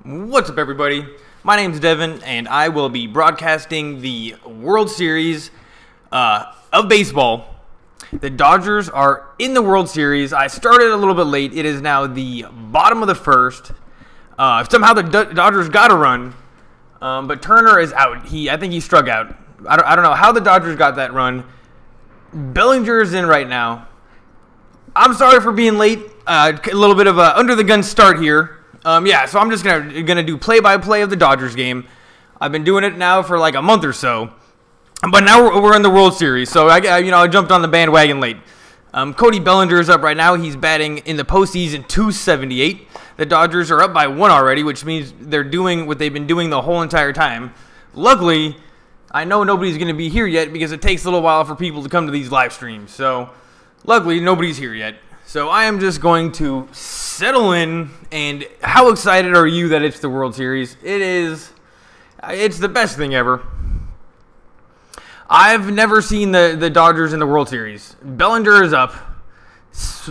What's up, everybody? My name's Devin, and I will be broadcasting the World Series of baseball. The Dodgers are in the World Series. I started a little bit late. It is now the bottom of the first. Somehow the Dodgers got a run, but Turner is out. I think he struck out. I don't know how the Dodgers got that run. Bellinger is in right now. I'm sorry for being late. A little bit of a under-the-gun start here. So I'm just gonna do play-by-play of the Dodgers game. I've been doing it now for like a month or so, but now we're in the World Series, so I jumped on the bandwagon late. Cody Bellinger is up right now. He's batting in the postseason .278. The Dodgers are up by 1 already, which means they're doing what they've been doing the whole entire time. Luckily, I know nobody's going to be here yet because it takes a little while for people to come to these live streams. So, luckily, nobody's here yet. So, I am just going to settle in. And how excited are you that it's the World Series? It's the best thing ever. I've never seen the Dodgers in the World Series. Bellinger is up.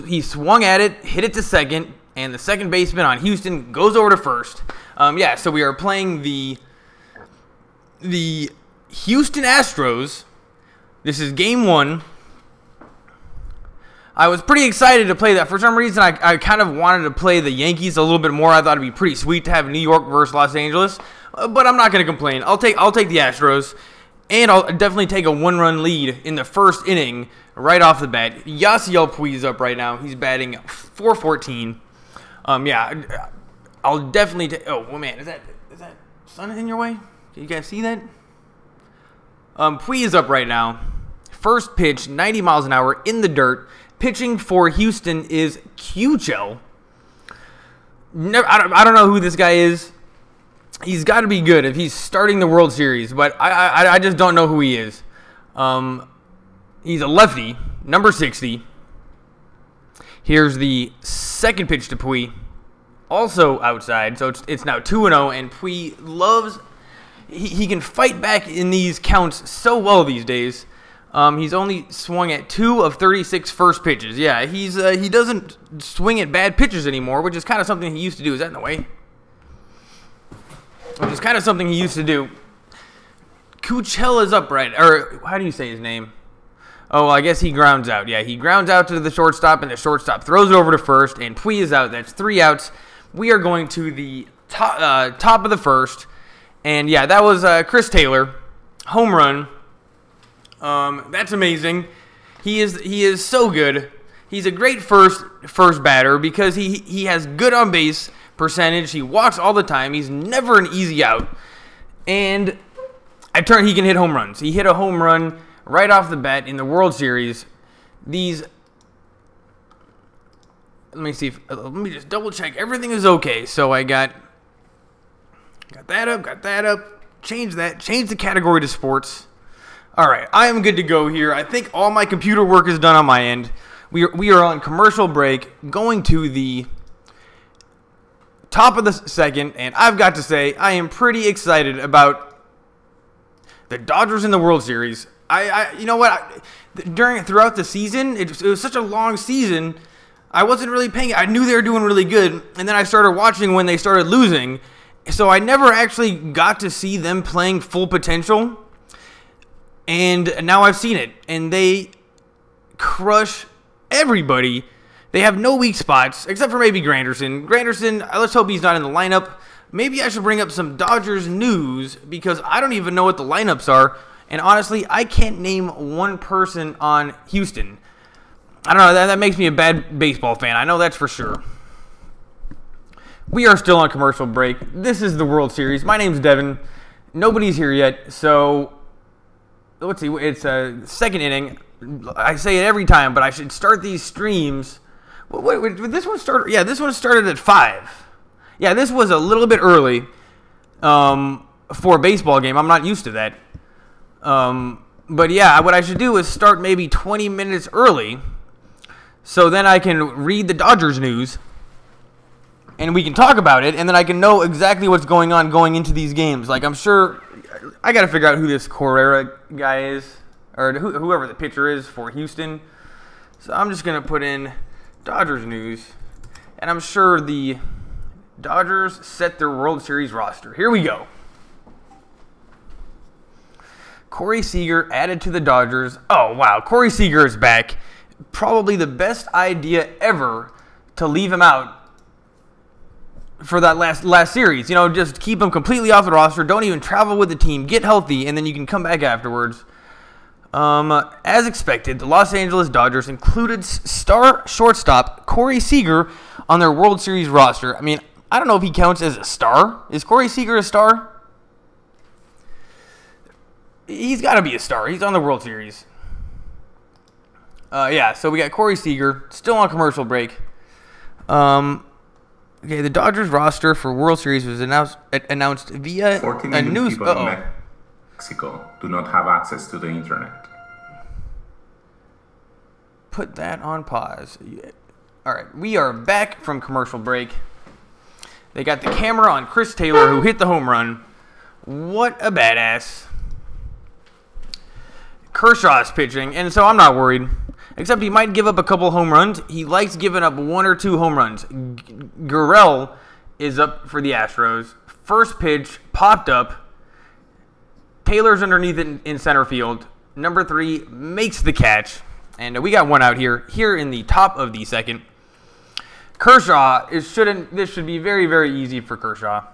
He swung at it, hit it to second, and the second baseman on Houston goes over to first. So we are playing the Houston Astros. This is game 1. I was pretty excited to play that. For some reason, I kind of wanted to play the Yankees a little bit more. I thought it'd be pretty sweet to have New York versus Los Angeles. But I'm not going to complain. I'll take the Astros. And I'll definitely take a 1-run lead in the first inning right off the bat. Yasiel Puig is up right now. He's batting .414. I'll definitely take... Oh, man. Is that sun in your way? Can you guys see that? Puig is up right now. First pitch, 90 miles an hour in the dirt. Pitching for Houston is Q-Chell. I don't know who this guy is. He's got to be good if he's starting the World Series, but I just don't know who he is. He's a lefty, number 60. Here's the second pitch to Puig, also outside, so it's now 2-0, and Puig loves... He can fight back in these counts so well these days. He's only swung at 2 of 36 first pitches. Yeah, he doesn't swing at bad pitches anymore, which is kind of something he used to do. Is that in the way? Which is kind of something he used to do. Kuchel is upright. Or, how do you say his name? Oh, I guess he grounds out. Yeah, he grounds out to the shortstop, and the shortstop throws it over to first, and Puig is out. That's 3 outs. We are going to the top of the first. And, yeah, that was Chris Taylor. Home run. That's amazing. He is so good. He's a great first batter because he has good on base percentage. He walks all the time. He's never an easy out. And he can hit home runs. He hit a home run right off the bat in the World Series. Let me just double check. Everything is okay. So I got that up, change the category to sports. All right, I am good to go here. I think all my computer work is done on my end. We are on commercial break, going to the top of the second, and I've got to say, I am pretty excited about the Dodgers in the World Series. You know what? Throughout the season, it was such a long season, I wasn't really paying. I knew they were doing really good, and then I started watching when they started losing, so I never actually got to see them playing full potential, and now I've seen it, and they crush everybody. They have no weak spots, except for maybe Granderson. Let's hope he's not in the lineup. Maybe I should bring up some Dodgers news, because I don't even know what the lineups are. And honestly, I can't name one person on Houston. I don't know, that makes me a bad baseball fan. I know that's for sure. We are still on commercial break. This is the World Series. My name's Devin. Nobody's here yet, so let's see. It's a second inning. I say it every time, but I should start these streams. Wait, this one started? Yeah, this one started at 5. Yeah, this was a little bit early for a baseball game. I'm not used to that. But yeah, what I should do is start maybe 20 minutes early, so then I can read the Dodgers news, and we can talk about it, and then I can know exactly what's going on going into these games. Like, I'm sure I got to figure out who this Correa guy is, or whoever the pitcher is for Houston. So I'm just going to put in Dodgers news, and I'm sure the Dodgers set their World Series roster. Here we go. Corey Seager added to the Dodgers. Oh, wow. Corey Seager is back. Probably the best idea ever to leave him out for that last series. You know, just keep him completely off the roster. Don't even travel with the team. Get healthy, and then you can come back afterwards. As expected, the Los Angeles Dodgers included star shortstop Corey Seager on their World Series roster. I mean, I don't know if he counts as a star. Is Corey Seager a star? He's got to be a star. He's on the World Series. Yeah, so we got Corey Seager, still on commercial break. Okay, the Dodgers roster for World Series was announced via 40 a million news. people in Mexico do not have access to the internet. Put that on pause. All right, we are back from commercial break. They got the camera on Chris Taylor, who hit the home run. What a badass. Kershaw's pitching, and so I'm not worried. Except he might give up a couple home runs. He likes giving up 1 or 2 home runs. Gurriel is up for the Astros. First pitch popped up. Taylor's underneath it in center field. Number 3 makes the catch. And we got one out here in the top of the second. Kershaw, this should be very, very easy for Kershaw.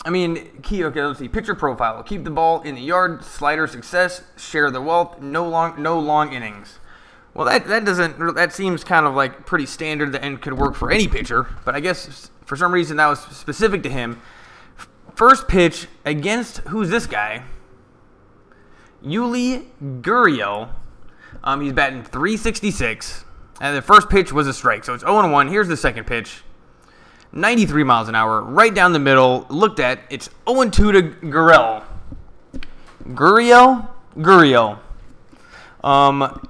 I mean, okay, let's see. Pitcher profile. Keep the ball in the yard. Slider success. Share the wealth. No long innings. Well, that seems kind of like pretty standard and could work for any pitcher. But I guess for some reason that was specific to him. First pitch against, who's this guy? Yuli Gurriel. He's batting .366. And the first pitch was a strike. So it's 0-1. Here's the second pitch. 93 miles an hour, right down the middle. Looked at, it's 0-2 to Gurriel. Gurriel.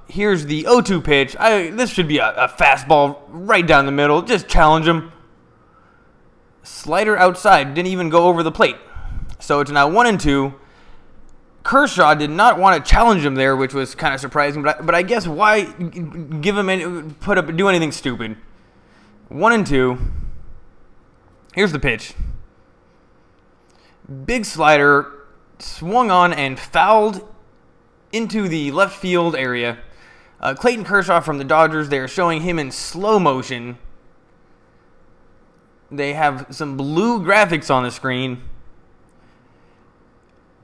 Here's the 0-2 pitch. This should be a fastball right down the middle. Just challenge him. Slider outside, didn't even go over the plate. So it's now 1-2. Kershaw did not want to challenge him there, which was kind of surprising. But I guess why give him do anything stupid? 1-2. Here's the pitch. Big slider, swung on and fouled into the left field area. Clayton Kershaw from the Dodgers, they are showing him in slow motion. They have some blue graphics on the screen.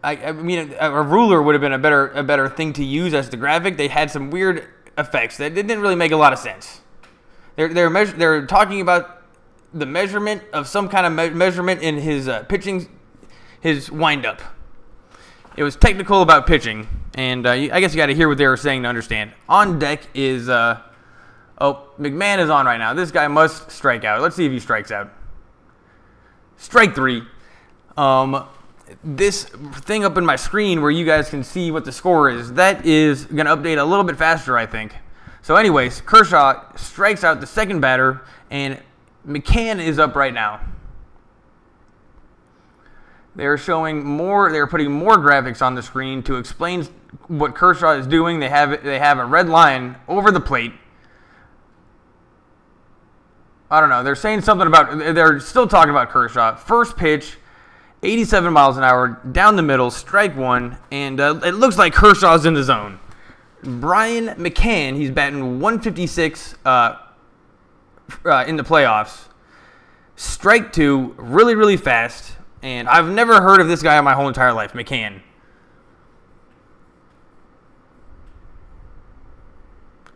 I mean, a ruler would have been a better thing to use as the graphic. They had some weird effects that didn't really make a lot of sense. They're talking about the measurement of some kind of measurement in his pitching, his windup. It was technical about pitching, and I guess you got to hear what they were saying to understand. On deck is, McMahon is on right now. This guy must strike out. Let's see if he strikes out. Strike 3. This thing up in my screen where you guys can see what the score is, that is going to update a little bit faster, I think. So anyways, Kershaw strikes out the second batter, and McCann is up right now. They're putting more graphics on the screen to explain what Kershaw is doing. They have a red line over the plate. I don't know. They're saying something about, they're still talking about Kershaw. First pitch, 87 miles an hour, down the middle, strike 1, and it looks like Kershaw's in the zone. Brian McCann, he's batting .156 in the playoffs. Strike 2, really, really fast. And I've never heard of this guy in my whole entire life, McCann.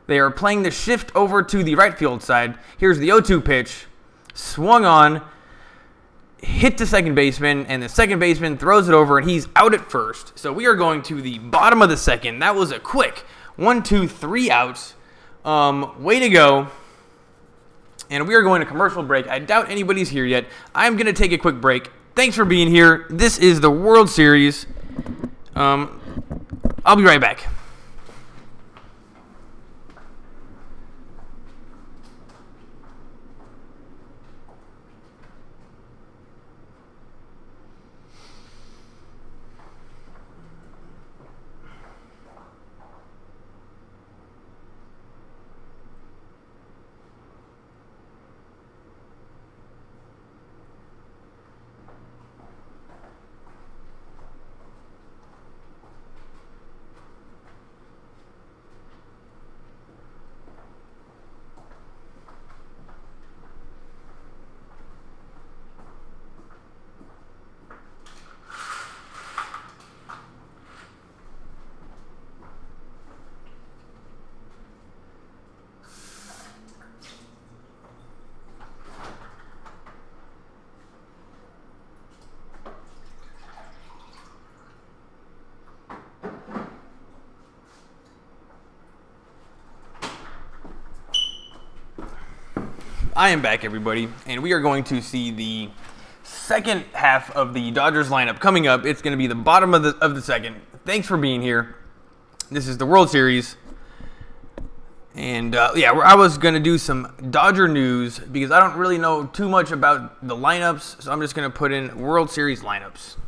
They are playing the shift over to the right field side. Here's the 0-2 pitch. Swung on. Hit the second baseman. And the second baseman throws it over, and he's out at first. So we are going to the bottom of the second. That was a quick 1, 2, 3 outs. Way to go. And we are going to commercial break. I doubt anybody's here yet. I'm going to take a quick break. Thanks for being here. This is the World Series. I'll be right back. I am back, everybody, and we are going to see the second half of the Dodgers lineup coming up. It's going to be the bottom of the second. Thanks for being here. This is the World Series. And, I was going to do some Dodger news because I don't really know too much about the lineups, so I'm just going to put in World Series lineups.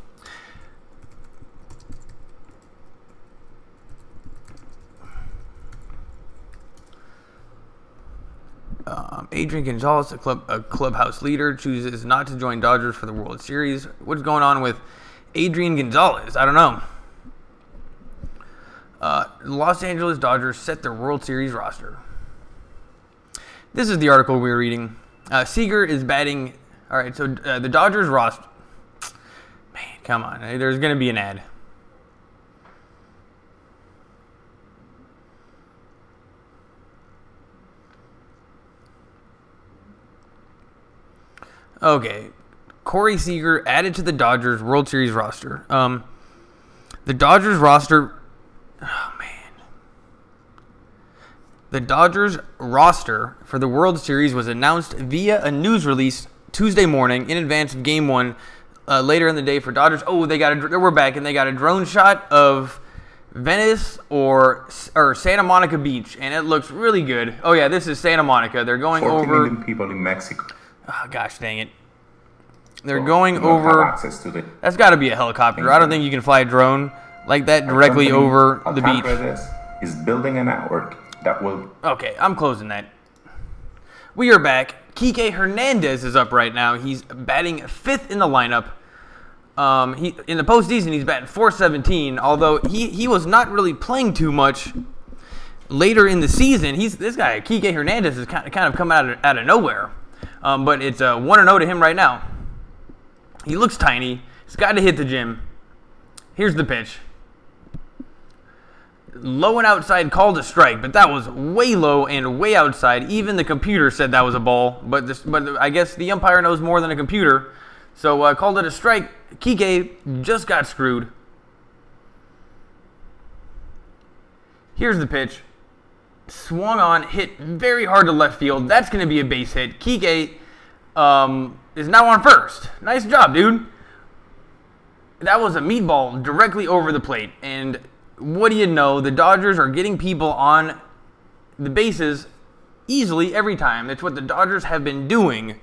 Adrian Gonzalez, a clubhouse leader, chooses not to join Dodgers for the World Series. What's going on with Adrian Gonzalez? I don't know. Los Angeles Dodgers set their World Series roster. This is the article we're reading. Seager is batting. All right, so the Dodgers roster. Man, come on. There's going to be an ad. Okay, Corey Seager added to the Dodgers World Series roster. The Dodgers roster, the Dodgers roster for the World Series was announced via a news release Tuesday morning in advance of Game 1 later in the day for Dodgers. Oh, we're back, and they got a drone shot of Venice or Santa Monica Beach, and it looks really good. Oh yeah, this is Santa Monica. They're going 40 over. million people in Mexico. Oh, gosh dang it. They're going over. Access to the That's got to be a helicopter. I don't think you can fly a drone like that directly over the beach. Is building a network that will. Okay, I'm closing that. We are back. Kike Hernandez is up right now. He's batting 5th in the lineup. In the postseason, he's batting .417. Although he was not really playing too much later in the season. This guy Kike Hernandez is kind of come out of nowhere. But it's 1-0 to him right now. He looks tiny. He's got to hit the gym. Here's the pitch. Low and outside, called a strike, but that was way low and way outside. Even the computer said that was a ball, but I guess the umpire knows more than a computer. So called it a strike. Kike just got screwed. Here's the pitch. Swung on, hit very hard to left field. That's going to be a base hit. Kike is now on first. Nice job, dude. That was a meatball directly over the plate. And what do you know? The Dodgers are getting people on the bases easily every time. It's what the Dodgers have been doing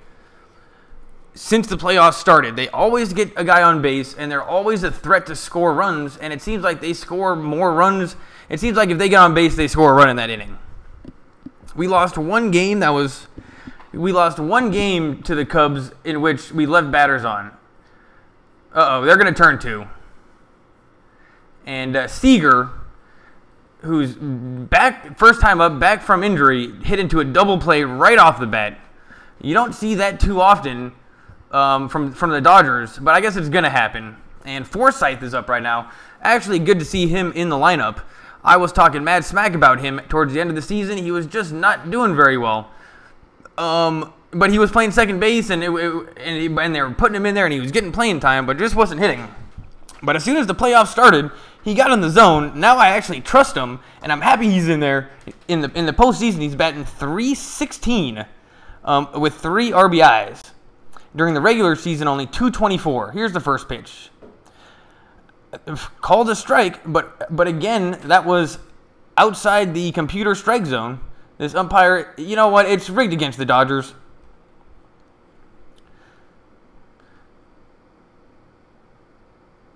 since the playoffs started. They always get a guy on base, and they're always a threat to score runs. And it seems like they score more runs. It seems like if they get on base, they score a run in that inning. We lost one game to the Cubs in which we left batters on. They're going to turn 2. And Seager, who's back, first time up, back from injury, hit into a double play right off the bat. You don't see that too often from the Dodgers, but I guess it's going to happen. And Forsythe is up right now. Actually, good to see him in the lineup. I was talking mad smack about him towards the end of the season. He was just not doing very well. But he was playing second base, and they were putting him in there, and he was getting playing time, but just wasn't hitting. But as soon as the playoffs started, he got in the zone. Now I actually trust him, and I'm happy he's in there. In the postseason, he's batting .316 with 3 RBIs. During the regular season, only .224. Here's the first pitch. Called a strike, but again, that was outside the computer strike zone. This umpire, you know what? It's rigged against the Dodgers.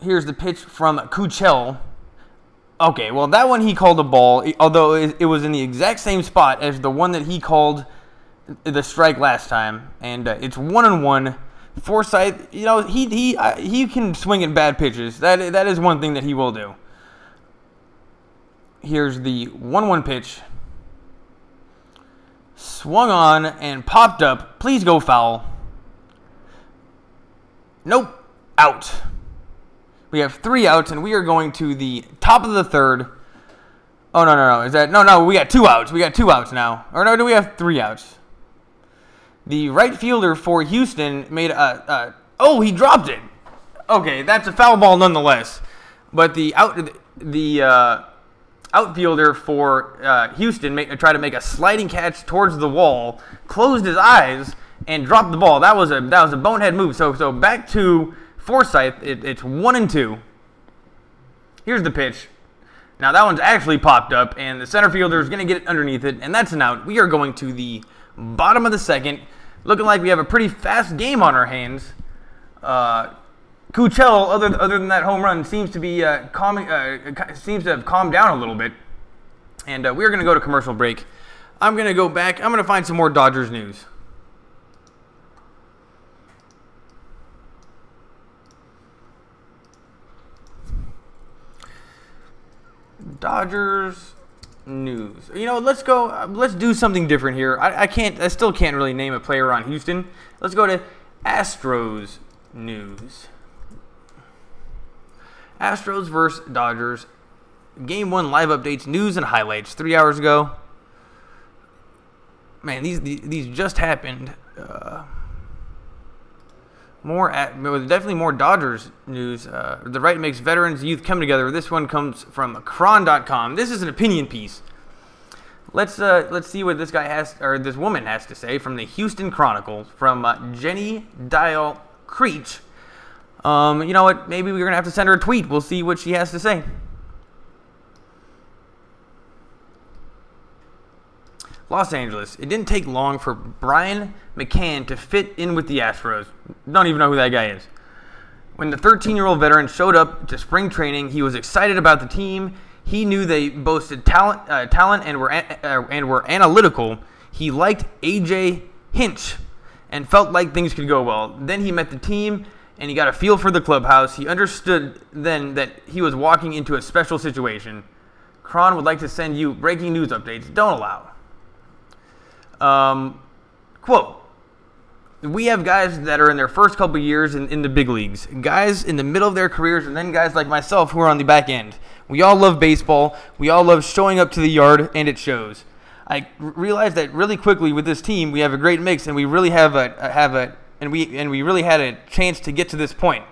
Here's the pitch from Kuchel. Okay, well, that one he called a ball, although it was in the exact same spot as the one that he called the strike last time. And it's 1-1. Forsythe, you know, he can swing at bad pitches. That is one thing that he will do. Here's the 1-1 pitch. Swung on and popped up. Please go foul. Nope. Out. We have 3 outs, and we are going to the top of the third. Oh, no. Is that... No, we got 2 outs. We got 2 outs now. Or no, do we have 3 outs? The right fielder for Houston made oh, he dropped it. Okay, that's a foul ball nonetheless. But the outfielder for Houston tried to make a sliding catch towards the wall, closed his eyes, and dropped the ball. That was a bonehead move. So back to Forsythe. It's 1-2. Here's the pitch. Now that one's actually popped up, and the center fielder is going to get it underneath it, and that's an out. We are going to the bottom of the second, looking like we have a pretty fast game on our hands. Kuchel, other than that home run, seems to be seems to have calmed down a little bit, and we're going to go to commercial break. I'm going to go back. I'm going to find some more Dodgers news. Dodgers news. You know, let's go. Let's do something different here. I still can't really name a player on Houston. Let's go to Astros news. Astros versus Dodgers. Game 1 live updates, news and highlights 3 hours ago. Man, these just happened. Definitely more Dodgers news. The right makes veterans youth come together. This one comes from Cron.com. This is an opinion piece. Let's see what this guy this woman has to say from the Houston Chronicle from Jenny Dial Creech. You know what? Maybe we're gonna have to send her a tweet. We'll see what she has to say. Los Angeles. It didn't take long for Brian McCann to fit in with the Astros. Don't even know who that guy is. When the 13-year-old veteran showed up to spring training, he was excited about the team. He knew they boasted talent and were analytical. He liked A.J. Hinch and felt like things could go well. Then he met the team, and he got a feel for the clubhouse. He understood then that he was walking into a special situation. Cron would like to send you breaking news updates. Don't allow. Quote, we have guys that are in their first couple years in the big leagues, guys in the middle of their careers, and then guys like myself who are on the back end. We all love baseball. We all love showing up to the yard, and it shows. I realized that really quickly with this team, we have a great mix, and we really we really had a chance to get to this point.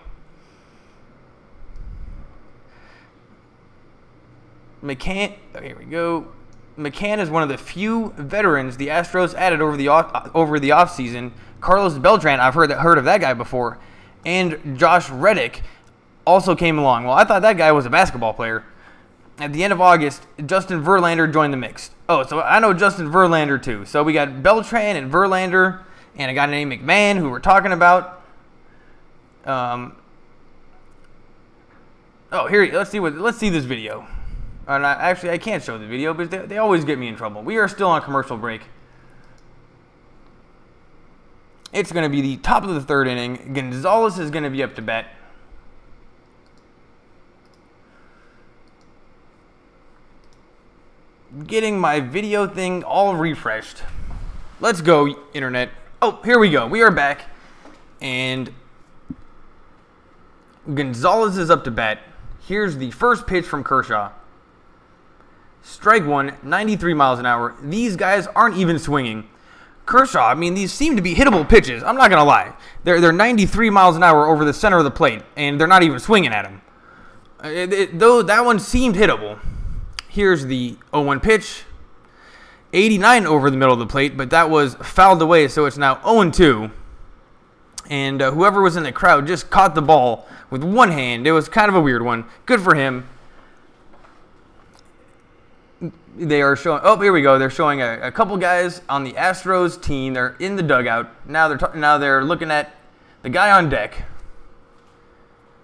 Here we go. McCann is one of the few veterans the Astros added over the offseason. Carlos Beltran, I've heard of that guy before, and Josh Reddick also came along. Well, I thought that guy was a basketball player. At the end of August, Justin Verlander joined the mix. Oh, so I know Justin Verlander too. So we got Beltran and Verlander and a guy named McMahon who we're talking about. Here, let's see this video. Actually, I can't show the video, but they always get me in trouble. We are still on commercial break. It's going to be the top of the third inning. Gonzalez is going to be up to bat. Getting my video thing all refreshed. Let's go, internet. Oh, here we go. We are back. And Gonzalez is up to bat. Here's the first pitch from Kershaw. Strike one, 93 miles an hour. These guys aren't even swinging. Kershaw, I mean, these seem to be hittable pitches. I'm not going to lie. They're 93 miles an hour over the center of the plate, and they're not even swinging at him. Though that one seemed hittable. Here's the 0-1 pitch. 89 over the middle of the plate, but that was fouled away, so it's now 0-2. And whoever was in the crowd just caught the ball with one hand. It was kind of a weird one. Good for him. They are showing. Oh, here we go. They're showing a couple guys on the Astros team. They're in the dugout now. They're looking at the guy on deck.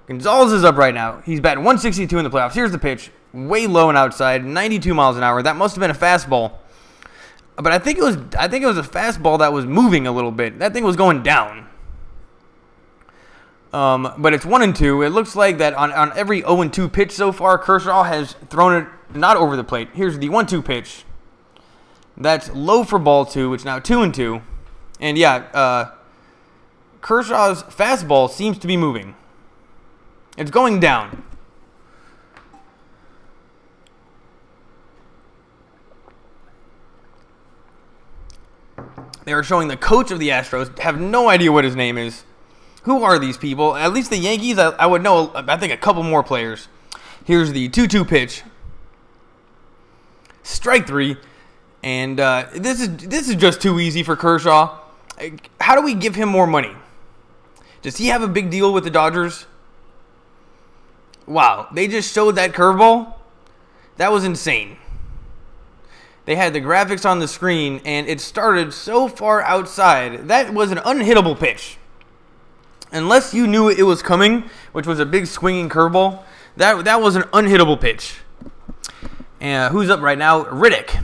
Gonzalez is up right now. He's batting 162 in the playoffs. Here's the pitch, way low and outside, 92 miles an hour. That must have been a fastball, but I think it was a fastball that was moving a little bit. That thing was going down. But it's 1-2. It looks like that on every 0-2 pitch so far, Kershaw has thrown it not over the plate. Here's the 1-2 pitch. That's low for ball two. It's now 2-2. And yeah, Kershaw's fastball seems to be moving. It's going down. They are showing the coach of the Astros. Have no idea what his name is. Who are these people? At least the Yankees, I would know, I think, a couple more players. Here's the 2-2 pitch. strike 3. And this is just too easy for Kershaw. How do we give him more money? Does he have a big deal with the Dodgers? Wow, they just showed that curveball. That was insane. They had the graphics on the screen, and it started so far outside. That was an unhittable pitch. Unless you knew it was coming, which was a big swinging curveball, that was an unhittable pitch. And who's up right now? Reddick.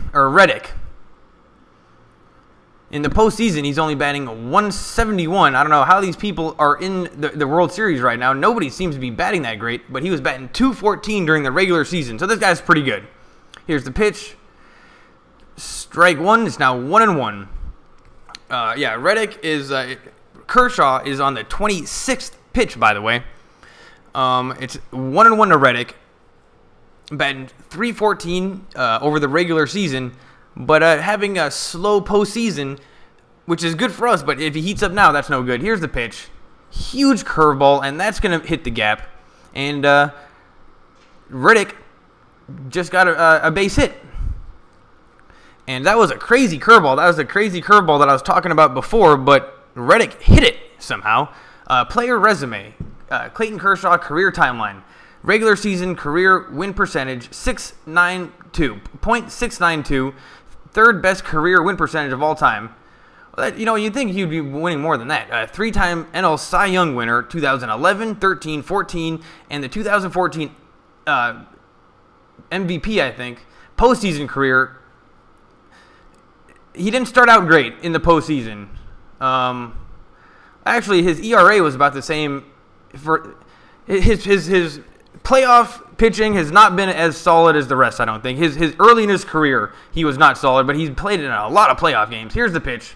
In the postseason, he's only batting 171. I don't know how these people are in the World Series right now. Nobody seems to be batting that great, but he was batting 214 during the regular season. So this guy's pretty good. Here's the pitch. Strike 1. It's now 1-1. Yeah, Reddick is... Kershaw is on the 26th pitch, by the way. It's 1-1 to Reddick. Batting 314 over the regular season. But having a slow postseason, which is good for us, but if he heats up now, that's no good. Here's the pitch. Huge curveball, and that's going to hit the gap. And Reddick just got a base hit. And that was a crazy curveball. That was a crazy curveball that I was talking about before, but Reddick hit it somehow. Player resume. Clayton Kershaw career timeline. Regular season career win percentage, .692. Third best career win percentage of all time. Well, you'd think he'd be winning more than that. Three-time NL Cy Young winner, 2011, 13, 14, and the 2014 MVP, I think. Postseason career. He didn't start out great in the postseason. Actually, his ERA was about the same. For his playoff pitching has not been as solid as the rest, I don't think. His early in his career, he was not solid, but he's played in a lot of playoff games. Here's the pitch.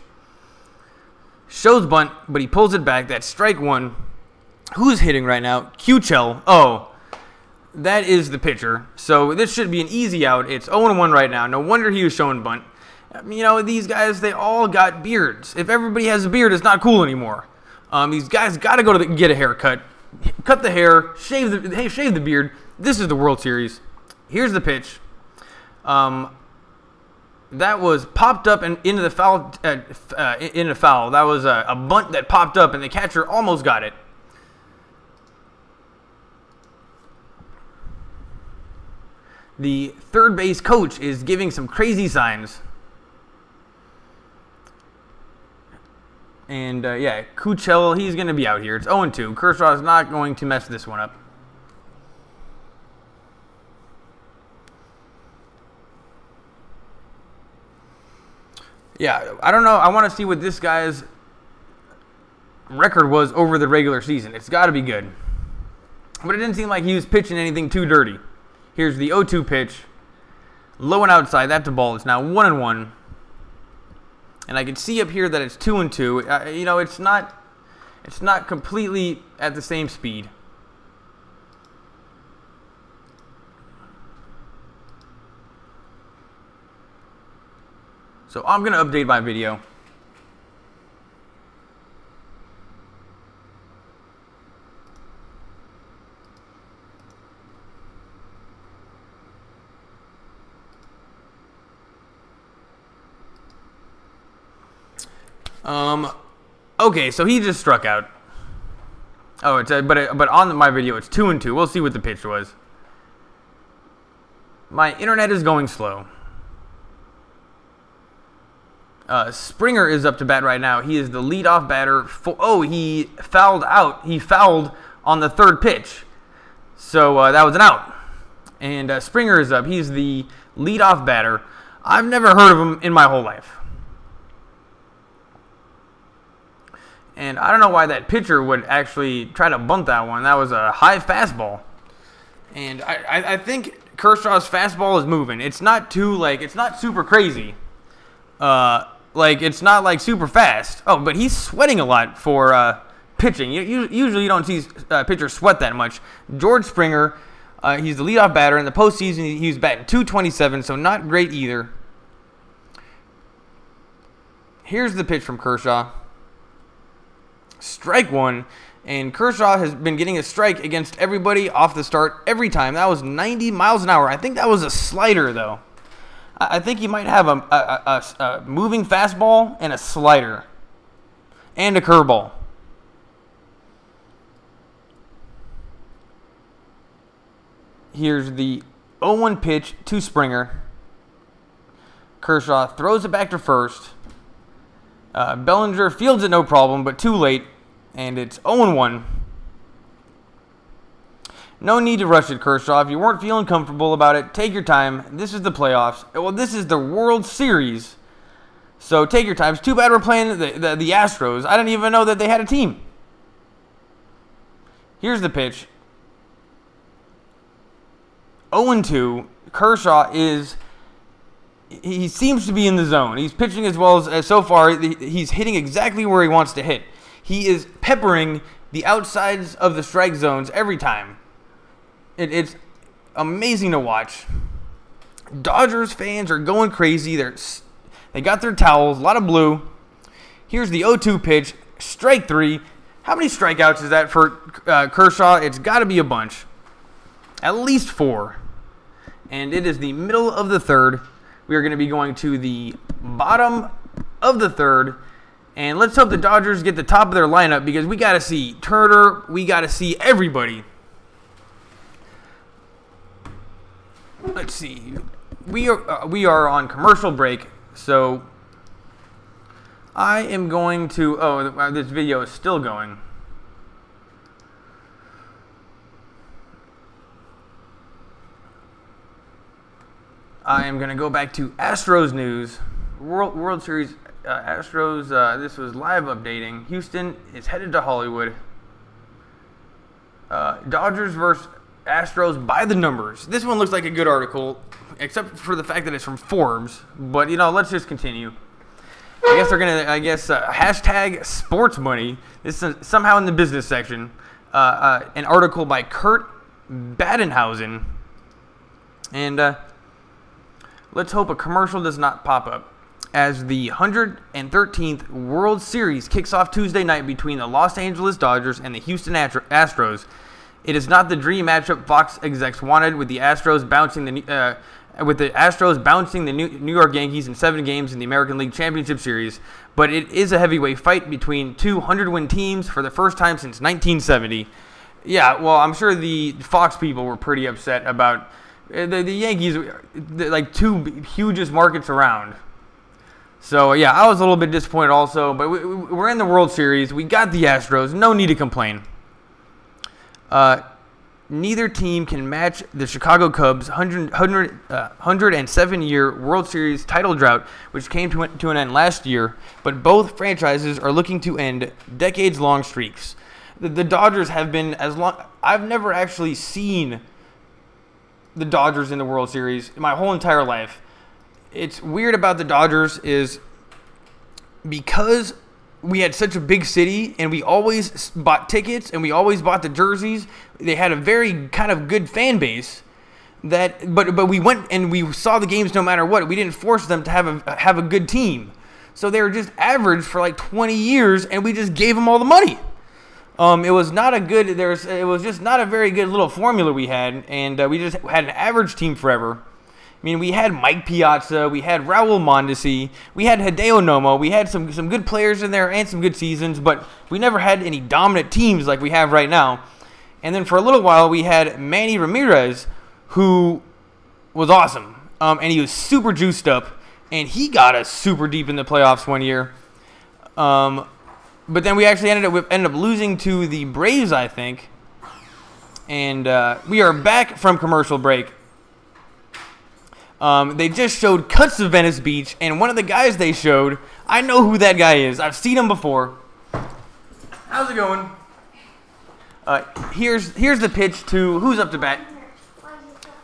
Shows bunt, but he pulls it back. That's strike 1. Who's hitting right now? Q-Chell. Oh, that is the pitcher. So this should be an easy out. It's 0-1 right now. No wonder he was showing bunt. These guys, they all got beards. If everybody has a beard, it's not cool anymore. These guys got to go to get a haircut. Cut the hair, shave the beard. This is the World Series. Here's the pitch. That was popped up and into the foul. That was a bunt that popped up, and the catcher almost got it. The third base coach is giving some crazy signs. And, yeah, Kuchel, he's going to be out here. It's 0-2. Kershaw is not going to mess this one up. Yeah, I don't know. I want to see what this guy's record was over the regular season. It's got to be good. But it didn't seem like he was pitching anything too dirty. Here's the 0-2 pitch. Low and outside. That's a ball. It's now 1-1. And I can see up here that it's 2-2. It's not completely at the same speed. So I'm going to update my video. Okay, so he just struck out. Oh, but on my video it's 2-2. We'll see what the pitch was. My internet is going slow. Springer is up to bat right now. He is the leadoff batter. He fouled out. He fouled on the third pitch. So that was an out. And Springer is up. He's the leadoff batter. I've never heard of him in my whole life. And I don't know why that pitcher would actually try to bunt that one. That was a high fastball. And I think Kershaw's fastball is moving. It's not it's not super crazy. It's not like super fast. Oh, but he's sweating a lot for pitching. Usually you don't see pitchers sweat that much. George Springer, he's the leadoff batter. In the postseason, he was batting .227, so not great either. Here's the pitch from Kershaw. Strike 1. And Kershaw has been getting a strike against everybody off the start every time. That was 90 miles an hour. I think that was a slider, though. I think he might have a moving fastball and a slider and a curveball. Here's the 0-1 pitch to Springer. Kershaw throws it back to first. Bellinger fields it no problem, but too late, and it's 0-1. No need to rush it, Kershaw. If you weren't feeling comfortable about it, take your time. This is the playoffs. Well, this is the World Series, so take your time. It's too bad we're playing the Astros. I didn't even know that they had a team. Here's the pitch. 0-2. Kershaw he seems to be in the zone. He's pitching as well as so far. He's hitting exactly where he wants to hit. He is peppering the outsides of the strike zones every time. It's amazing to watch. Dodgers fans are going crazy. They got their towels, a lot of blue. Here's the 0-2 pitch, strike 3. How many strikeouts is that for Kershaw? It's got to be a bunch. At least 4. And it is the middle of the third. We are going to be going to the bottom of the third. And let's hope the Dodgers get the top of their lineup because we got to see Turner. We got to see everybody. Let's see. We are on commercial break. So I am going to... Oh, this video is still going. I am going to go back to Astros news. World Series Astros, this was live updating. Houston is headed to Hollywood. Dodgers versus Astros by the numbers. This one looks like a good article, except for the fact that it's from Forbes. But, let's just continue. I guess they're going to, hashtag sports money. This is somehow in the business section. An article by Kurt Badenhausen. And, let's hope a commercial does not pop up. As the 113th World Series kicks off Tuesday night between the Los Angeles Dodgers and the Houston Astros, it is not the dream matchup Fox execs wanted, with the Astros bouncing the New York Yankees in 7 games in the American League Championship Series, but it is a heavyweight fight between 2 100-win teams for the first time since 1970. Yeah, well, I'm sure the Fox people were pretty upset about the Yankees, like 2 hugest markets around. So, yeah, I was a little bit disappointed also, but we're in the World Series. We got the Astros. No need to complain. Neither team can match the Chicago Cubs' 107-year World Series title drought, which came to an end last year, but both franchises are looking to end decades-long streaks. The Dodgers have been as long... I've never actually seen the Dodgers in the World Series my whole entire life. It's weird about the Dodgers is because we had such a big city and we always bought tickets and we always bought the jerseys. They had a very kind of good fan base that, but we went and we saw the games no matter what. We didn't force them to have a good team. So they were just average for like 20 years and we just gave them all the money. It was not a good, it was just not a very good little formula we had, and we just had an average team forever. I mean, we had Mike Piazza, we had Raul Mondesi, we had Hideo Nomo, we had some good players in there and some good seasons, but we never had any dominant teams like we have right now. And then for a little while, we had Manny Ramirez, who was awesome, and he was super juiced up, and he got us super deep in the playoffs one year. But then we actually ended up losing to the Braves, I think. And we are back from commercial break. They just showed cuts of Venice Beach, and one of the guys they showed, I know who that guy is. I've seen him before. How's it going? Here's the pitch to who's up to bat.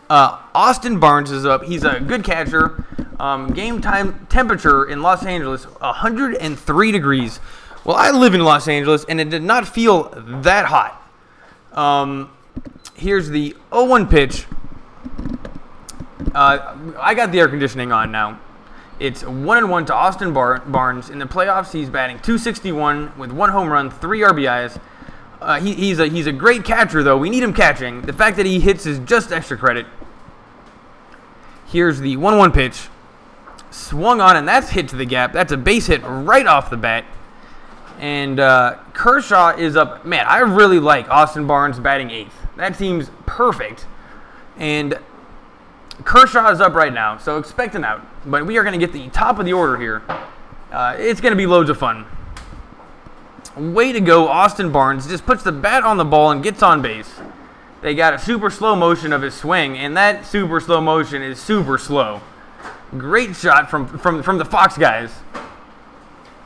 Austin Barnes is up. He's a good catcher. Game time temperature in Los Angeles, 103 degrees. Well, I live in Los Angeles, and it did not feel that hot. Here's the 0-1 pitch. I got the air conditioning on now. It's 1-1 to Austin Barnes. In the playoffs, he's batting .261 with 1 home run, 3 RBIs. He's a great catcher, though. We need him catching. The fact that he hits is just extra credit. Here's the 1-1 pitch. swung on, and that's hit to the gap. That's a base hit right off the bat. And Kershaw is up. Man, I really like Austin Barnes batting 8th. That seems perfect. And Kershaw is up right now, so expect an out. But we are going to get the top of the order here. It's going to be loads of fun. Way to go, Austin Barnes. Just puts the bat on the ball and gets on base. They got a super slow motion of his swing, and that super slow motion is super slow. Great shot from the Fox guys.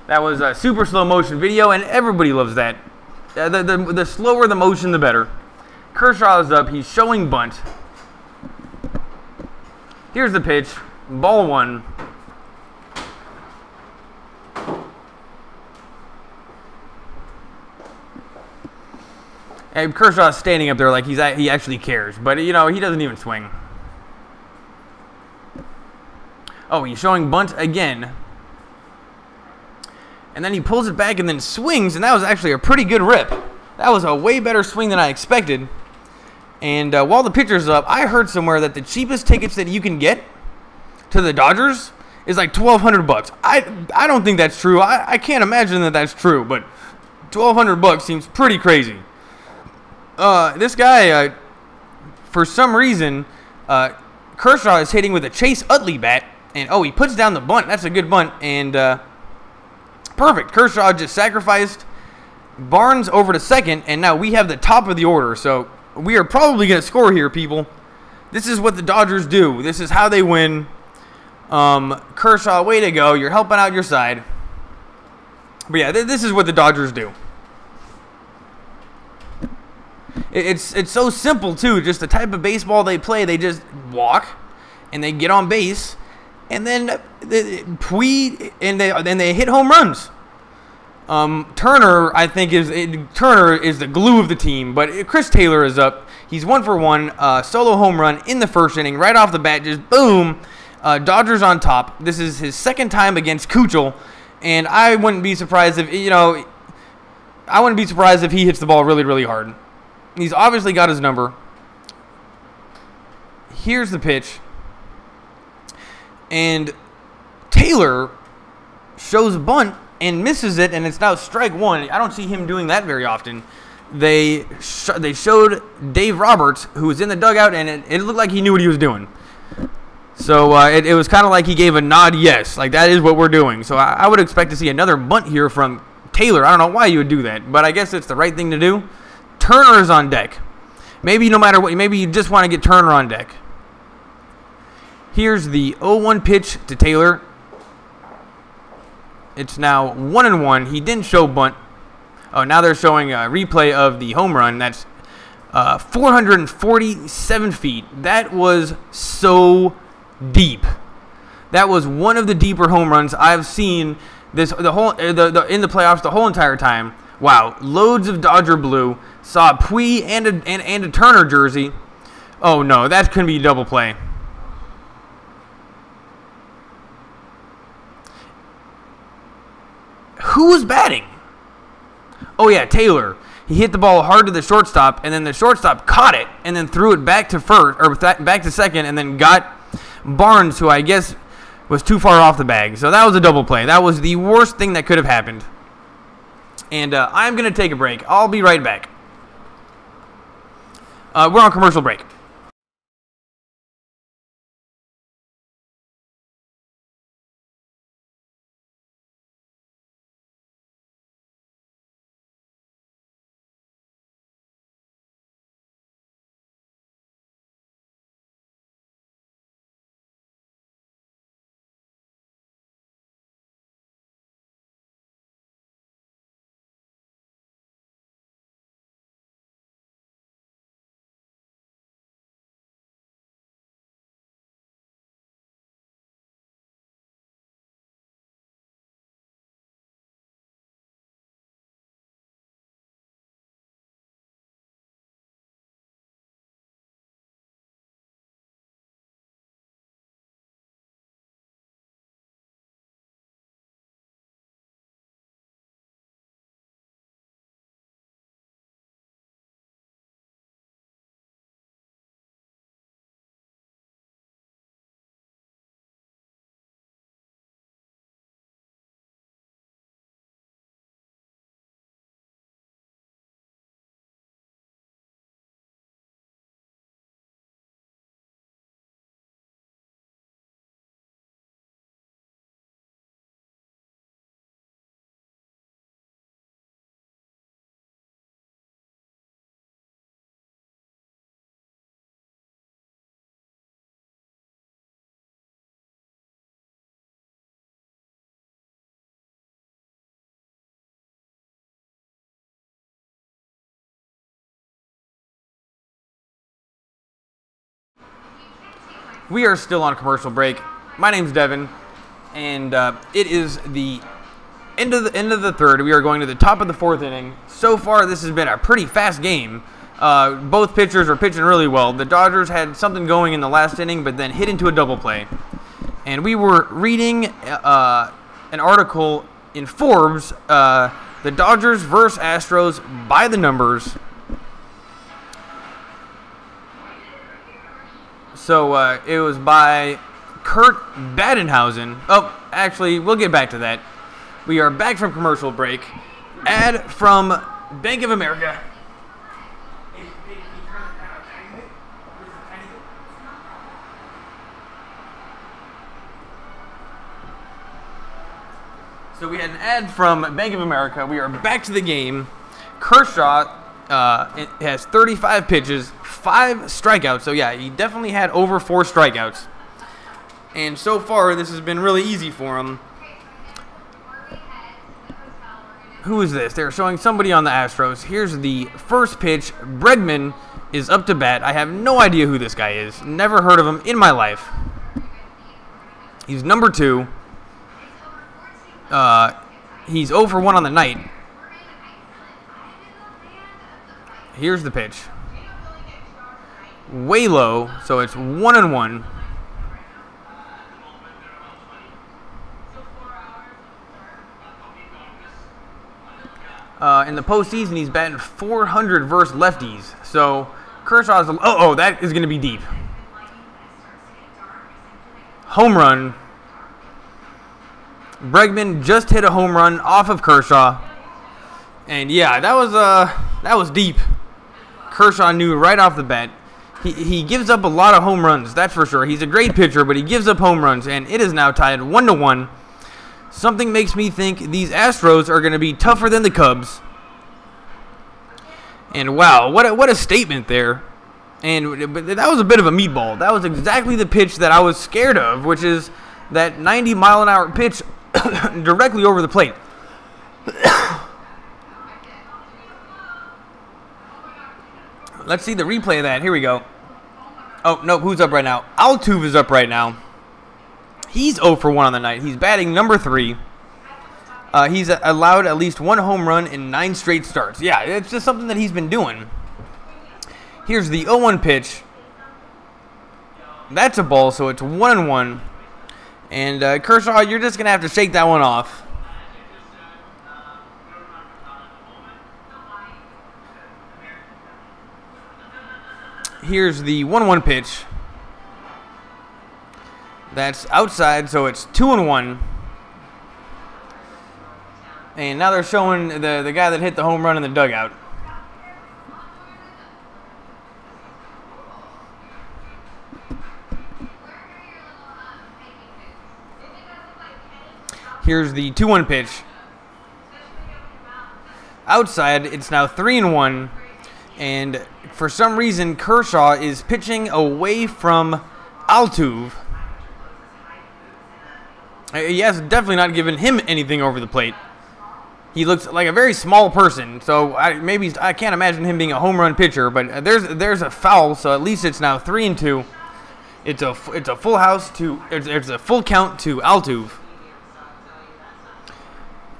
That was a super slow motion video, and everybody loves that. The slower the motion, the better. Kershaw is up. He's showing bunt. Here's the pitch. Ball 1. And Kershaw's standing up there like he actually cares, but he doesn't even swing. Oh, he's showing bunt again. And then he pulls it back and then swings, and that was actually a pretty good rip. That was a way better swing than I expected. And while the pitcher's up, I heard somewhere that the cheapest tickets that you can get to the Dodgers is like $1,200. I don't think that's true. I can't imagine that that's true, but $1,200 seems pretty crazy. This guy, for some reason, Kershaw is hitting with a Chase Utley bat, and he puts down the bunt. That's a good bunt, and perfect. Kershaw just sacrificed Barnes over to second, and now we have the top of the order. So we are probably going to score here, people. This is what the Dodgers do. This is how they win. Kershaw, way to go. You're helping out your side. But yeah, this is what the Dodgers do. It's so simple, too. Just the type of baseball they play. They just walk, and they get on base, and then they hit home runs. Turner, I think, is the glue of the team. But Chris Taylor is up. He's 1 for 1. Solo home run in the first inning, right off the bat. Just boom. Dodgers on top. This is his second time against Kuchel, and I wouldn't be surprised if he hits the ball really, really hard. He's obviously got his number. Here's the pitch. And Taylor shows a bunt and misses it, and it's now strike 1. I don't see him doing that very often. They showed Dave Roberts, who was in the dugout, and it looked like he knew what he was doing. So it was kind of like he gave a nod yes, like that is what we're doing. So I would expect to see another bunt here from Taylor. I don't know why you would do that, but I guess it's the right thing to do. Turner is on deck. Maybe no matter what, maybe you just want to get Turner on deck. Here's the 0-1 pitch to Taylor. It's now 1-1. He didn't show bunt. Oh, now they're showing a replay of the home run. That's 447 feet. That was so deep. That was one of the deeper home runs I've seen in the playoffs the whole entire time. Wow, loads of Dodger blue. Saw a Puig and a Turner jersey. Oh no, that couldn't be a double play. Who was batting? Oh yeah, Taylor. He hit the ball hard to the shortstop, and then the shortstop caught it and then threw it back to back to second, and then got Barnes, who I guess was too far off the bag. So that was a double play. That was the worst thing that could have happened. And I'm going to take a break. I'll be right back. We're on commercial break. We are still on commercial break. My name's Devin, and it is the end of the third. We are going to the top of the fourth inning. So far, this has been a pretty fast game. Both pitchers are pitching really well. The Dodgers had something going in the last inning, but then hit into a double play. And we were reading an article in Forbes, the Dodgers versus Astros by the numbers. So it was by Kurt Badenhausen. Oh, actually, we'll get back to that. We are back from commercial break. Ad from Bank of America. So we had an ad from Bank of America. We are back to the game. Kershaw has 35 pitches, 5 strikeouts. So yeah, he definitely had over 4 strikeouts. And so far, this has been really easy for him. Who is this? They're showing somebody on the Astros. Here's the first pitch. Bregman is up to bat. I have no idea who this guy is. Never heard of him in my life. He's number 2. He's 0 for 1 on the night. Here's the pitch. Way low, so it's 1-1. In the postseason, he's batting .400 versus lefties. So Kershaw's that is going to be deep. Home run. Bregman just hit a home run off of Kershaw, and yeah, that was deep. Kershaw knew right off the bat. He gives up a lot of home runs, that's for sure. He's a great pitcher, but he gives up home runs, and it is now tied 1-1. Something makes me think these Astros are going to be tougher than the Cubs. And wow, what a statement there. But that was a bit of a meatball. That was exactly the pitch that I was scared of, which is that 90-mile-an-hour pitch directly over the plate. Let's see the replay of that. Here we go. Oh, no, who's up right now? Altuve is up right now. He's 0 for 1 on the night. He's batting number 3. He's allowed at least 1 home run in 9 straight starts. Yeah, it's just something that he's been doing. Here's the 0-1 pitch. That's a ball, so it's 1-1. And Kershaw, you're just going to have to shake that one off. Here's the 1-1 pitch. That's outside, so it's 2-1. And now they're showing the guy that hit the home run in the dugout. Here's the 2-1 pitch. Outside, it's now 3-1. And for some reason, Kershaw is pitching away from Altuve. He has definitely not given him anything over the plate. He looks like a very small person, so I can't imagine him being a home run pitcher. But there's a foul, so at least it's now 3-2. It's a full house to it's a full count to Altuve.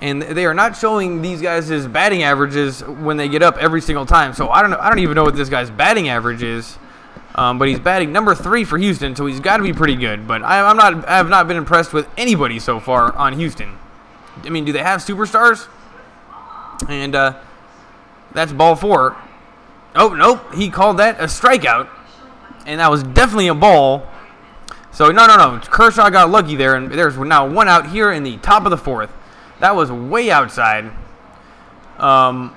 And they are not showing these guys' batting averages when they get up every single time. So I don't even know what this guy's batting average is. But he's batting number 3 for Houston, so he's got to be pretty good. But I have not been impressed with anybody so far on Houston. I mean, do they have superstars? And that's ball 4. Oh, nope, he called that a strikeout. And that was definitely a ball. So, no. Kershaw got lucky there, and there's now 1 out here in the top of the 4th. That was way outside. But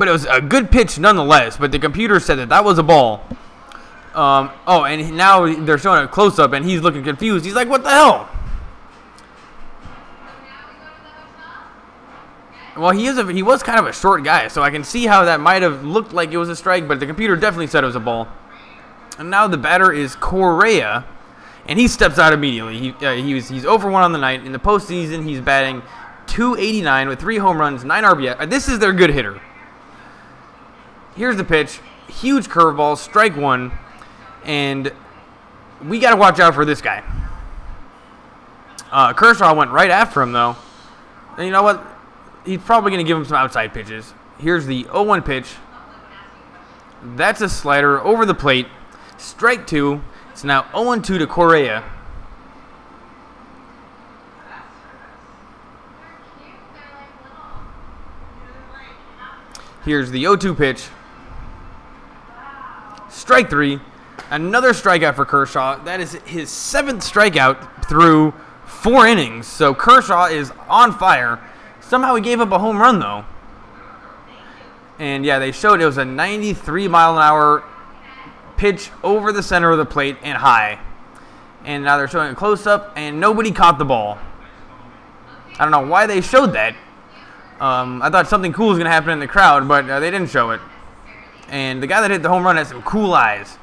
it was a good pitch nonetheless. But the computer said that was a ball. And now they're showing a close-up, and he's looking confused. He's like, what the hell? Well, he was kind of a short guy, so I can see how that might have looked like it was a strike, but the computer definitely said it was a ball. And now the batter is Correa. And he steps out immediately. He's 0 for 1 on the night. In the postseason, he's batting .289 with 3 home runs, 9 RBI. This is their good hitter. Here's the pitch. huge curveball, strike one, and we got to watch out for this guy. Kershaw went right after him, though. And you know what? He's probably going to give him some outside pitches. Here's the 0-1 pitch. That's a slider over the plate. Strike two. It's now 0-2 to Correa. Here's the 0-2 pitch. Strike three. Another strikeout for Kershaw. That is his 7th strikeout through 4 innings. So Kershaw is on fire. Somehow he gave up a home run, though. And yeah, they showed it was a 93-mile-an-hour pitch over the center of the plate and high. And now they're showing a close-up, and nobody caught the ball. I don't know why they showed that. I thought something cool was going to happen in the crowd, but they didn't show it. And the guy that hit the home run has some cool eyes.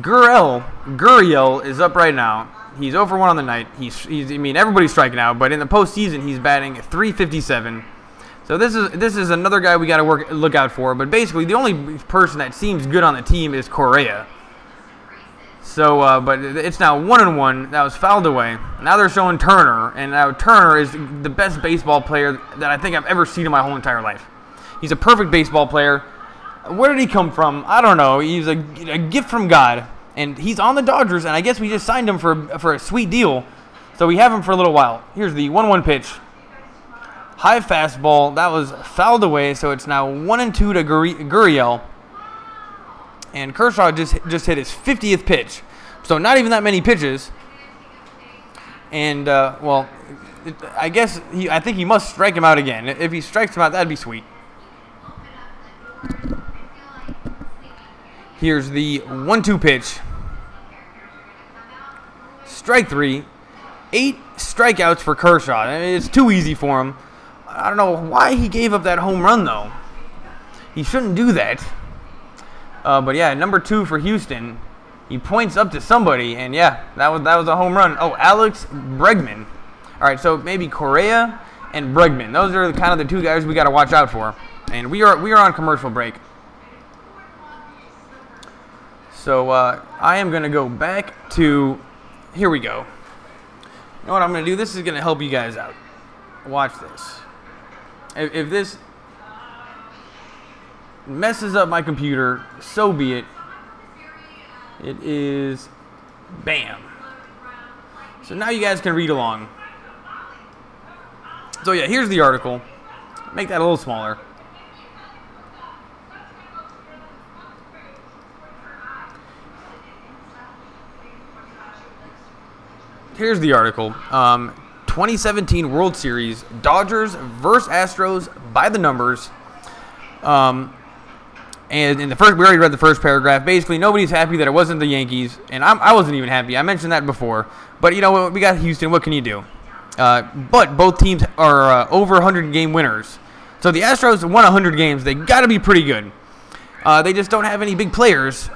Gurriel is up right now. He's 0 for 1 on the night. I mean, everybody's striking out, but in the postseason, he's batting .357. So this is another guy we got to look out for. But basically, the only person that seems good on the team is Correa. So, but it's now 1-1. That was fouled away. Now they're showing Turner, and now Turner is the best baseball player that I think I've ever seen in my whole entire life. He's a perfect baseball player. Where did he come from? I don't know. He's a gift from God, and he's on the Dodgers, and I guess we just signed him for a sweet deal. So we have him for a little while. Here's the 1-1 pitch. High fastball. That was fouled away, so it's now 1-2 to Gurriel. And Kershaw just hit his 50th pitch. So not even that many pitches. And, well, I think he must strike him out again. If he strikes him out, that'd be sweet. Here's the 1-2 pitch. Strike three. 8 strikeouts for Kershaw. I mean, it's too easy for him. I don't know why he gave up that home run, though. He shouldn't do that. But yeah, number 2 for Houston. He points up to somebody, and yeah, that was a home run. Oh, Alex Bregman. All right, so maybe Correa and Bregman. Those are kind of the 2 guys we got to watch out for. And we are on commercial break. So I am going to go back to, here we go. You know what I'm going to do? This is going to help you guys out. Watch this. If this messes up my computer, so be it. It is bam. So now you guys can read along. So yeah, here's the article. Make that a little smaller. Here's the article. 2017 World Series, Dodgers versus Astros by the numbers. And in the first, we already read the first paragraph. Basically, nobody's happy that it wasn't the Yankees, and I wasn't even happy. I mentioned that before. But you know, we got Houston. What can you do? But both teams are over 100-game winners. So the Astros won 100 games. They got to be pretty good. They just don't have any big players.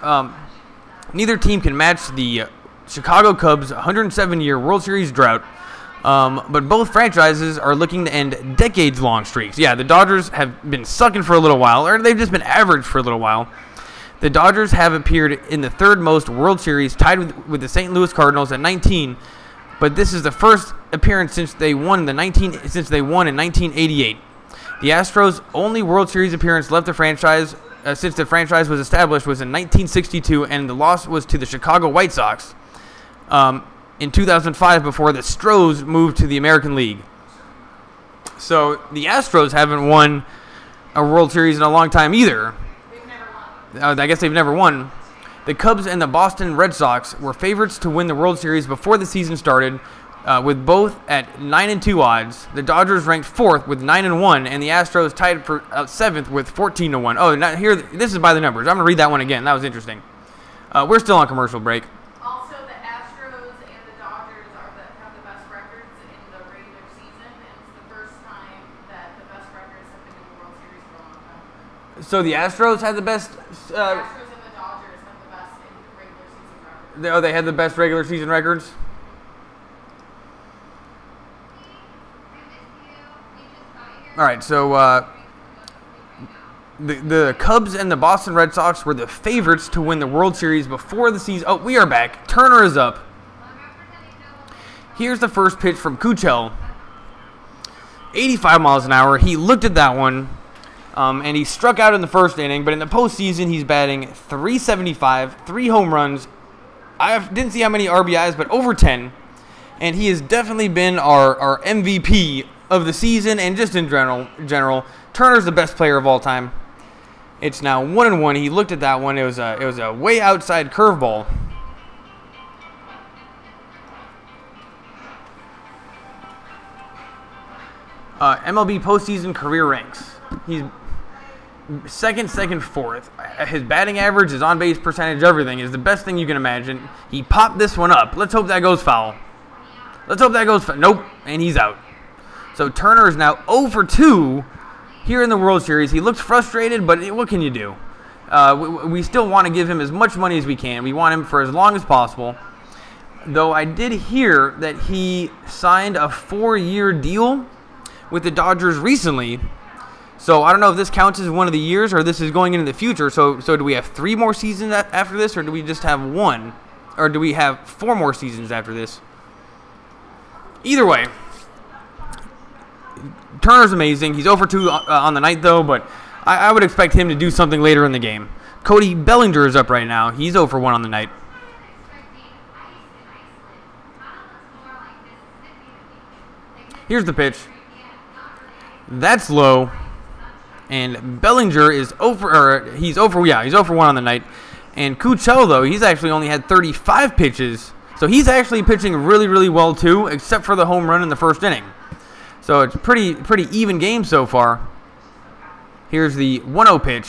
Neither team can match the Chicago Cubs' 107-year World Series drought. But both franchises are looking to end decades-long streaks. Yeah, the Dodgers have been sucking for a little while, or they've just been average for a little while. The Dodgers have appeared in the 3rd most World Series, tied with the St. Louis Cardinals at 19. But this is the first appearance since they won in 1988. The Astros' only World Series appearance left the franchise since the franchise was established was in 1962, and the loss was to the Chicago White Sox. In 2005, before the Astros moved to the American League. So the Astros haven't won a World Series in a long time either. They've never won. I guess they've never won. The Cubs and the Boston Red Sox were favorites to win the World Series before the season started, with both at 9-2 odds. The Dodgers ranked 4th with 9-1, and the Astros tied for 7th with 14-1. Oh, now here, this is by the numbers. I'm gonna read that one again. That was interesting. We're still on commercial break. Also, the Astros and the Dodgers have the best records in the regular season, and it's the first time that the best records have been in the World Series for a long time. So the Astros had the best. The Astros and the Dodgers have the best in regular season records. They had the best regular season records. All right, so the Cubs and the Boston Red Sox were the favorites to win the World Series before the season. Oh, we are back. Turner is up. Here's the first pitch from Kuchel. 85 miles an hour. He looked at that one, and he struck out in the first inning. But in the postseason, he's batting .375, 3 home runs. I didn't see how many RBIs, but over 10. And he has definitely been our MVP of the season and just in general. Turner's the best player of all time. It's now 1-1. He looked at that one. It was a way outside curveball. MLB postseason career ranks. He's second, fourth. His batting average, his on-base percentage, everything is the best thing you can imagine. He popped this one up. Let's hope that goes foul. Nope, and he's out. So Turner is now 0 for 2 here in the World Series. He looks frustrated, but what can you do? We still want to give him as much money as we can. We want him for as long as possible. Though I did hear that he signed a 4-year deal with the Dodgers recently. So I don't know if this counts as one of the years or this is going into the future. So do we have 3 more seasons after this, or do we just have 1? Or do we have 4 more seasons after this? Either way, Turner's amazing. He's 0 for 2 on the night, though, but I would expect him to do something later in the game. Cody Bellinger is up right now. He's 0 for 1 on the night. Here's the pitch. That's low. And Bellinger is he's 0 for 1 on the night. And Kuchel, though, he's actually only had 35 pitches. So he's actually pitching really, really well, too, except for the home run in the first inning. So it's pretty even game so far. Here's the 1-0 pitch.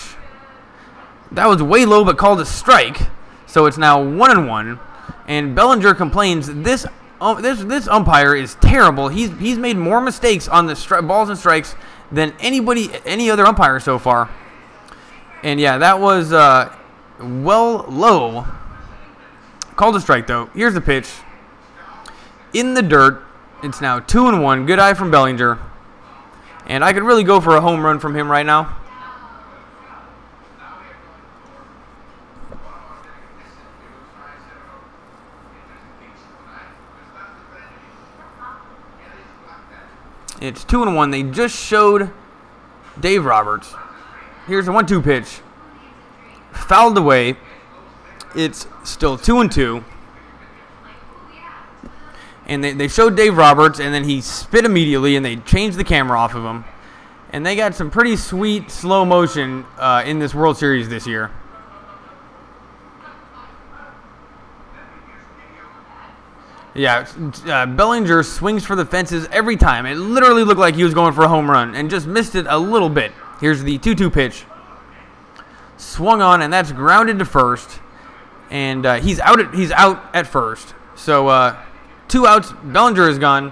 That was way low, but called a strike. So it's now 1-1. And Bellinger complains this umpire is terrible. He's made more mistakes on the balls and strikes than any other umpire so far. And yeah, that was well low. Called a strike, though. Here's the pitch. In the dirt. It's now 2-1. Good eye from Bellinger. And I could really go for a home run from him right now. It's 2-1. They just showed Dave Roberts. Here's the 1-2 pitch. Fouled away. It's still 2-2. And they showed Dave Roberts, and then he spit immediately, and they changed the camera off of him. And they got some pretty sweet slow motion in this World Series this year. Yeah, Bellinger swings for the fences every time. It literally looked like he was going for a home run and just missed it a little bit. Here's the 2-2 pitch. Swung on, and that's grounded to first. And he's out at first. So 2 outs. Bellinger is gone.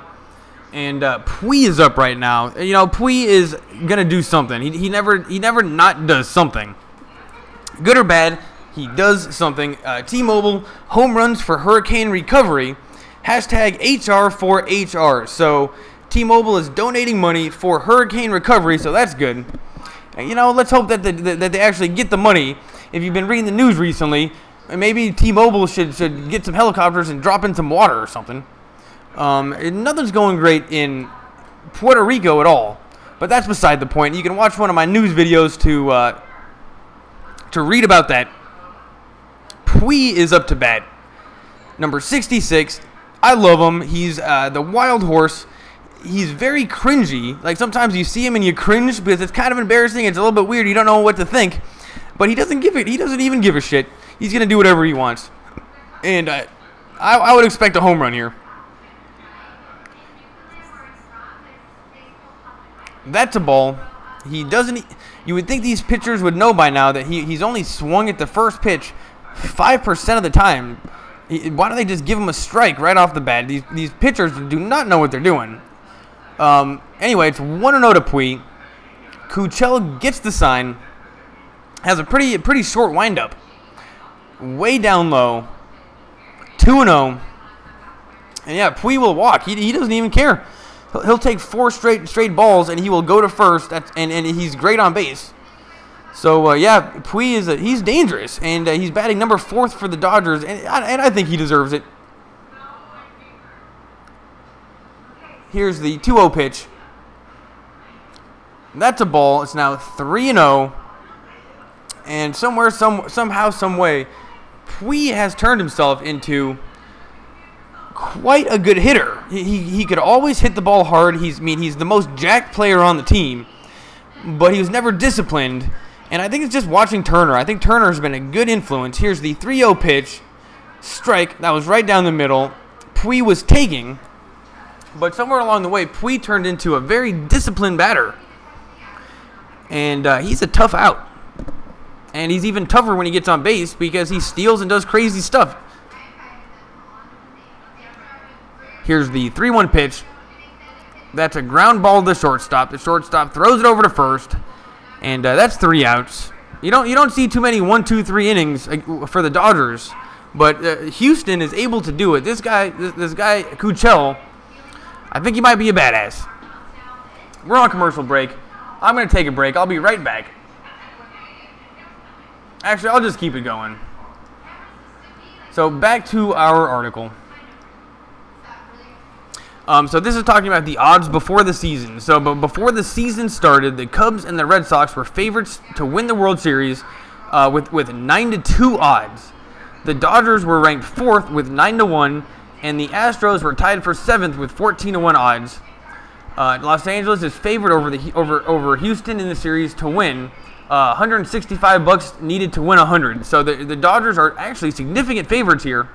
And Puig is up right now. You know, Puig is going to do something. He never not does something. Good or bad, he does something. T-Mobile, home runs for hurricane recovery. Hashtag HR4HR. So T-Mobile is donating money for hurricane recovery, so that's good. You know, let's hope that they actually get the money. If you've been reading the news recently, maybe T-Mobile should get some helicopters and drop in some water or something. Nothing's going great in Puerto Rico at all, but that's beside the point. You can watch one of my news videos to read about that. Puig is up to bat. Number 66. I love him. He's the wild horse. He's very cringy. Like, sometimes you see him and you cringe because it's kind of embarrassing. It's a little bit weird. You don't know what to think. But he doesn't even give a shit. He's going to do whatever he wants. And I would expect a home run here. That's a ball. He doesn't. You would think these pitchers would know by now that he's only swung at the first pitch 5% of the time. Why don't they just give him a strike right off the bat? These pitchers do not know what they're doing. Anyway, it's 1-0 to Puig. Kuchel gets the sign. Has a pretty short windup. Way down low. 2-0. And yeah, Puig will walk. He doesn't even care. He'll take 4 straight balls and he will go to first. And he's great on base. So, yeah, Puig he's dangerous, and he's batting number 4th for the Dodgers, and I think he deserves it. Here's the 2-0 pitch. That's a ball. It's now 3-0, and somehow, some way, Puig has turned himself into quite a good hitter. He could always hit the ball hard. He's the most jacked player on the team, but he was never disciplined. And I think it's just watching Turner. I think Turner has been a good influence. Here's the 3-0 pitch. Strike. That was right down the middle. Puig was taking. But somewhere along the way, Puig turned into a very disciplined batter. And he's a tough out. And he's even tougher when he gets on base because he steals and does crazy stuff. Here's the 3-1 pitch. That's a ground ball to the shortstop. The shortstop throws it over to first. And that's 3 outs. You don't see too many 1, 2, 3 innings for the Dodgers, but Houston is able to do it. This guy Kuchel, I think he might be a badass. We're on commercial break. I'm gonna take a break. I'll be right back. Actually, I'll just keep it going. So back to our article. So this is talking about the odds before the season. So before the season started, the Cubs and the Red Sox were favorites to win the World Series with 9-2 odds. The Dodgers were ranked 4th with 9-1, and the Astros were tied for 7th with 14-1 odds. Los Angeles is favored over Houston in the series to win. $165 needed to win 100. So the Dodgers are actually significant favorites here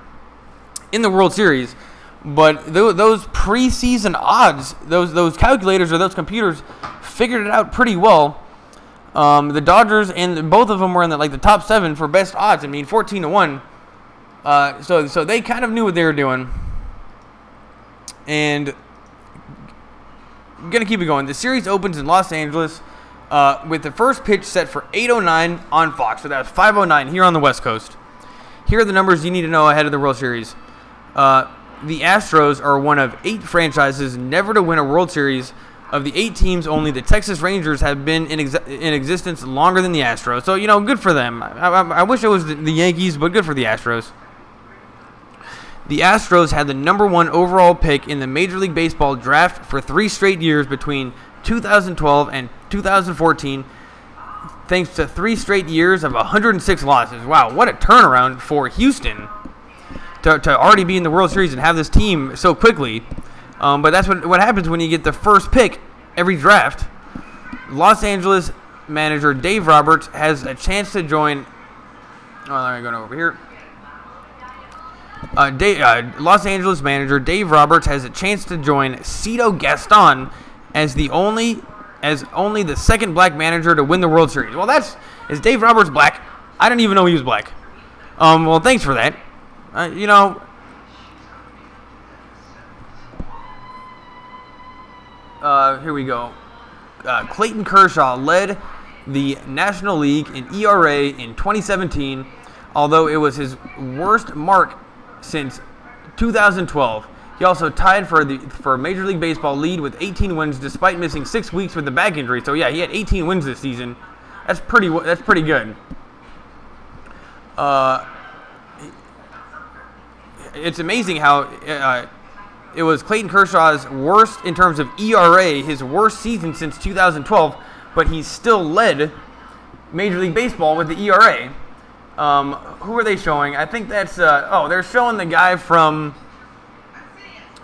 in the World Series. But those preseason odds, those calculators or those computers figured it out pretty well. The Dodgers and both of them were in the top 7 for best odds. I mean, 14-1. So they kind of knew what they were doing. And I'm gonna keep it going. The series opens in Los Angeles with the first pitch set for 8:09 on Fox. So that's 5:09 here on the West Coast. Here are the numbers you need to know ahead of the World Series. The Astros are one of 8 franchises never to win a World Series. Of the 8 teams, only the Texas Rangers have been in existence longer than the Astros. So, good for them. I wish it was the Yankees, but good for the Astros. The Astros had the number 1 overall pick in the Major League Baseball draft for 3 straight years between 2012 and 2014, thanks to 3 straight years of 106 losses. Wow, what a turnaround for Houston. To already be in the World Series and have this team so quickly. But that's what happens when you get the first pick every draft. Los Angeles manager Dave Roberts has a chance to join. Let me go over here. Los Angeles manager Dave Roberts has a chance to join Cito Gaston as only the second black manager to win the World Series. Well, is Dave Roberts black? I didn't even know he was black. Well, thanks for that. Here we go. Clayton Kershaw led the National League in ERA in 2017, although it was his worst mark since 2012. He also tied for Major League Baseball lead with 18 wins despite missing 6 weeks with the back injury. So yeah, he had 18 wins this season. That's pretty good. It's amazing how it was Clayton Kershaw's worst in terms of ERA, his worst season since 2012, but he still led Major League Baseball with the ERA. Who are they showing? I think that's they're showing the guy from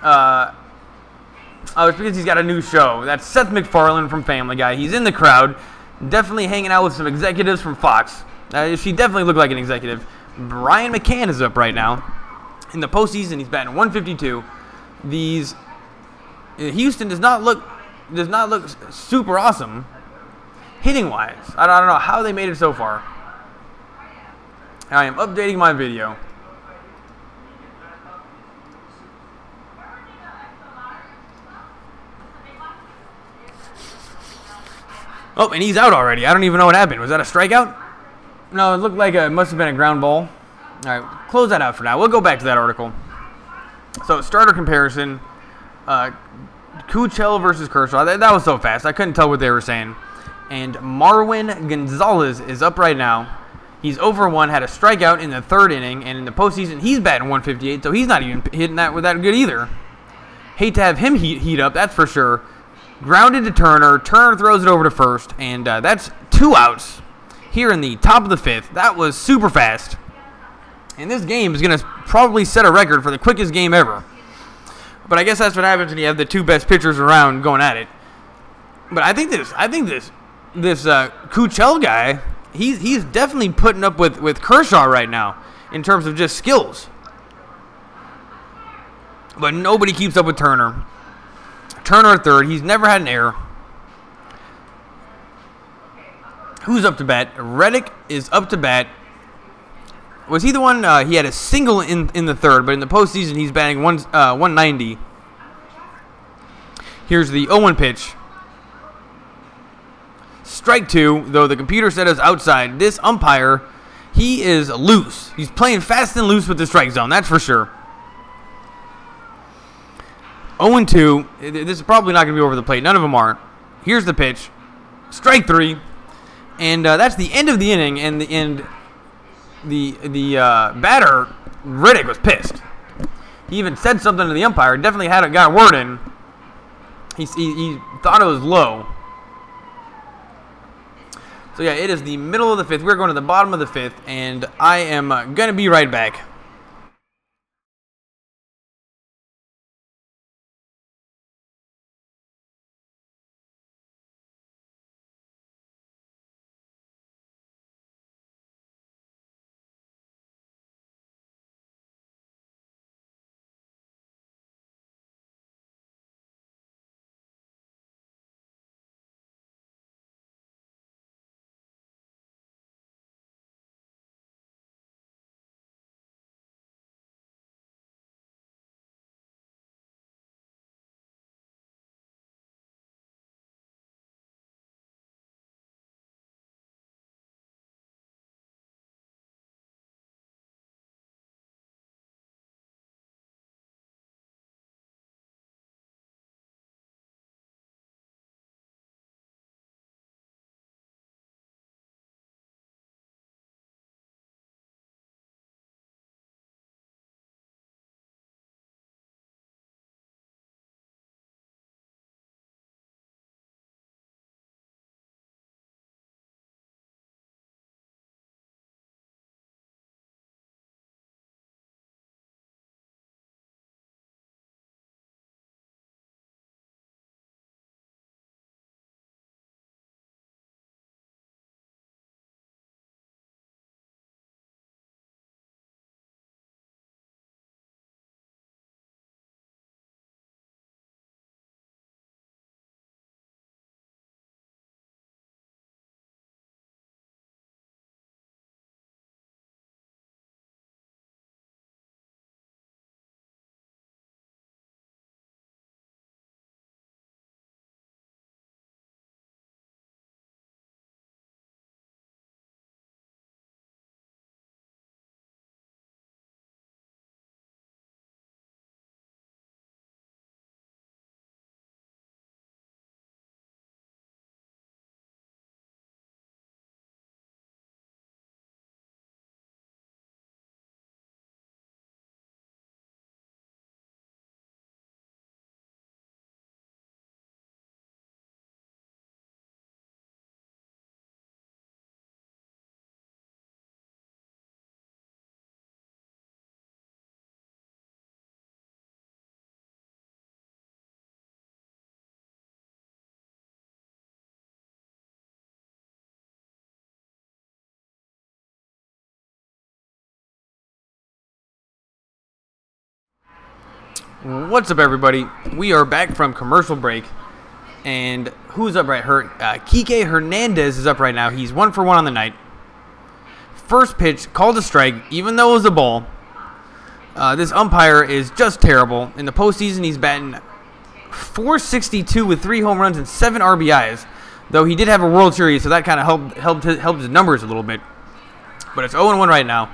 it's because he's got a new show. That's Seth MacFarlane from Family Guy. He's in the crowd, definitely hanging out with some executives from Fox. She definitely looked like an executive. Brian McCann is up right now. In the postseason, he's batting 152. Houston does not look super awesome hitting wise. I don't know how they made it so far. I am updating my video. Oh, and he's out already. I don't even know what happened. Was that a strikeout? No, it looked like it must have been a ground ball. All right, close that out for now. We'll go back to that article. So, starter comparison. Kuchel versus Kershaw. That was so fast. I couldn't tell what they were saying. And Marwin Gonzalez is up right now. He's over 1, had a strikeout in the 3rd inning, and in the postseason, he's batting 158, so he's not even hitting that good either. Hate to have him heat up, that's for sure. Grounded to Turner. Turner throws it over to first, and that's 2 outs here in the top of the 5th. That was super fast. And this game is going to probably set a record for the quickest game ever. But I guess that's what happens when you have the 2 best pitchers around going at it. But I think this Kuchel guy, he's definitely putting up with Kershaw right now in terms of just skills. But nobody keeps up with Turner. Turner at 3rd. He's never had an error. Who's up to bat? Reddick is up to bat. Was he the one? He had a single in the 3rd, but in the postseason he's batting 190. Here's the 0-1 pitch. Strike 2, though the computer said it was outside. This umpire, he is loose. He's playing fast and loose with the strike zone, that's for sure. 0-2. This is probably not going to be over the plate. None of them are. Here's the pitch. Strike 3. And that's the end of the inning. And the batter, Riddick, was pissed. He even said something to the umpire. Definitely got a word in. He thought it was low. So, yeah, it is the middle of the 5th. We're going to the bottom of the 5th. And I am going to be right back. What's up, everybody? We are back from commercial break, and who's up right? Kike Hernandez is up right now. He's 1 for 1 on the night. First pitch, called a strike, even though it was a ball. This umpire is just terrible. In the postseason, he's batting .462 with 3 home runs and 7 RBIs, though he did have a World Series, so that kind of helped his numbers a little bit. But it's 0-1 right now.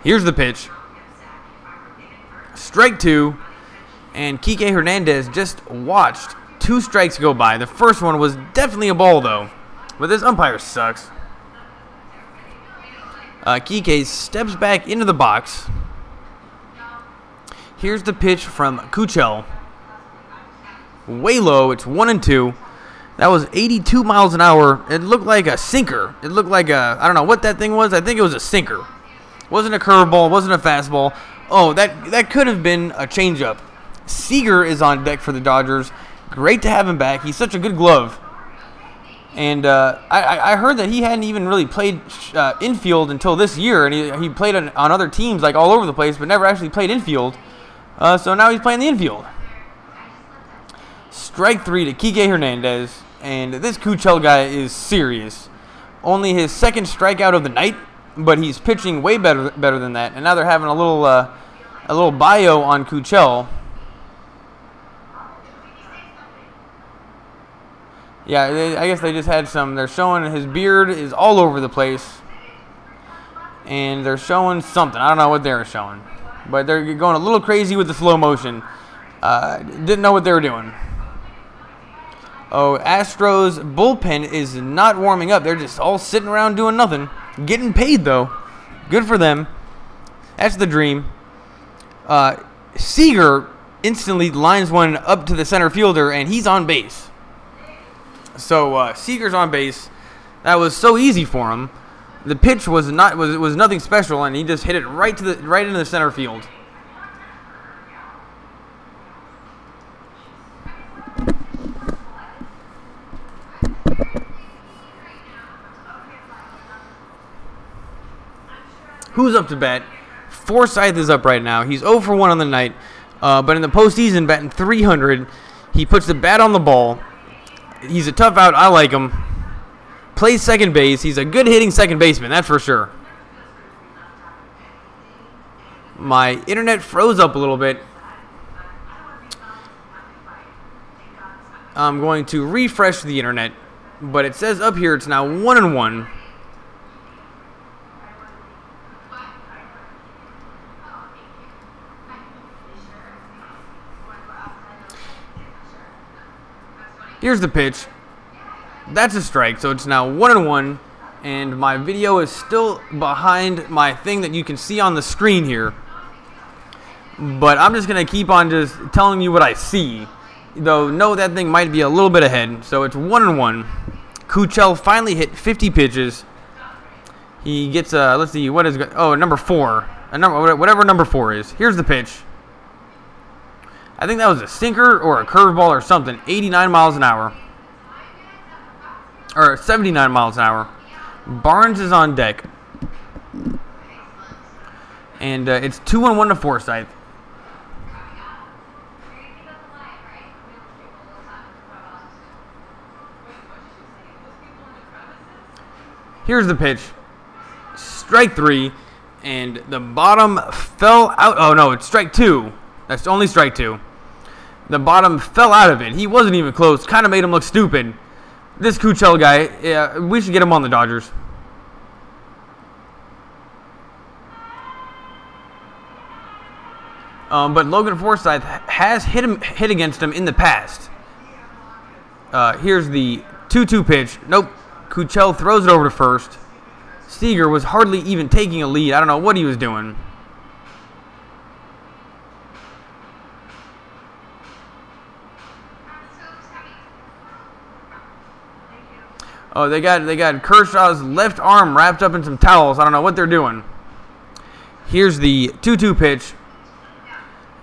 Here's the pitch. Strike 2. And Kike Hernandez just watched 2 strikes go by. The first one was definitely a ball, though. But this umpire sucks. Kike steps back into the box. Here's the pitch from Kuchel. Way low. It's 1-2. That was 82 miles an hour. It looked like a sinker. It looked like a, I don't know what that thing was. I think it was a sinker. Wasn't a curveball. Wasn't a fastball. Oh, that could have been a changeup. Seager is on deck for the Dodgers. Great to have him back. He's such a good glove. And I heard that he hadn't even really played infield until this year, and he played on other teams like all over the place, but never actually played infield. So now he's playing the infield. Strike 3 to Kike Hernandez, and this Kuchel guy is serious. Only his second strikeout of the night, but he's pitching way better than that. And now they're having a little bio on Kuchel. Yeah, I guess they just had some. They're showing his beard is all over the place. And they're showing something. I don't know what they were showing. But they're going a little crazy with the slow motion. Didn't know what they were doing. Oh, Astros bullpen is not warming up. They're just all sitting around doing nothing. Getting paid, though. Good for them. That's the dream. Seager instantly lines one up to the center fielder, and he's on base. So Seager's on base. That was so easy for him. The pitch was nothing special, and he just hit it right into the center field. Who's up to bat? Forsythe is up right now. He's 0 for 1 on the night, but in the postseason, batting .300, he puts the bat on the ball. He's a tough out. I like him. Plays second base. He's a good hitting second baseman, that's for sure. My internet froze up a little bit. I'm going to refresh the internet, but it says up here it's now 1-1. Here's the pitch. That's a strike, so it's now 1-1, and my video is still behind my thing that you can see on the screen here. But I'm just going to keep on just telling you what I see. Though, no, that thing might be a little bit ahead, so it's 1-1. Kuchel finally hit 50 pitches. He gets, let's see, what is, number 4. Whatever number 4 is. Here's the pitch. I think that was a sinker or a curveball or something. 89 miles an hour. Or 79 miles an hour. Barnes is on deck. And it's 2-1 to Forsythe. Here's the pitch. Strike 3. And the bottom fell out. Oh, no, it's strike 2. That's only strike 2. The bottom fell out of it. He wasn't even close. Kind of made him look stupid. This Kuchel guy, yeah, we should get him on the Dodgers. But Logan Forsythe has hit against him in the past. Here's the 2-2 pitch. Nope. Kuchel throws it over to first. Seager was hardly even taking a lead. I don't know what he was doing. Oh, they got Kershaw's left arm wrapped up in some towels. I don't know what they're doing. Here's the 2-2 pitch.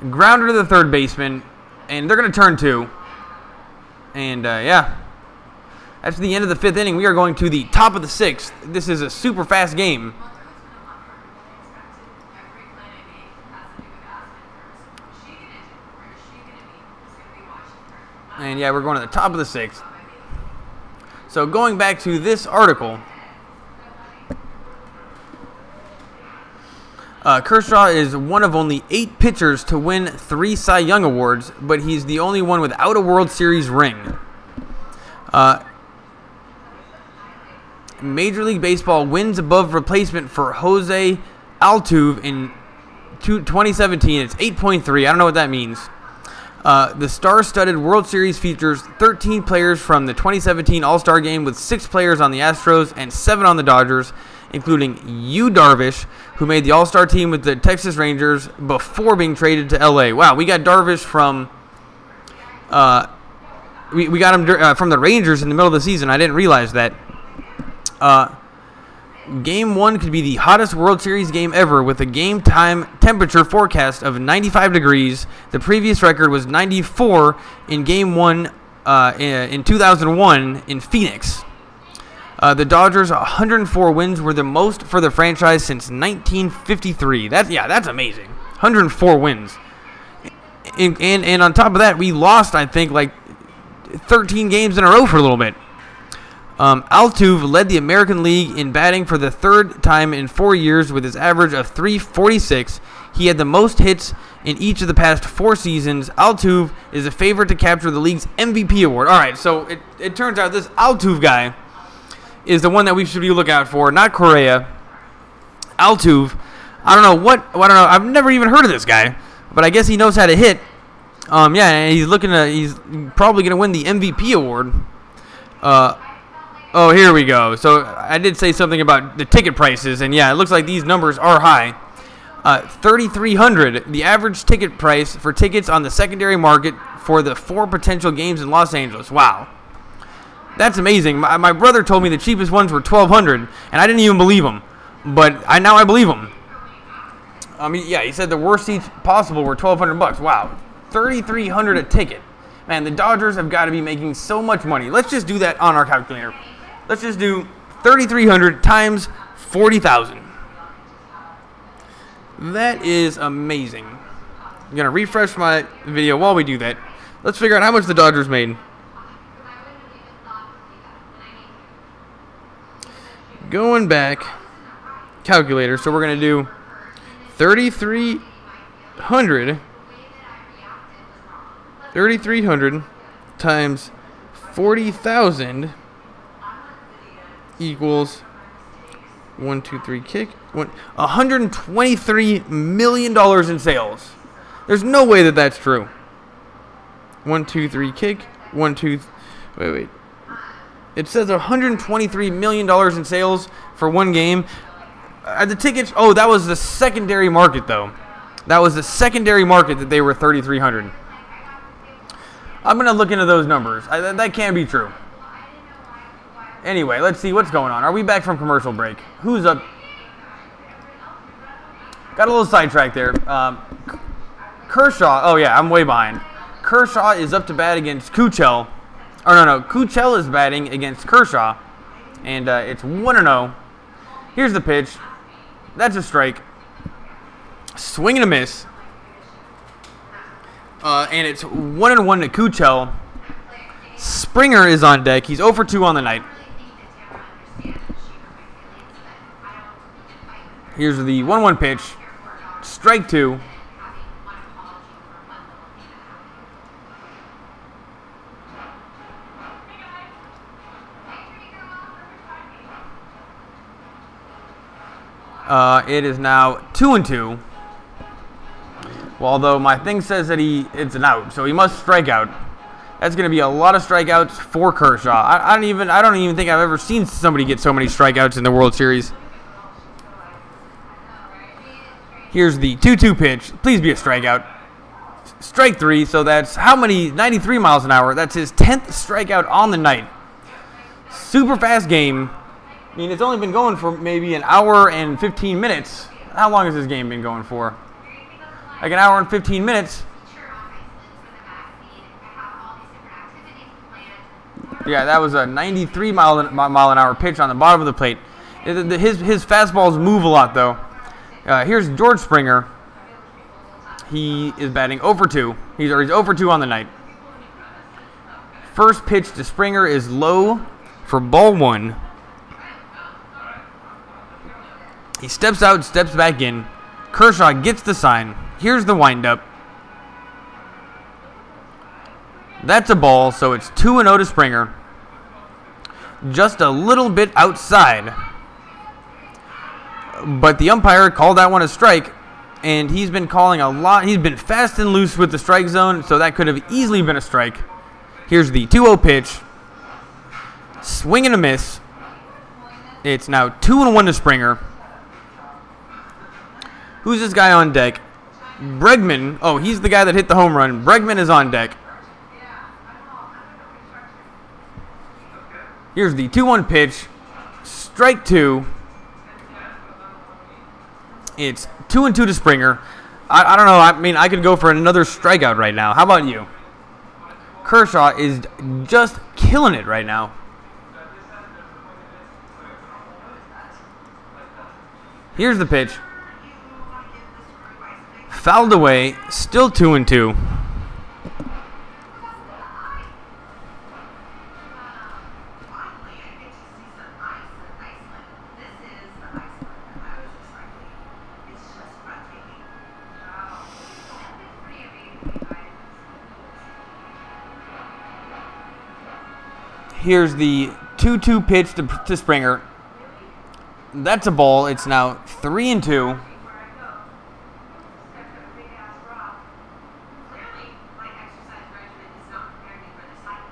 Grounder to the third baseman, and they're going to turn 2. And, yeah. That's the end of the 5th inning. We are going to the top of the 6th. This is a super fast game. And, yeah, we're going to the top of the 6th. So going back to this article, Kershaw is one of only 8 pitchers to win 3 Cy Young Awards, but he's the only one without a World Series ring. Major League Baseball wins above replacement for Jose Altuve in 2017. It's 8.3. I don't know what that means. The star-studded World Series features 13 players from the 2017 All-Star Game, with 6 players on the Astros and 7 on the Dodgers, including Yu Darvish, who made the All-Star team with the Texas Rangers before being traded to LA. Wow, we got Darvish from we got him from the Rangers in the middle of the season. I didn't realize that. Game 1 could be the hottest World Series game ever, with a game time temperature forecast of 95 degrees. The previous record was 94 in Game 1 in 2001 in Phoenix. The Dodgers' 104 wins were the most for the franchise since 1953. That's amazing. 104 wins. And on top of that, we lost, I think, like 13 games in a row for a little bit. Altuve led the American League in batting for the 3rd time in 4 years with his average of .346. He had the most hits in each of the past 4 seasons. Altuve is a favorite to capture the league's MVP award. All right, so it turns out this Altuve guy is the one that we should be looking out for, not Correa. Altuve, I don't know. I've never even heard of this guy, but I guess he knows how to hit. And he's probably gonna win the MVP award. Oh, here we go. So I did say something about the ticket prices, and yeah, it looks like these numbers are high. $3,300, the average ticket price for tickets on the secondary market for the 4 potential games in Los Angeles. Wow, that's amazing. My brother told me the cheapest ones were $1,200, and I didn't even believe him, but now I believe him. I mean, yeah, he said the worst seats possible were $1,200. Wow, $3,300 a ticket. Man, the Dodgers have got to be making so much money. Let's just do that on our calculator. Let's just do 3,300 times 40,000. That is amazing. I'm going to refresh my video while we do that. Let's figure out how much the Dodgers made. Going back, calculator. So we're going to do 3,300 times 40,000 equals 1, 2, 3 kick. $123 million in sales. There's no way that that's true. 1, 2, 3 kick. 1, 2. Wait. It says $123 million in sales for one game. The tickets. Oh, that was the secondary market, though. That was the secondary market that they were 3,300. I'm gonna look into those numbers. That can't be true. Anyway, let's see what's going on. Are we back from commercial break? Who's up? Got a little sidetracked there. Kershaw. Oh yeah, I'm way behind. Kershaw is up to bat against Kuchel. Oh no, Kuchel is batting against Kershaw, and it's 1-0. Here's the pitch. That's a strike. Swing and a miss. And it's 1-1 to Kuchel. Springer is on deck. He's 0 for 2 on the night. Here's the 1-1 pitch. Strike 2. It is now 2-2. Well, although my thing says that it's an out, so he must strike out. That's going to be a lot of strikeouts for Kershaw. I don't even think I've ever seen somebody get so many strikeouts in the World Series. Here's the 2-2 pitch. Please be a strikeout. Strike 3. So that's how many? 93 miles an hour. That's his 10th strikeout on the night. Super fast game. I mean, it's only been going for maybe an hour and 15 minutes. How long has this game been going for? Like an hour and 15 minutes. Yeah, that was a 93 mile an hour pitch on the bottom of the plate. His fastballs move a lot, though. Here's George Springer. He is batting 0 for 2. He's 0 for 2 on the night. First pitch to Springer is low for ball 1. He steps out, steps back in. Kershaw gets the sign. Here's the windup. That's a ball, so it's 2-0 to Springer. Just a little bit outside. But the umpire called that one a strike. and he's been calling a lot. He's been fast and loose with the strike zone, so that could have easily been a strike. Here's the 2-0 pitch. Swing and a miss. It's now 2-1 to Springer. Who's this guy on deck? Bregman. Oh, he's the guy that hit the home run. Bregman is on deck. Here's the 2-1 pitch. Strike 2. It's 2-2 to Springer. I don't know. I mean, I could go for another strikeout right now. How about you? Kershaw is just killing it right now. Here's the pitch. Fouled away. Still 2-2. Here's the 2-2 pitch to Springer. That's a ball. It's now 3-2.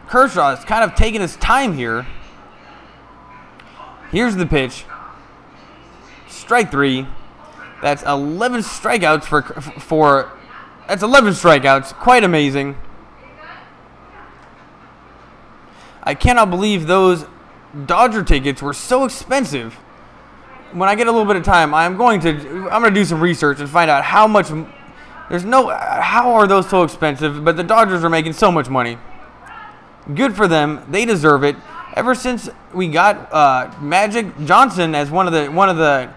Kershaw is kind of taking his time here. Here's the pitch. Strike 3. That's 11 strikeouts for that's 11 strikeouts. Quite amazing. I cannot believe those Dodger tickets were so expensive. When I get a little bit of time, I'm going to do some research and find out how much. How are those so expensive? But the Dodgers are making so much money. Good for them. They deserve it. Ever since we got Magic Johnson as one of the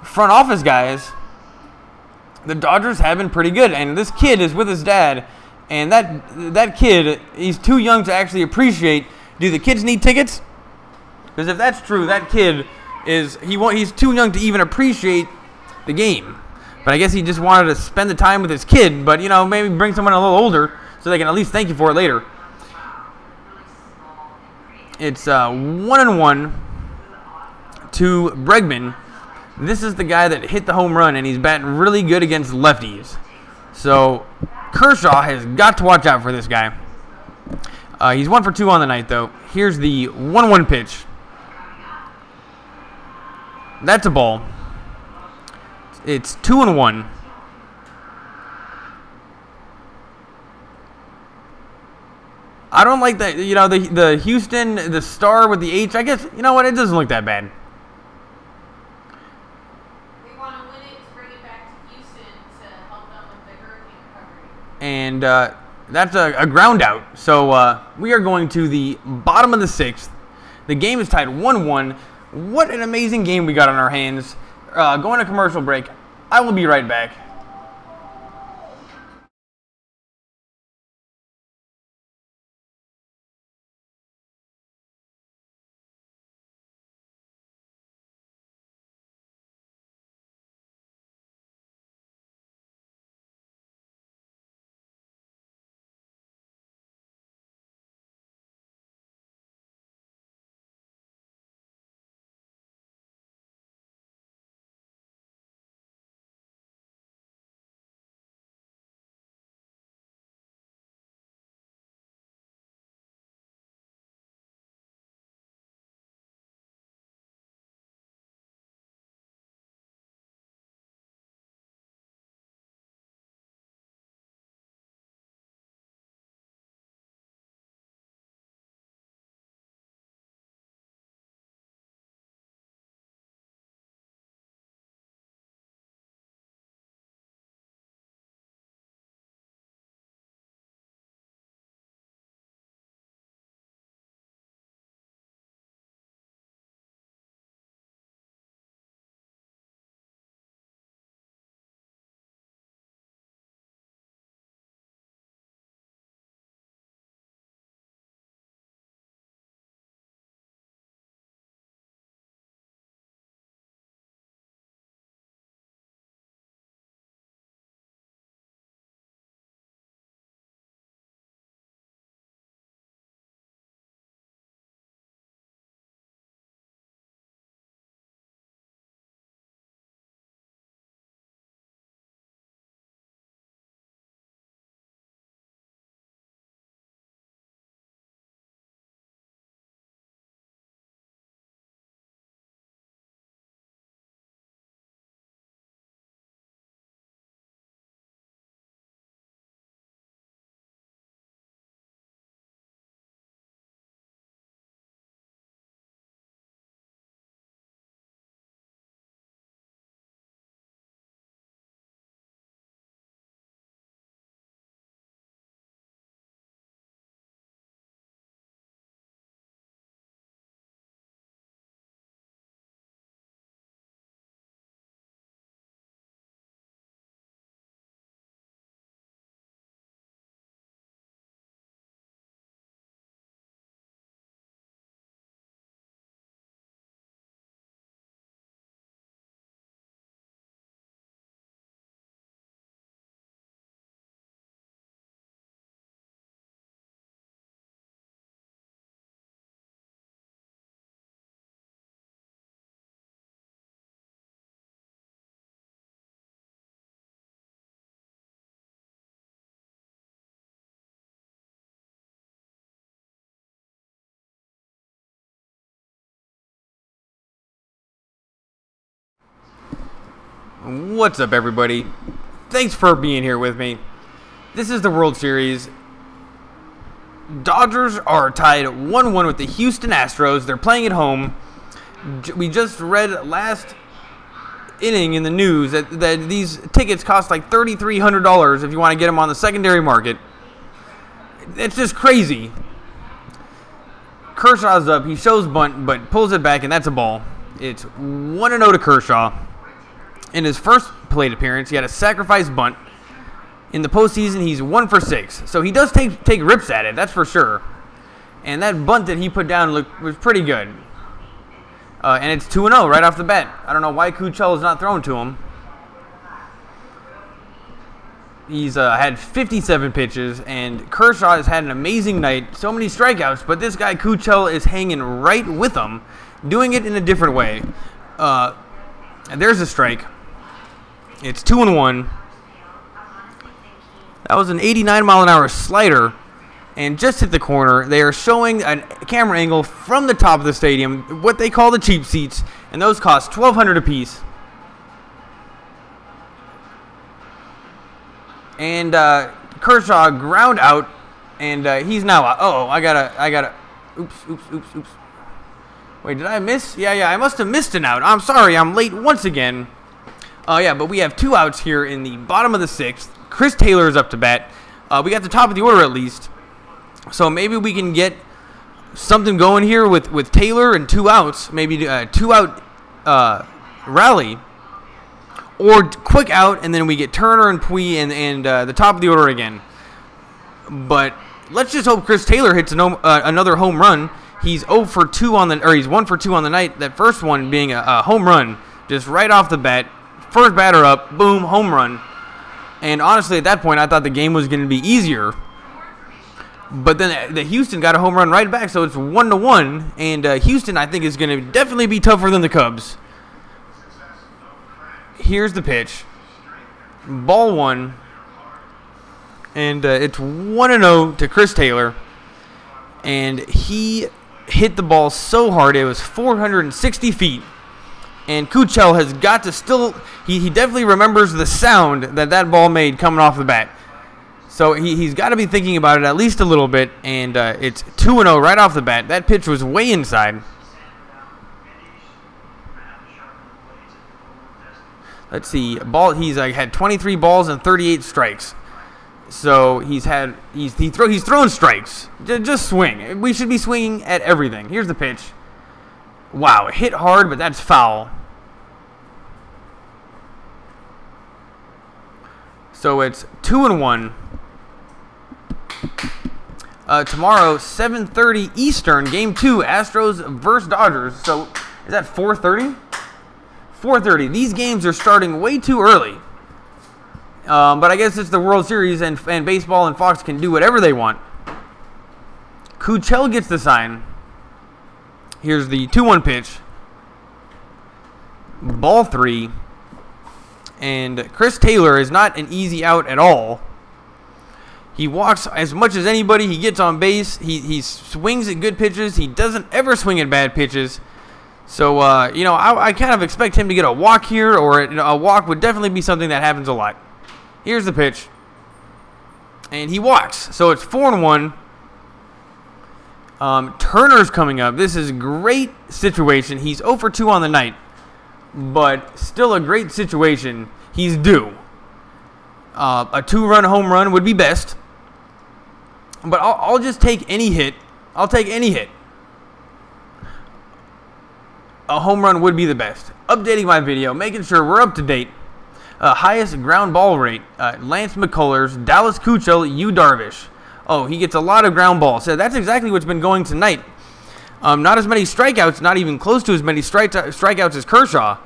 front office guys, the Dodgers have been pretty good. And this kid is with his dad, and that kid, he's too young to actually appreciate. Do the kids need tickets? Because if that's true, that kid he's too young to even appreciate the game. But I guess he just wanted to spend the time with his kid. But maybe bring someone a little older so they can at least thank you for it later. It's 1-1 to Bregman. This is the guy that hit the home run, and he's batting really good against lefties. So Kershaw has got to watch out for this guy. He's 1 for 2 on the night, though. Here's the 1-1 pitch. That's a ball. It's 2-1. I don't like that. The Houston, the star with the H. I guess you know what? It doesn't look that bad. We want to win it to bring it back to Houston to help them with the hurricane recovery. And that's a ground out. So we are going to the bottom of the 6th. The game is tied 1-1. What an amazing game we got on our hands. Going to commercial break. I will be right back. What's up, everybody? Thanks for being here with me. This is the World Series. Dodgers are tied 1-1 with the Houston Astros. They're playing at home. We just read last inning in the news that these tickets cost like $3,300 if you want to get them on the secondary market. It's just crazy. Kershaw's up. He shows bunt, but pulls it back, and that's a ball. It's 1-0 to Kershaw. In his first plate appearance, he had a sacrifice bunt. In the postseason, he's 1 for 6. So he does take rips at it, that's for sure. And that bunt that he put down was pretty good. And it's 2-0 right off the bat. I don't know why Kuchel is not thrown to him. He's had 57 pitches, and Kershaw has had an amazing night. So many strikeouts, but this guy Kuchel is hanging right with him, doing it in a different way. And there's a strike. It's 2-1. That was an 89-mile-an-hour slider, and just hit the corner. They are showing a camera angle from the top of the stadium, what they call the cheap seats, and those cost $1,200 apiece. And Kershaw ground out, and he's now out. Uh-oh, I gotta. Oops. Wait, did I miss? Yeah, I must have missed an out. I'm sorry, I'm late once again. Yeah, but we have 2 outs here in the bottom of the 6th. Chris Taylor is up to bat. We got the top of the order at least. So maybe we can get something going here with Taylor and 2 outs. Maybe a 2-out rally. Or quick out, and then we get Turner and Pui and the top of the order again. But let's just hope Chris Taylor hits another home run. He's 0 for 2 he's 1 for 2 on the night. That first one being a home run, just right off the bat. First batter up, boom, home run. And honestly, at that point, I thought the game was going to be easier. But then the Houston got a home run right back, so it's 1-1. And Houston, I think, is going to definitely be tougher than the Cubs. Here's the pitch. Ball 1. And it's 1-0 to Chris Taylor. And he hit the ball so hard, it was 460 feet. And Kuchel has got to still, he definitely remembers the sound that ball made coming off the bat. So he's got to be thinking about it at least a little bit. And it's 2-0 right off the bat. That pitch was way inside. Let's see. He's had 23 balls and 38 strikes. So he's thrown strikes. Just swing. We should be swinging at everything. Here's the pitch. Wow, it hit hard, but that's foul. So it's 2-1. Tomorrow, 7:30 Eastern, Game 2, Astros versus Dodgers. So is that 4:30? 4:30. These games are starting way too early. But I guess it's the World Series, and baseball and Fox can do whatever they want. Kuchel gets the sign. Here's the 2-1 pitch. Ball 3. And Chris Taylor is not an easy out at all. He walks as much as anybody. He gets on base. He swings at good pitches. He doesn't ever swing at bad pitches. So, I kind of expect him to get a walk here, or a walk would definitely be something that happens a lot. Here's the pitch. And he walks. So it's 4-1. Turner's coming up. This is a great situation. He's 0 for 2 on the night. But still a great situation. He's due. A 2-run home run would be best. But I'll just take any hit. I'll take any hit. A home run would be the best. Updating my video, making sure we're up to date. Highest ground ball rate. Lance McCullers, Dallas Kuchel, Yu Darvish. Oh, he gets a lot of ground balls. So that's exactly what's been going tonight. Not as many strikeouts, not even close to as many strikeouts as Kershaw,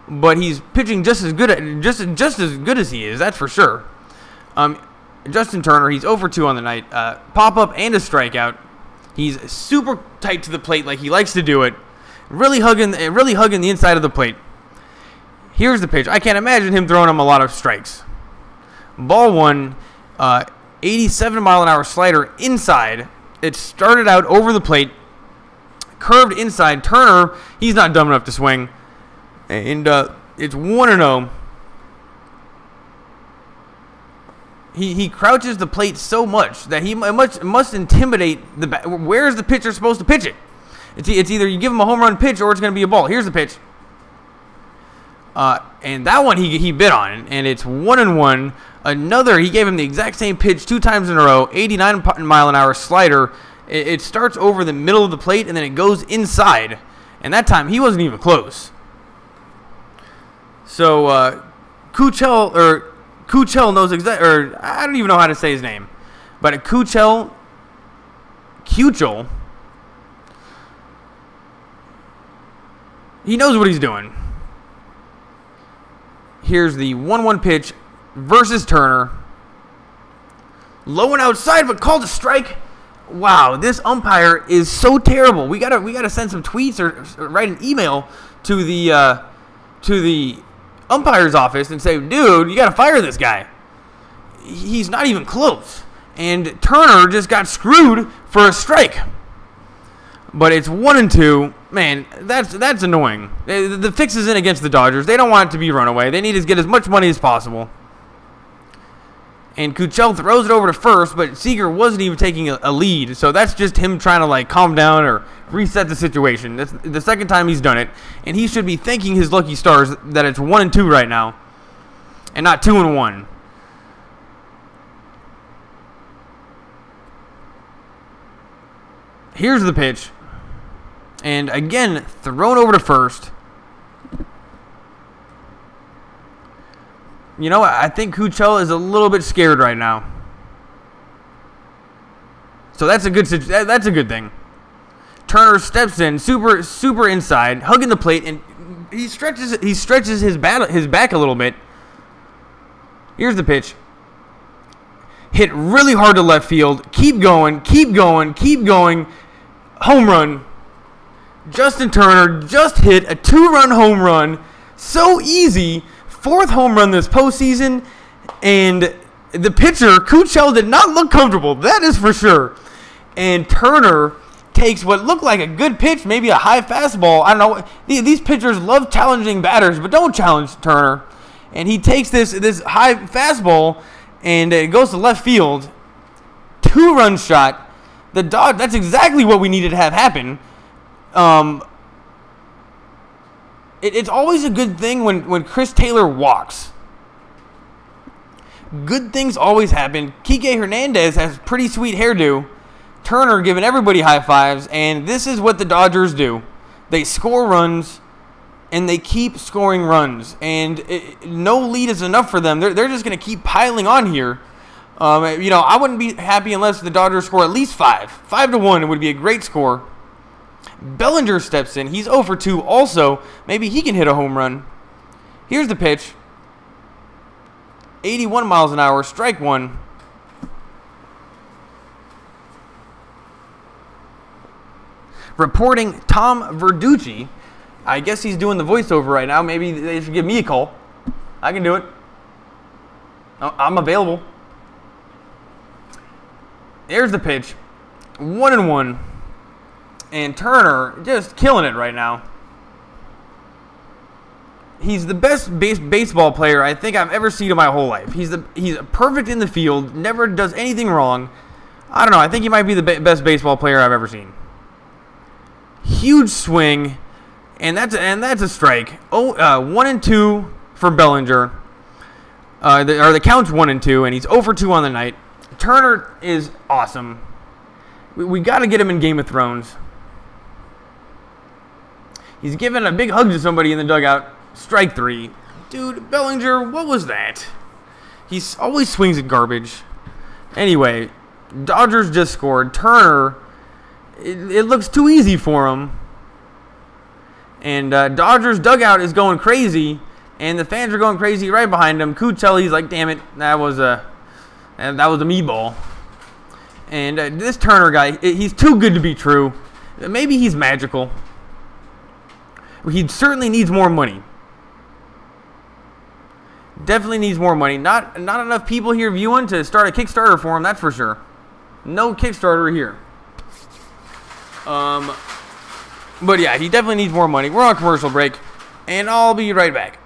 but he's pitching just as good as he is. That's for sure. Justin Turner, he's 0 for 2 on the night. Pop up and a strikeout. He's super tight to the plate, like he likes to do it. Really hugging the inside of the plate. Here's the pitch. I can't imagine him throwing him a lot of strikes. Ball 1, 87-mile-an-hour slider inside. It started out over the plate, curved inside. Turner, he's not dumb enough to swing. And it's 1-0. He crouches the plate so much that he must intimidate the bat. Where is the pitcher supposed to pitch it? It's either you give him a home run pitch or it's going to be a ball. Here's the pitch. And that one he bit on, and it's 1-1. Another, he gave him the exact same pitch 2 times in a row, 89-mile-an-hour slider. It starts over the middle of the plate, and then it goes inside. And that time, he wasn't even close. So, Kuchel knows exactly, or I don't even know how to say his name. But Kuchel, he knows what he's doing. Here's the 1-1 pitch versus Turner. Low and outside, but called a strike. Wow, this umpire is so terrible. We gotta send some tweets or write an email to the umpire's office and say, dude, you gotta fire this guy. He's not even close. And Turner just got screwed for a strike. But it's 1-2. Man, that's annoying. The fix is in against the Dodgers. They don't want it to be runaway. They need to get as much money as possible. And Kuchel throws it over to first, but Seager wasn't even taking a lead. So that's just him trying to like calm down or reset the situation. That's the second time he's done it. And he should be thanking his lucky stars that it's 1-2 right now. And not 2-1. Here's the pitch. And again, thrown over to first. You know what? I think Kuchel is a little bit scared right now. So that's a good thing. Turner steps in, super inside, hugging the plate, and he stretches his back a little bit. Here's the pitch. Hit really hard to left field. Keep going. Home run. Justin Turner just hit a 2-run home run. So easy. 4th home run this postseason. And the pitcher, Kuchel, did not look comfortable. That is for sure. And Turner takes what looked like a good pitch, maybe a high fastball. I don't know. These pitchers love challenging batters, but don't challenge Turner. And he takes this high fastball, and it goes to left field. 2-run shot. That's exactly what we needed to have happen. It's always a good thing when Chris Taylor walks. Good things always happen. Kike Hernandez has pretty sweet hairdo. Turner giving everybody high fives, and this is what the Dodgers do. They score runs, and they keep scoring runs, and no lead is enough for them. They're just going to keep piling on here. I wouldn't be happy unless the Dodgers score at least 5. 5-1, it would be a great score. Bellinger steps in. He's 0 for 2 also. Maybe he can hit a home run. Here's the pitch. 81 miles an hour, strike 1. Reporting Tom Verducci. I guess he's doing the voiceover right now. Maybe they should give me a call. I can do it. I'm available. There's the pitch. 1-1. And Turner just killing it right now. He's the best baseball player I think I've ever seen in my whole life. He's perfect in the field, never does anything wrong. I don't know. I think he might be the best baseball player I've ever seen. Huge swing, and that's a strike. 1-2 for Bellinger. The count's 1-2, and he's 0 for 2 on the night. Turner is awesome. We got to get him in Game of Thrones. He's giving a big hug to somebody in the dugout. Strike 3. Dude, Bellinger, what was that? He always swings at garbage. Anyway, Dodgers just scored. Turner, it looks too easy for him. And Dodgers dugout is going crazy. And the fans are going crazy right behind him. Kuchel, he's like, damn it, that was a meatball. And this Turner guy, he's too good to be true. Maybe he's magical. He certainly needs more money. Definitely needs more money. Not enough people here viewing to start a Kickstarter for him, that's for sure. No Kickstarter here. But yeah, he definitely needs more money. We're on a commercial break, and I'll be right back.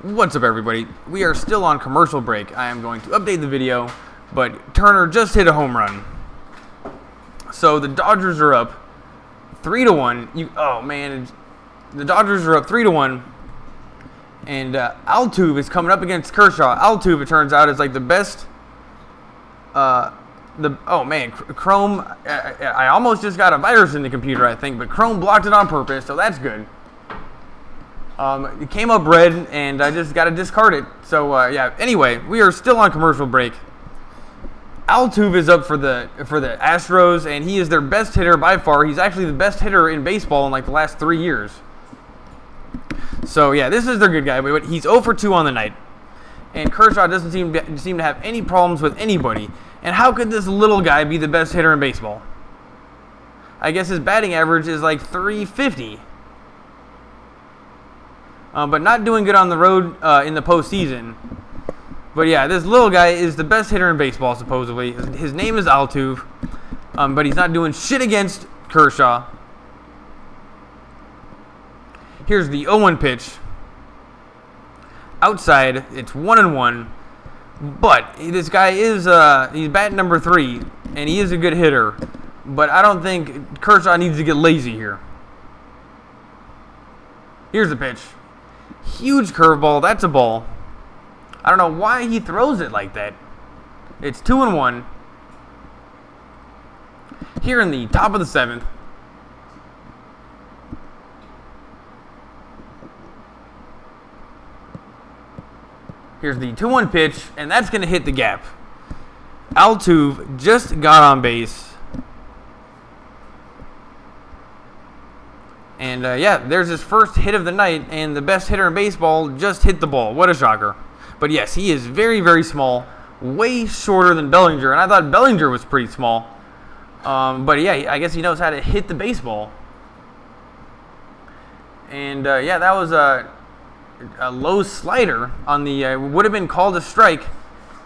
What's up, everybody? We are still on commercial break. I am going to update the video, but Turner just hit a home run. So the Dodgers are up 3-1. Oh man, the Dodgers are up 3-1, and Altuve is coming up against Kershaw. Altuve, it turns out, is like the best. Oh man, Chrome. I almost just got a virus in the computer, I think, but Chrome blocked it on purpose, so that's good. It came up red, and I just got to discard it. So yeah. Anyway, we are still on commercial break. Altuve is up for the Astros, and he is their best hitter by far. He's actually the best hitter in baseball in like the last 3 years. So yeah, this is their good guy. But he's 0 for 2 on the night, and Kershaw doesn't seem to have any problems with anybody. And how could this little guy be the best hitter in baseball? I guess his batting average is like 350. But not doing good on the road in the postseason. But yeah, this little guy is the best hitter in baseball, supposedly. His name is Altuve, but he's not doing shit against Kershaw. Here's the 0-1 pitch. Outside, it's 1-1. But this guy is he's batting number 3, and he is a good hitter. But I don't think Kershaw needs to get lazy here. Here's the pitch. Huge curveball. That's a ball. I don't know why he throws it like that. It's 2-1. Here in the top of the 7th. Here's the 2-1 pitch, and that's going to hit the gap. Altuve just got on base. And yeah, there's his first hit of the night, and the best hitter in baseball just hit the ball. What a shocker. But yes, he is very, very small, way shorter than Bellinger, and I thought Bellinger was pretty small. But yeah, I guess he knows how to hit the baseball. And yeah, that was a low slider on the, would have been called a strike,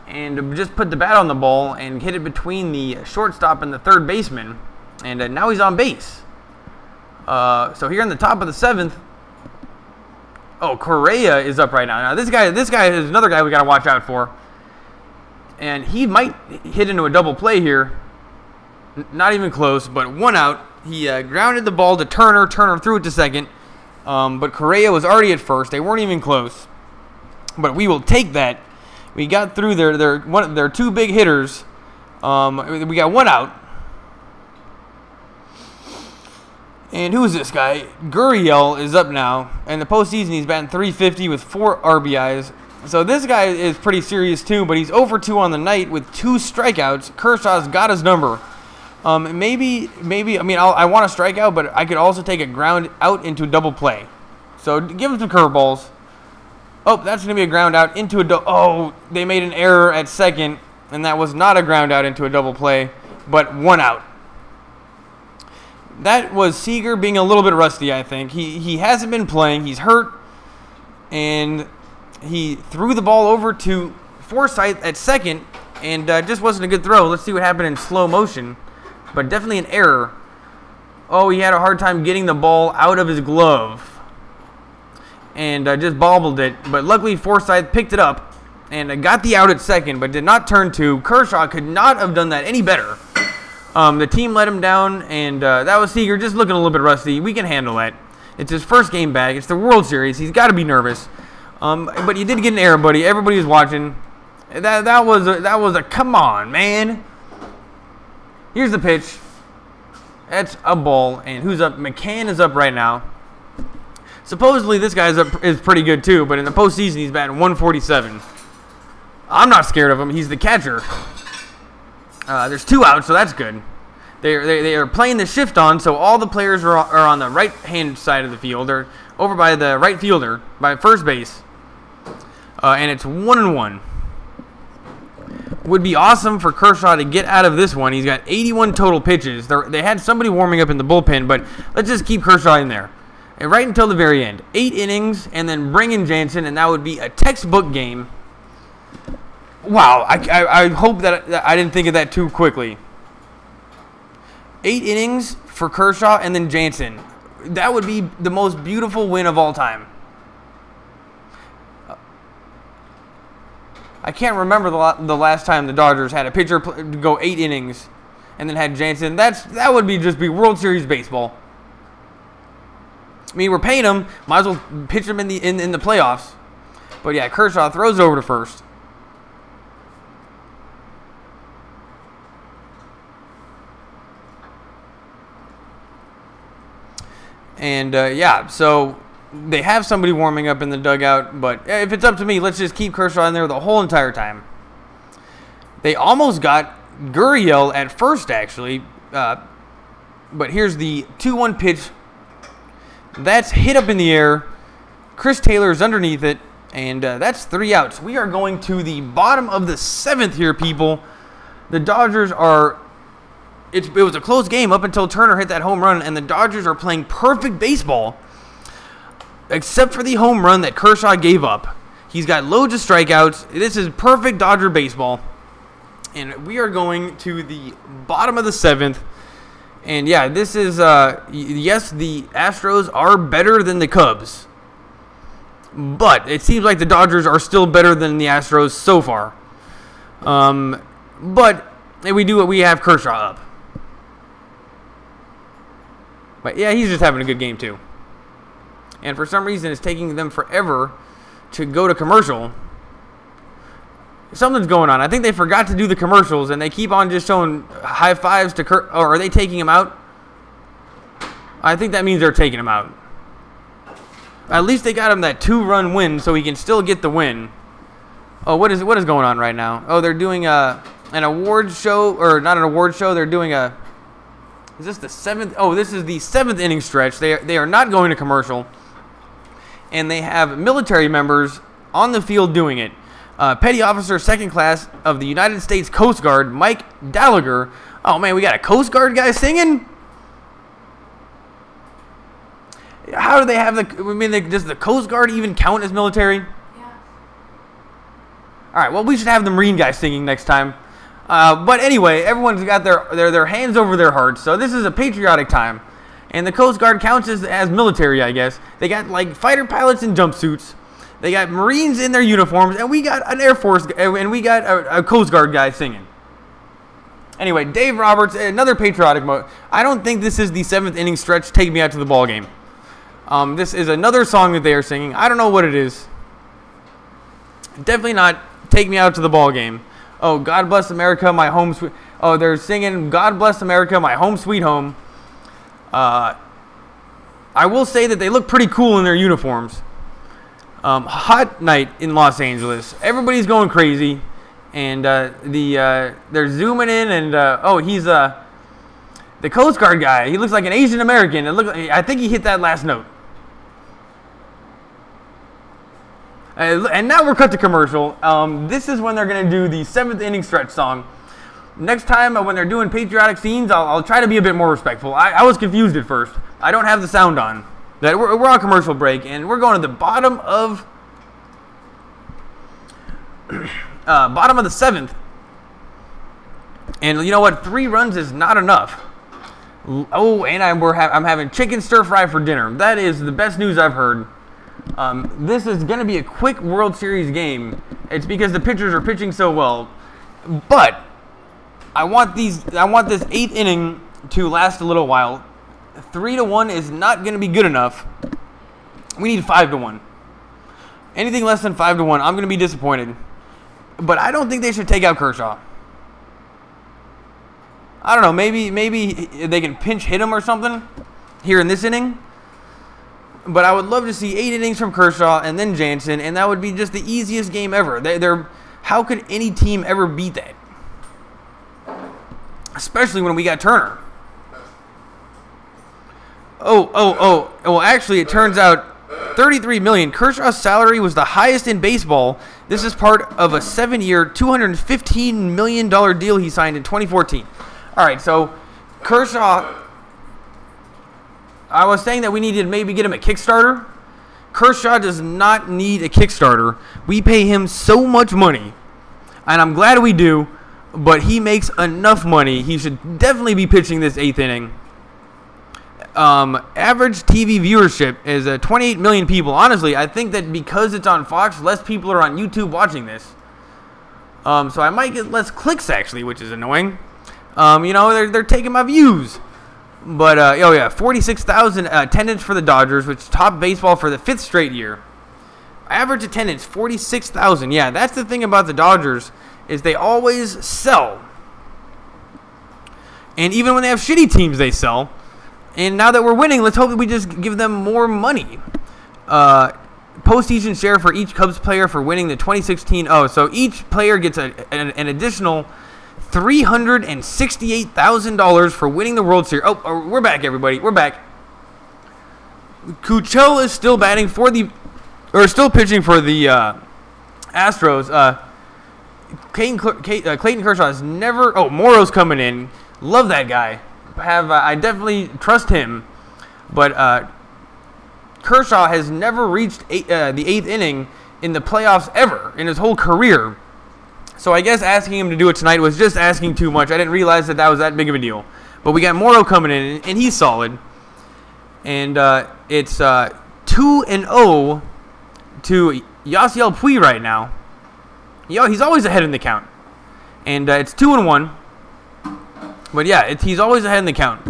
and just put the bat on the ball and hit it between the shortstop and the third baseman. And now he's on base. So here in the top of the 7th, oh, Correa is up right now. Now this guy is another guy we got to watch out for, and he might hit into a double play here. Not even close, but 1 out. He grounded the ball to Turner. Turner threw it to second, but Correa was already at first. They weren't even close, but we will take that. We got through their 2 big hitters. We got 1 out. And who is this guy? Gurriel is up now. In the postseason, he's batting .350 with 4 RBIs. So this guy is pretty serious too, but he's 0 for 2 on the night with 2 strikeouts. Kershaw's got his number. Maybe. I mean, I want a strikeout, but I could also take a ground out into a double play. So give him some curveballs. Oh, that's going to be a ground out into a oh, they made an error at second, and that was not a ground out into a double play, but 1 out. That was Seager being a little bit rusty, I think. He hasn't been playing. He's hurt. And he threw the ball over to Forsythe at second, and just wasn't a good throw. Let's see what happened in slow motion. But definitely an error. Oh, he had a hard time getting the ball out of his glove. And just bobbled it. But luckily, Forsythe picked it up and got the out at second, but did not turn to. Kershaw could not have done that any better. The team let him down, and that was Seager just looking a little bit rusty. We can handle that. It's his first game back. It's the World Series. He's got to be nervous. But you did get an error, buddy. Everybody was watching. That was a come on, man. Here's the pitch. That's a ball, and who's up? McCann is up right now. Supposedly this guy is pretty good too, but in the postseason he's batting .147. I'm not scared of him. He's the catcher. There's 2 outs, so that's good. They are playing the shift on, so all the players are on the right-hand side of the field. They're over by the right fielder, by first base. And it's 1-1. Would be awesome for Kershaw to get out of this one. He's got 81 total pitches. They had somebody warming up in the bullpen, but let's just keep Kershaw in there. And right until the very end. 8 innings, and then bring in Jansen, and that would be a textbook game. Wow, I hope that I didn't think of that too quickly. 8 innings for Kershaw and then Jansen. That would be the most beautiful win of all time. I can't remember the last time the Dodgers had a pitcher go 8 innings and then had Jansen. That would just be World Series baseball. I mean, we're paying him. Might as well pitch him in the playoffs. But yeah, Kershaw throws over to first. And yeah, so they have somebody warming up in the dugout. But if it's up to me, let's just keep Kershaw in there the whole entire time. They almost got Gurriel at first, actually. But here's the 2-1 pitch. That's hit up in the air. Chris Taylor's underneath it. And that's 3 outs. We are going to the bottom of the 7th here, people. The Dodgers are... It was a close game up until Turner hit that home run. And the Dodgers are playing perfect baseball. Except for the home run that Kershaw gave up. He's got loads of strikeouts. This is perfect Dodger baseball. And we are going to the bottom of the 7th. And yeah, this is, yes, the Astros are better than the Cubs. But it seems like the Dodgers are still better than the Astros so far. But we have Kershaw up. But yeah, he's just having a good game too. And for some reason, it's taking them forever to go to commercial. Something's going on. I think they forgot to do the commercials, and they keep on just showing high fives to Or are they taking him out? I think that means they're taking him out. At least they got him that 2-run win, so he can still get the win. Oh, what is going on right now? Oh, they're doing an award show, or not an award show. They're doing a. Is this the 7th? Oh, this is the 7th inning stretch. They are not going to commercial, and they have military members on the field doing it. Petty Officer 2nd Class of the United States Coast Guard, Mike Gallagher. Oh, man, we got a Coast Guard guy singing? How do they have does the Coast Guard even count as military? Yeah. All right, well, we should have the Marine guy singing next time. But anyway, everyone's got their hands over their hearts, so this is a patriotic time. And the Coast Guard counts as military, I guess. They got, like, fighter pilots in jumpsuits. They got Marines in their uniforms, and we got an Air Force, and we got a Coast Guard guy singing. Anyway, Dave Roberts, another patriotic mode. I don't think this is the 7th inning stretch, Take Me Out to the Ball Game. This is another song that they are singing. I don't know what it is. Definitely not Take Me Out to the Ball Game. Oh, God Bless America, My Home Sweet... Oh, they're singing God Bless America, My Home Sweet Home. I will say that they look pretty cool in their uniforms. Hot night in Los Angeles. Everybody's going crazy, and they're zooming in, and oh, he's the Coast Guard guy. He looks like an Asian American. I think he hit that last note. And now we're cut to commercial. This is when they're gonna do the 7th inning stretch song. Next time when they're doing patriotic scenes, I'll try to be a bit more respectful. I was confused at first. I don't have the sound on. We're on commercial break, and we're going to the bottom of the 7th. And you know what? 3 runs is not enough. Oh, and I'm having chicken stir fry for dinner. That is the best news I've heard. This is going to be a quick World Series game. It's because the pitchers are pitching so well. But I want this 8th inning to last a little while. 3-1 is not going to be good enough. We need 5-1. Anything less than 5-1, I'm going to be disappointed. But I don't think they should take out Kershaw. I don't know. Maybe they can pinch hit him or something here in this inning. But I would love to see 8 innings from Kershaw and then Jansen, and that would be just the easiest game ever. How could any team ever beat that? Especially when we got Turner. Oh. Well, actually, it turns out $33 million. Kershaw's salary was the highest in baseball. This is part of a 7-year, $215 million deal he signed in 2014. All right, so Kershaw, I was saying that we needed to maybe get him a Kickstarter. Kershaw does not need a Kickstarter. We pay him so much money, and I'm glad we do, but he makes enough money. He should definitely be pitching this 8th inning. Average TV viewership is 28 million people. Honestly, I think that because it's on Fox, less people are on YouTube watching this. So I might get less clicks actually, which is annoying. You know, they're taking my views. But, oh yeah, 46,000 attendance for the Dodgers, which top baseball for the 5th straight year. Average attendance, 46,000. Yeah, that's the thing about the Dodgers, is they always sell. And even when they have shitty teams, they sell. And now that we're winning, let's hope that we just give them more money. Postseason share for each Cubs player for winning the 2016. Oh, so each player gets an additional $368,000 for winning the World Series. Oh, we're back, everybody. We're back. Kuchel is still batting for the, or still pitching for the Astros. Clayton Kershaw has never. Oh, Morrow's coming in. Love that guy. I definitely trust him, but Kershaw has never reached the 8th inning in the playoffs ever in his whole career. So I guess asking him to do it tonight was just asking too much. I didn't realize that was that big of a deal. But we got Morrow coming in, and he's solid. And it's 2-0 to Yasiel Puig right now. He's always ahead in the count. And it's 2-1. But yeah, he's always ahead in the count.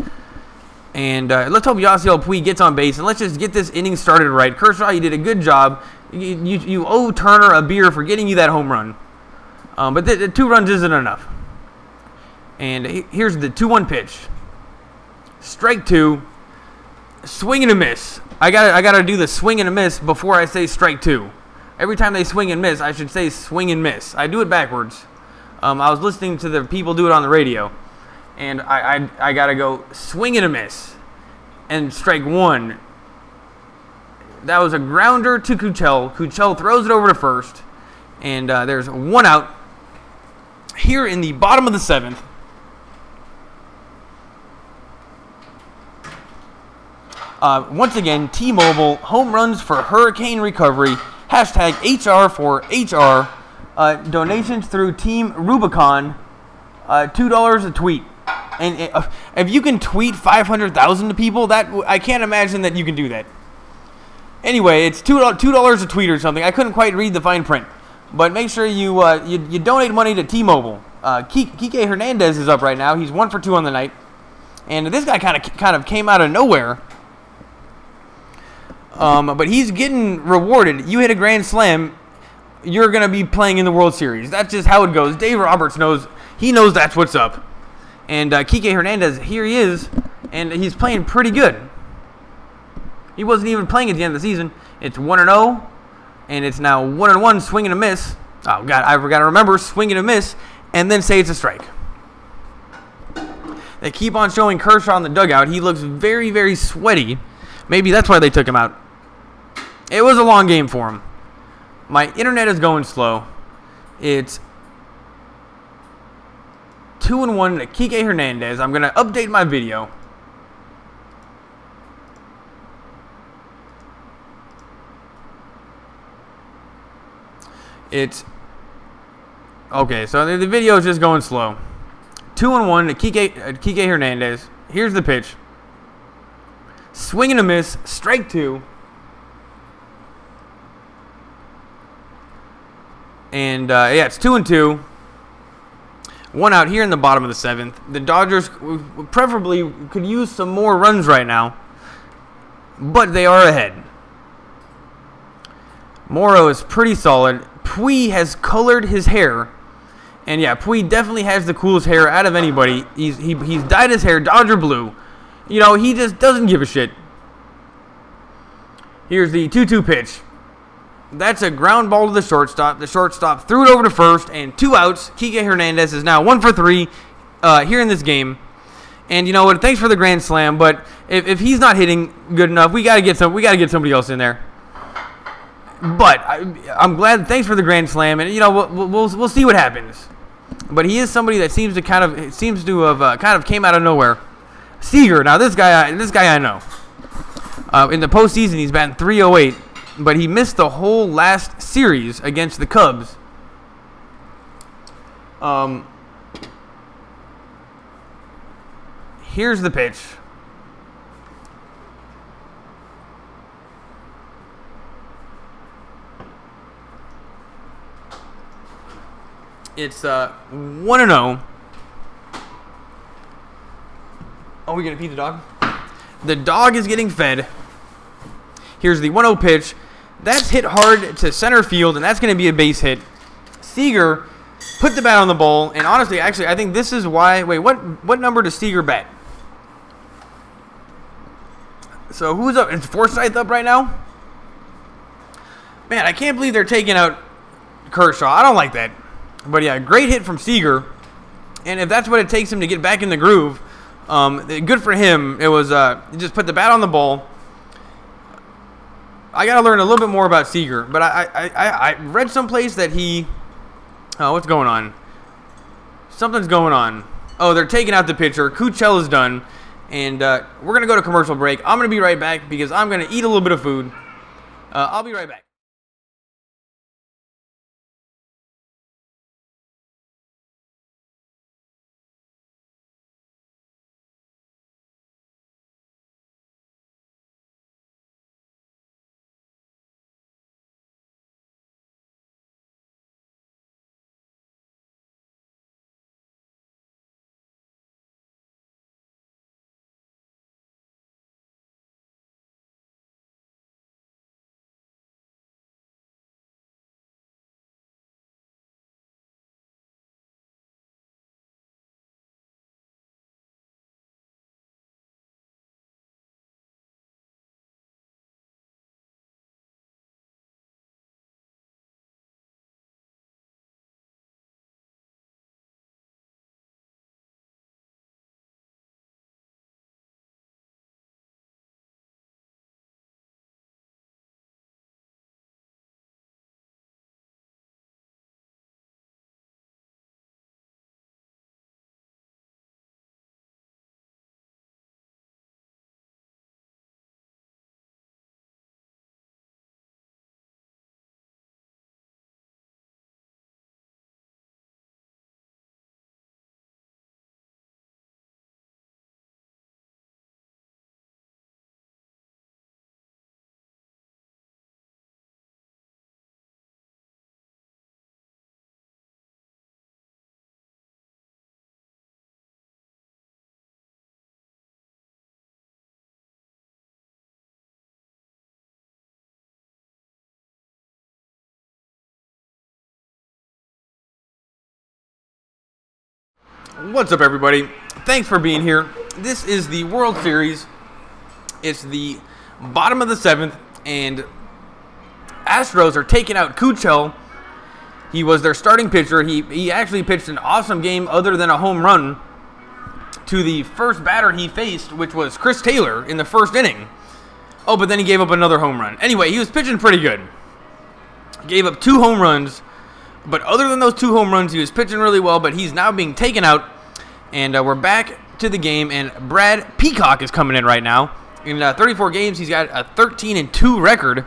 And let's hope Yasiel Puig gets on base, and let's just get this inning started right. Kershaw, you did a good job. You owe Turner a beer for getting you that home run. But the 2 runs isn't enough. And here's the 2-1 pitch. Strike 2. Swing and a miss. I gotta do the swing and a miss before I say strike 2. Every time they swing and miss, I should say swing and miss. I do it backwards. I was listening to the people do it on the radio. And I gotta go swing and a miss. And strike 1. That was a grounder to Kuchel. Kuchel throws it over to first. And there's 1 out. Here in the bottom of the 7th. Once again, T-Mobile, home runs for hurricane recovery. Hashtag HR for HR. Donations through Team Rubicon. $2 a tweet. And if you can tweet 500,000 to people, I can't imagine that you can do that. Anyway, it's $2 a tweet or something. I couldn't quite read the fine print. But make sure you donate money to T-Mobile. Kike Hernandez is up right now. He's 1 for 2 on the night. And this guy kind of came out of nowhere. But he's getting rewarded. You hit a grand slam, you're going to be playing in the World Series. That's just how it goes. Dave Roberts knows. He knows that's what's up. And Kike Hernandez, here he is. And he's playing pretty good. He wasn't even playing at the end of the season. It's 1-0. And it's now 1-1, swing and a miss. Oh, God, I forgot to remember, swing and a miss, and then say it's a strike. They keep on showing Kershaw in the dugout. He looks very, very sweaty. Maybe that's why they took him out. It was a long game for him. My internet is going slow. It's 2-1 to Kike Hernandez. I'm going to update my video. It's okay, so the video is just going slow. 2-1 to Kike Hernandez. Here's the pitch. Swing and a miss. Strike 2. And yeah, it's 2-2. 1 out here in the bottom of the 7th. The Dodgers preferably could use some more runs right now, but they are ahead. Morrow is pretty solid. Puig has colored his hair. And yeah, Puig definitely has the coolest hair out of anybody. He's dyed his hair Dodger blue. You know, he just doesn't give a shit. Here's the 2-2 pitch. That's a ground ball to the shortstop. The shortstop threw it over to first, and 2 outs. Kike Hernandez is now 1 for 3 here in this game. And you know what? Thanks for the grand slam, but if he's not hitting good enough, we gotta get somebody else in there. But I'm glad. Thanks for the grand slam, and you know we'll see what happens. But he is somebody that seems to have kind of came out of nowhere. Seager. Now this guy I know. In the postseason, he's batting .308, but he missed the whole last series against the Cubs. Here's the pitch. It's 1-0. Oh, we're going to feed the dog? The dog is getting fed. Here's the 1-0 pitch. That's hit hard to center field, and that's going to be a base hit. Seager put the bat on the ball, and honestly, actually, I think this is why. Wait, what number does Seager bat? So who's up? Is Forsythe up right now? Man, I can't believe they're taking out Kershaw. I don't like that. But yeah, great hit from Seager. And if that's what it takes him to get back in the groove, good for him. It was he just put the bat on the ball. I got to learn a little bit more about Seager. But I read someplace that he... Oh, what's going on? Something's going on. Oh, they're taking out the pitcher. Kuchel is done. And we're going to go to commercial break. I'm going to be right back because I'm going to eat a little bit of food. I'll be right back. What's up, everybody? Thanks for being here. This is the World Series. It's the bottom of the 7th, and Astros are taking out Kuchel. He was their starting pitcher. He actually pitched an awesome game other than a home run to the first batter he faced, which was Chris Taylor in the first inning. Oh, but then he gave up another home run. Anyway, he was pitching pretty good. Gave up 2 home runs. But other than those 2 home runs, he was pitching really well, but he's now being taken out. And we're back to the game, and Brad Peacock is coming in right now. In 34 games, he's got a 13-2 record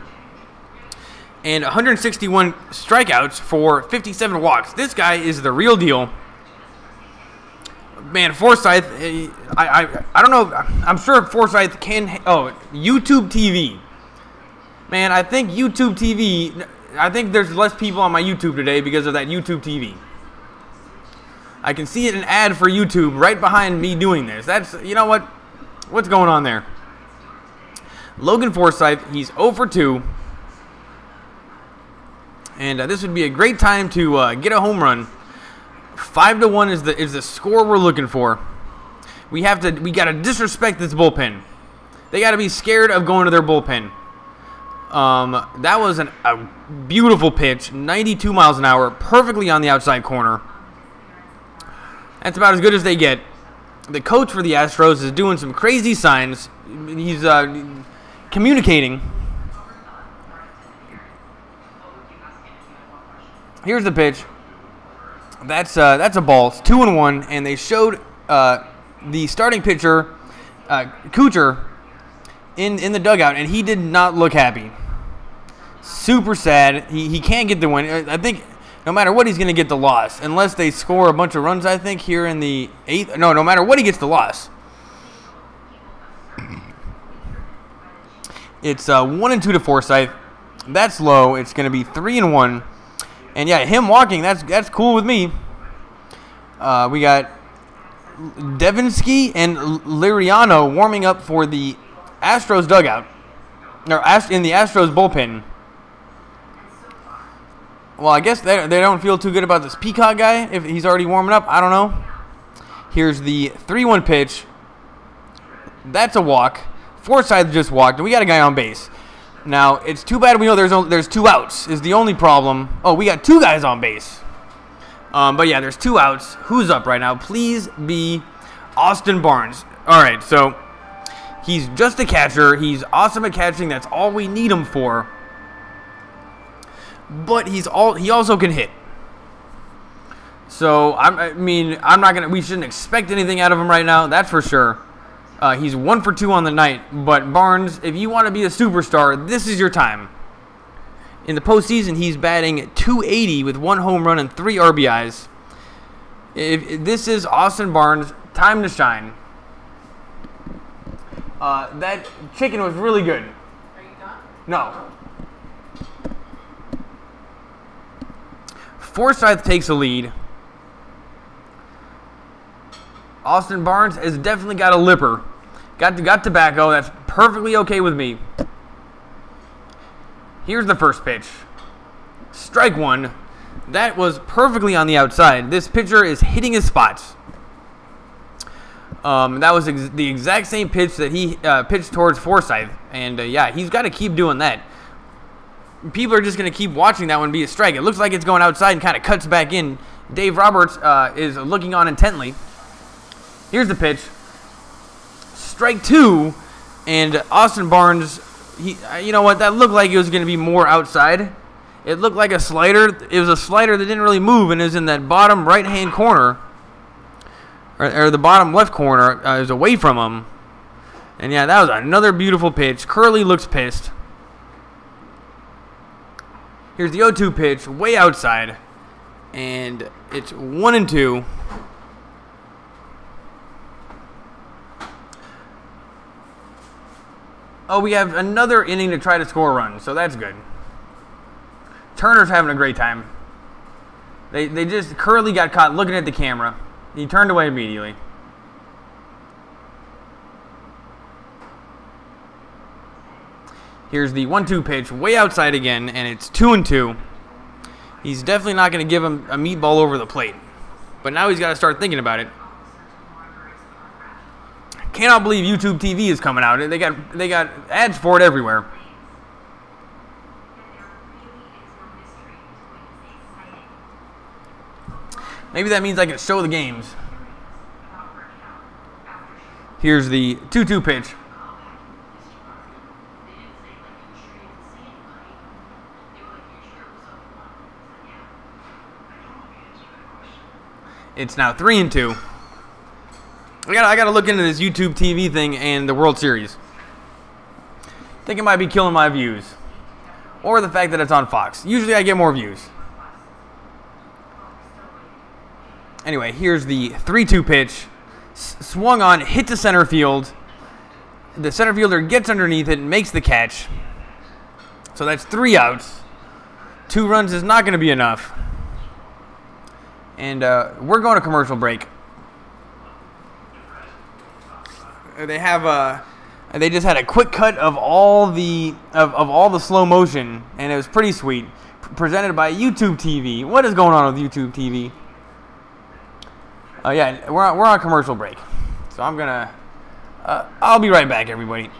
and 161 strikeouts for 57 walks. This guy is the real deal. Man, Forsythe, I don't know. I'm sure Forsythe can... Oh, YouTube TV. Man, I think YouTube TV... I think there's less people on my YouTube today because of that YouTube TV. I can see it an ad for YouTube right behind me doing this. That's, you know what? What's going on there? Logan Forsythe, he's 0 for 2. And this would be a great time to get a home run. 5-1 is the score we're looking for. We got to disrespect this bullpen. They got to be scared of going to their bullpen. That was a beautiful pitch, 92 miles an hour, perfectly on the outside corner. That's about as good as they get. The coach for the Astros is doing some crazy signs. He's communicating. Here's the pitch. That's a ball. It's 2-1, and they showed the starting pitcher, Kuchel, in the dugout, and he did not look happy. Super sad. He can't get the win. I think no matter what, he's going to get the loss. Unless they score a bunch of runs, I think, here in the 8th. No matter what, he gets the loss. It's 1-2 to Forsythe. That's low. It's going to be 3-1. And yeah, him walking, that's cool with me. We got Devinsky and Liriano warming up for the Astros dugout, or in the Astros bullpen. Well, I guess they don't feel too good about this Peacock guy if he's already warming up. I don't know. Here's the 3-1 pitch. That's a walk. Forsythe just walked, and we got a guy on base. Now, it's too bad we know there's 2 outs is the only problem. Oh, we got 2 guys on base. But yeah, there's 2 outs. Who's up right now? Please be Austin Barnes. All right, so he's just a catcher. He's awesome at catching. That's all we need him for. But he also can hit. So we shouldn't expect anything out of him right now. That's for sure. He's 1 for 2 on the night. But Barnes, if you want to be a superstar, this is your time. In the postseason, he's batting .280 with 1 home run and 3 RBIs. If this is Austin Barnes' time to shine. That chicken was really good. Are you done? No. Forsythe takes a lead. Austin Barnes has definitely got a lipper. Got tobacco. That's perfectly okay with me. Here's the first pitch. Strike 1. That was perfectly on the outside. This pitcher is hitting his spots. That was the exact same pitch that he pitched towards Forsythe. And yeah, he's got to keep doing that. People are just going to keep watching that one be a strike. It looks like it's going outside and kind of cuts back in. Dave Roberts is looking on intently. Here's the pitch. Strike 2. And Austin Barnes, you know what? That looked like it was going to be more outside. It looked like a slider. It was a slider that didn't really move and is in that bottom right-hand corner. Or the bottom left corner is away from him. And yeah, that was another beautiful pitch. Curley looks pissed. Here's the 0-2 pitch, way outside. And it's 1-2. Oh, we have another inning to try to score a run, so that's good. Turner's having a great time. Curley got caught looking at the camera. He turned away immediately. Here's the 1-2 pitch, way outside again, and it's 2-2. He's definitely not going to give him a meatball over the plate. But now he's got to start thinking about it. Cannot believe YouTube TV is coming out. They got ads for it everywhere. Maybe that means I can show the games. Here's the 2-2 pitch. It's now 3-2. I gotta look into this YouTube TV thing and the World Series. I think it might be killing my views. Or the fact that it's on Fox. Usually I get more views. Anyway, here's the 3-2 pitch. Swung on, hit to center field. The center fielder gets underneath it and makes the catch. So that's 3 outs. 2 runs is not going to be enough. And we're going to commercial break. They just had a quick cut of all the slow motion, and it was pretty sweet. Presented by YouTube TV. What is going on with YouTube TV? Yeah, we're on commercial break, so I'll be right back, everybody.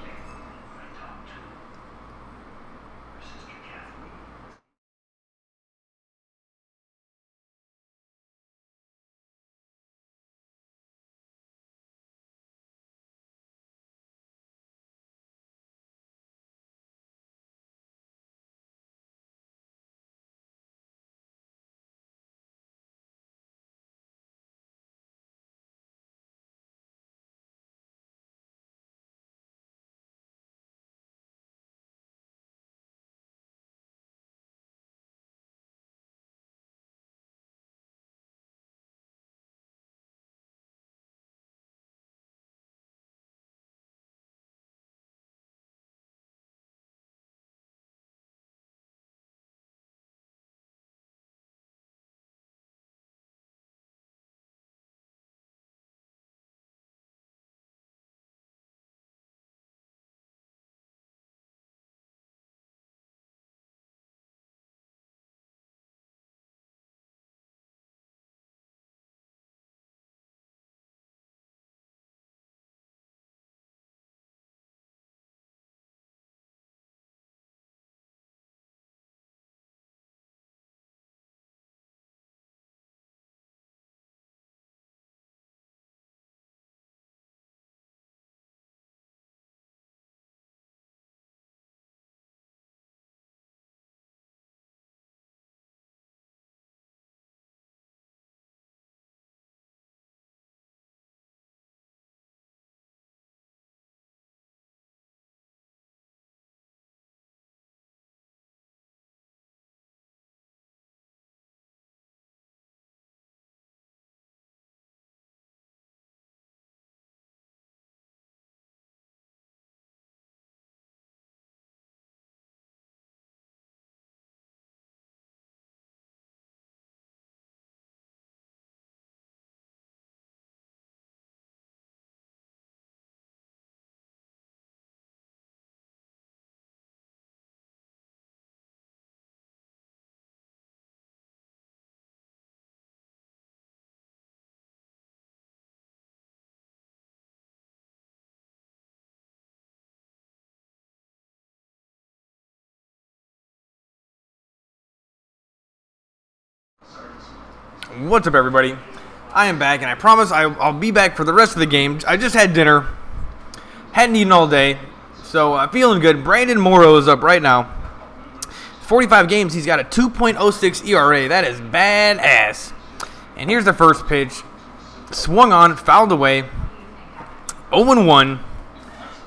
What's up, everybody? I am back, and I promise I'll be back for the rest of the game. I just had dinner. Hadn't eaten all day, so feeling good. Brandon Morrow is up right now. 45 games, he's got a 2.06 ERA. That is badass. And here's the first pitch. Swung on, fouled away. 0-1.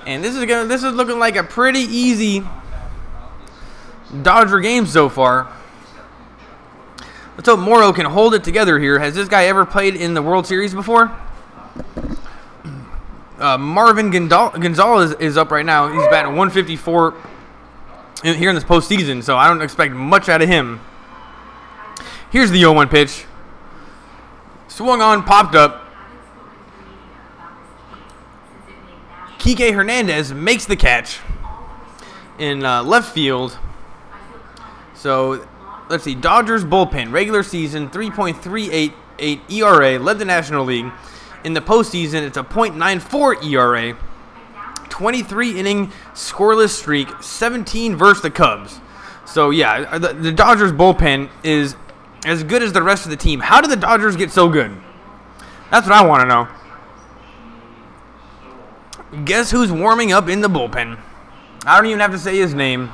And this is looking like a pretty easy Dodger game so far. Let's hope Morrow can hold it together here. Has this guy ever played in the World Series before? Marvin Gonzalez is up right now. He's batting 154 here in this postseason, so I don't expect much out of him. Here's the 0-1 pitch. Swung on, popped up. Kike Hernandez makes the catch in left field. So, let's see. Dodgers bullpen, regular season, 3.388 ERA, led the National League. In the postseason, it's a .94 ERA, 23-inning scoreless streak, 17 versus the Cubs. So, yeah, the Dodgers bullpen is as good as the rest of the team. How did the Dodgers get so good? That's what I want to know. Guess who's warming up in the bullpen? I don't even have to say his name.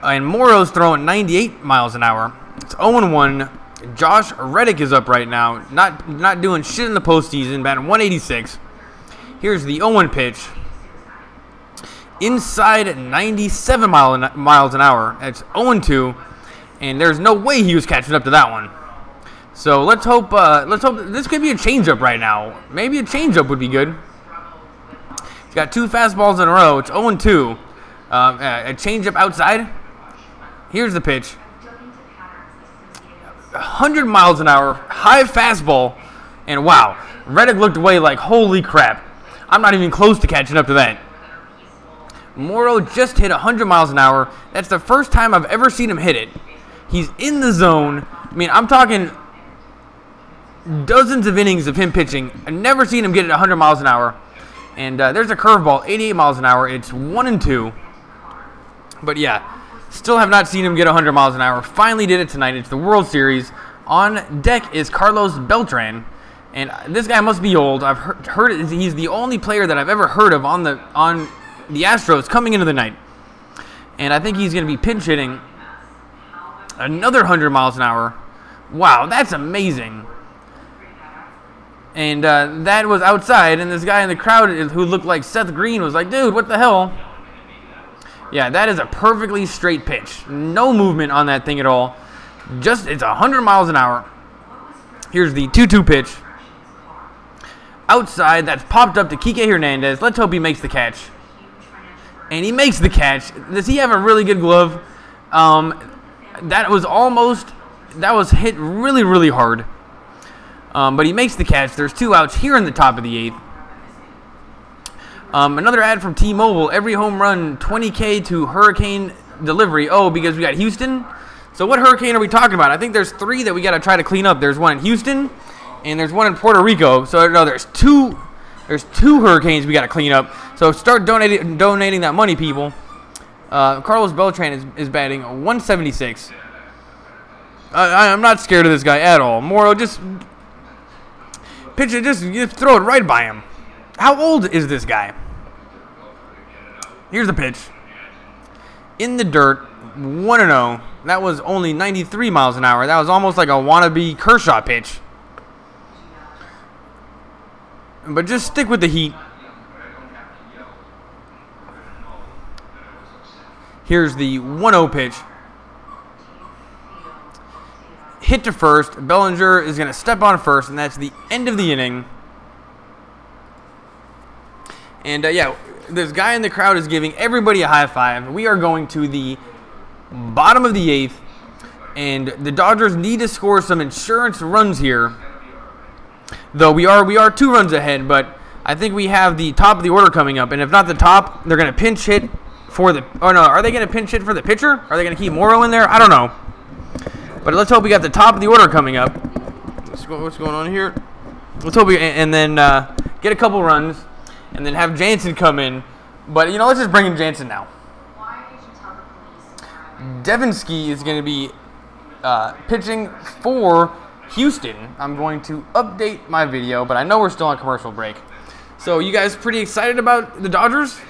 And Morrow's throwing 98 miles an hour. It's 0-1. Josh Reddick is up right now. Not doing shit in the postseason. Batting 186. Here's the 0-1 pitch. Inside 97 miles an hour. That's 0-2. And there's no way he was catching up to that one. So let's hope this could be a changeup right now. Maybe a changeup would be good. He's got 2 fastballs in a row. It's 0-2. A changeup outside. Here's the pitch. 100 miles an hour, high fastball, and wow, Reddick looked away like, holy crap. I'm not even close to catching up to that. Morrow just hit 100 miles an hour. That's the first time I've ever seen him hit it. He's in the zone. I mean, I'm talking dozens of innings of him pitching. I've never seen him get it 100 miles an hour. And there's a curveball, 88 miles an hour. It's 1-2. But yeah. Still have not seen him get 100 miles an hour. Finally did it tonight. It's the World Series. On deck is Carlos Beltran. And this guy must be old. I've heard he's the only player that I've ever heard of on the Astros coming into the night. And I think he's going to be pinch hitting another 100 miles an hour. Wow, that's amazing. And that was outside. And this guy in the crowd who looked like Seth Green was like, dude, what the hell? Yeah, that is a perfectly straight pitch. No movement on that thing at all. It's 100 miles an hour. Here's the 2-2 pitch. Outside, that's popped up to Kike Hernandez. Let's hope he makes the catch. And he makes the catch. Does he have a really good glove? That was hit really, really hard. But he makes the catch. There's 2 outs here in the top of the 8th. Another ad from T-Mobile. Every home run, $20K to Hurricane delivery. Oh, because we got Houston? So what hurricane are we talking about? I think there's 3 that we got to try to clean up. There's one in Houston, and there's one in Puerto Rico. So no, there's two hurricanes we got to clean up. So start donating that money, people. Carlos Beltran is batting 176. I'm not scared of this guy at all. Morrow, just pitch it, just throw it right by him. How old is this guy? Here's the pitch. In the dirt, 1-0. That was only 93 miles an hour. That was almost like a wannabe Kershaw pitch. But just stick with the heat. Here's the 1-0 pitch. Hit to first. Bellinger is going to step on first, and that's the end of the inning. And, yeah, this guy in the crowd is giving everybody a high five. We are going to the bottom of the 8th, and the Dodgers need to score some insurance runs here. Though we are 2 runs ahead, but I think we have the top of the order coming up. And if not the top, they're going to pinch hit for the... Oh, no, are they going to pinch hit for the pitcher? Are they going to keep Morrow in there? I don't know. But let's hope we got the top of the order coming up. What's going on here? Let's hope we... And then get a couple runs. And then have Jansen come in. But, let's just bring in Jansen now. Devinsky is going to be pitching for Houston. I'm going to update my video, but I know we're still on commercial break. So you guys pretty excited about the Dodgers?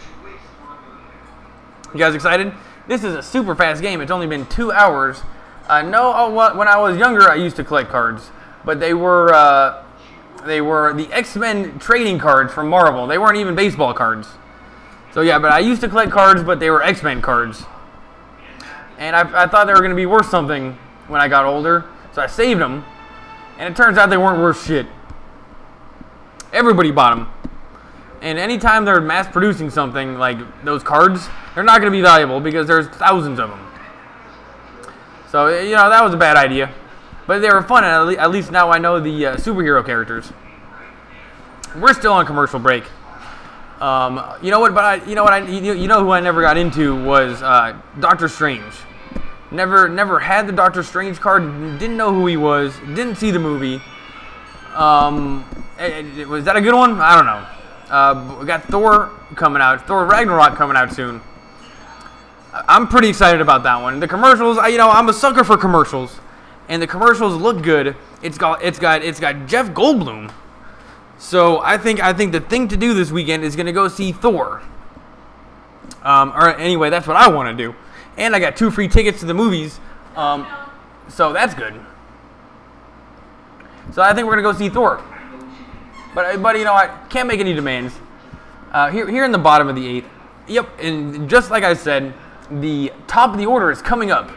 You guys excited? This is a super fast game. It's only been 2 hours. No, when I was younger, I used to collect cards, but they were the X-Men trading cards from Marvel. They weren't even baseball cards. So yeah, but I used to collect cards, but they were X-Men cards. And I thought they were going to be worth something when I got older, so I saved them. And it turns out they weren't worth shit. Everybody bought them. And anytime they're mass producing something like those cards, they're not going to be valuable because there's thousands of them. So, you know, that was a bad idea. But they were fun, and at least now I know the superhero characters. We're still on commercial break. You know what? You know who I never got into was Doctor Strange. Never had the Doctor Strange card. Didn't know who he was. Didn't see the movie. Was that a good one? I don't know. We got Thor coming out. Thor Ragnarok coming out soon. I'm pretty excited about that one. The commercials, I'm a sucker for commercials, and the commercials look good. It's got Jeff Goldblum. So I think the thing to do this weekend is gonna go see Thor. Or anyway, that's what I want to do. And I got 2 free tickets to the movies. So that's good. So I think we're gonna go see Thor. But you know, I can't make any demands. Here in the bottom of the 8th. Yep, and just like I said, the top of the order is coming up,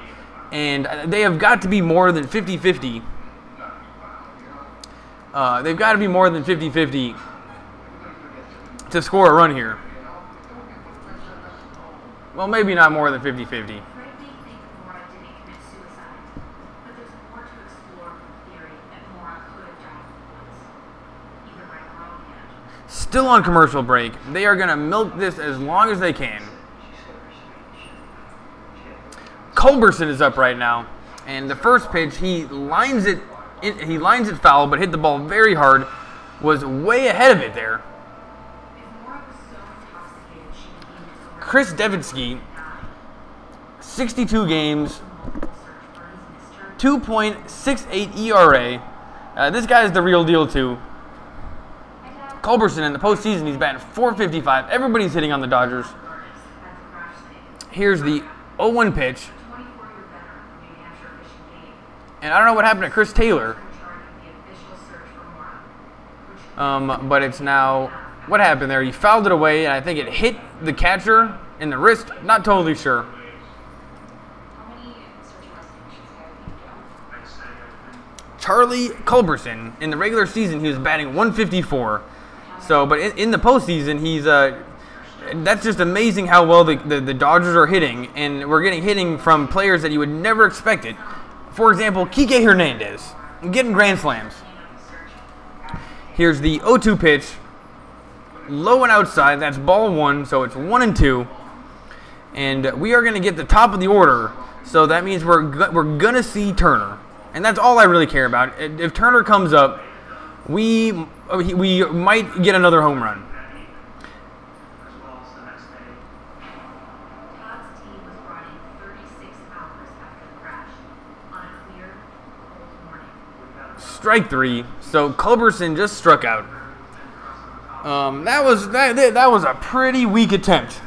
and they have got to be more than 50-50. They've got to be more than 50-50 to score a run here. Well, maybe not more than 50-50. Still on commercial break. They are going to milk this as long as they can. Culberson is up right now, and the first pitch, he lines it foul, but hit the ball very hard. Was way ahead of it there. Chris Devinsky, 62 games, 2.68 ERA. This guy is the real deal too. Culberson in the postseason, he's batting .455. Everybody's hitting on the Dodgers. Here's the 0-1 pitch. And I don't know what happened to Chris Taylor. But it's now, what happened there? He fouled it away, and I think it hit the catcher in the wrist. Not totally sure. Charlie Culberson, in the regular season, he was batting .154. So, but in the postseason, he's that's just amazing how well the Dodgers are hitting, and we're getting hitting from players that you would never expect it. For example, Kike Hernandez, getting grand slams. Here's the 0-2 pitch, low and outside. That's ball 1, so it's 1-2, and we are going to get the top of the order. So that means we're gonna see Turner, and that's all I really care about. If Turner comes up, we might get another home run. Strike 3. So Culberson just struck out. That was a pretty weak attempt.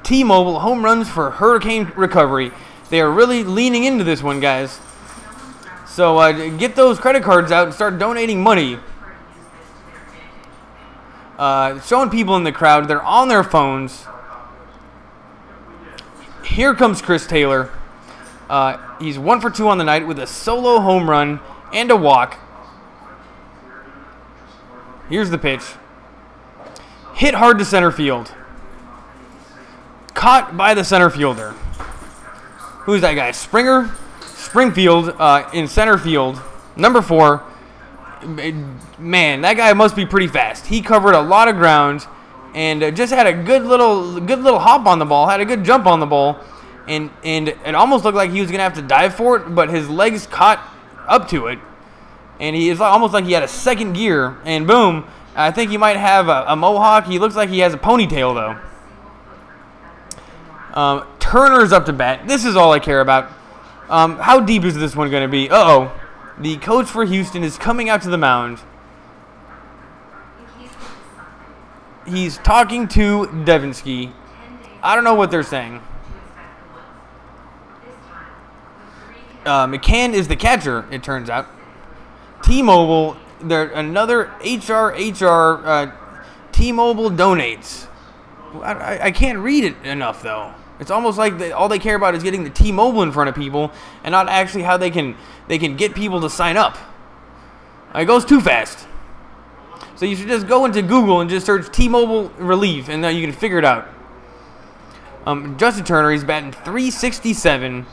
T-Mobile home runs for hurricane recovery. They are really leaning into this one, guys. So get those credit cards out and start donating money. Showing people in the crowd, they're on their phones. Here comes Chris Taylor. He's 1 for 2 on the night with a solo home run and a walk. Here's the pitch. Hit hard to center field. Caught by the center fielder. Who's that guy? Springfield in center field. Number 4. Man, that guy must be pretty fast. He covered a lot of ground and just had a good little hop on the ball. Had a good jump on the ball, and it almost looked like he was gonna have to dive for it, but his legs caught up to it, and he is almost like he had a second gear, and boom, I think he might have a mohawk. He looks like he has a ponytail though. Turner's up to bat. This is all I care about. How deep is this one going to be? Uh-oh. The coach for Houston is coming out to the mound. He's talking to Devinsky. I don't know what they're saying. McCann is the catcher, it turns out. T-Mobile, another HR, T-Mobile donates. I can't read it enough, though. It's almost like all they care about is getting the T-Mobile in front of people and not actually how they can get people to sign up. It goes too fast. So you should just go into Google and just search T-Mobile relief, and then you can figure it out. Justin Turner, he's batting .367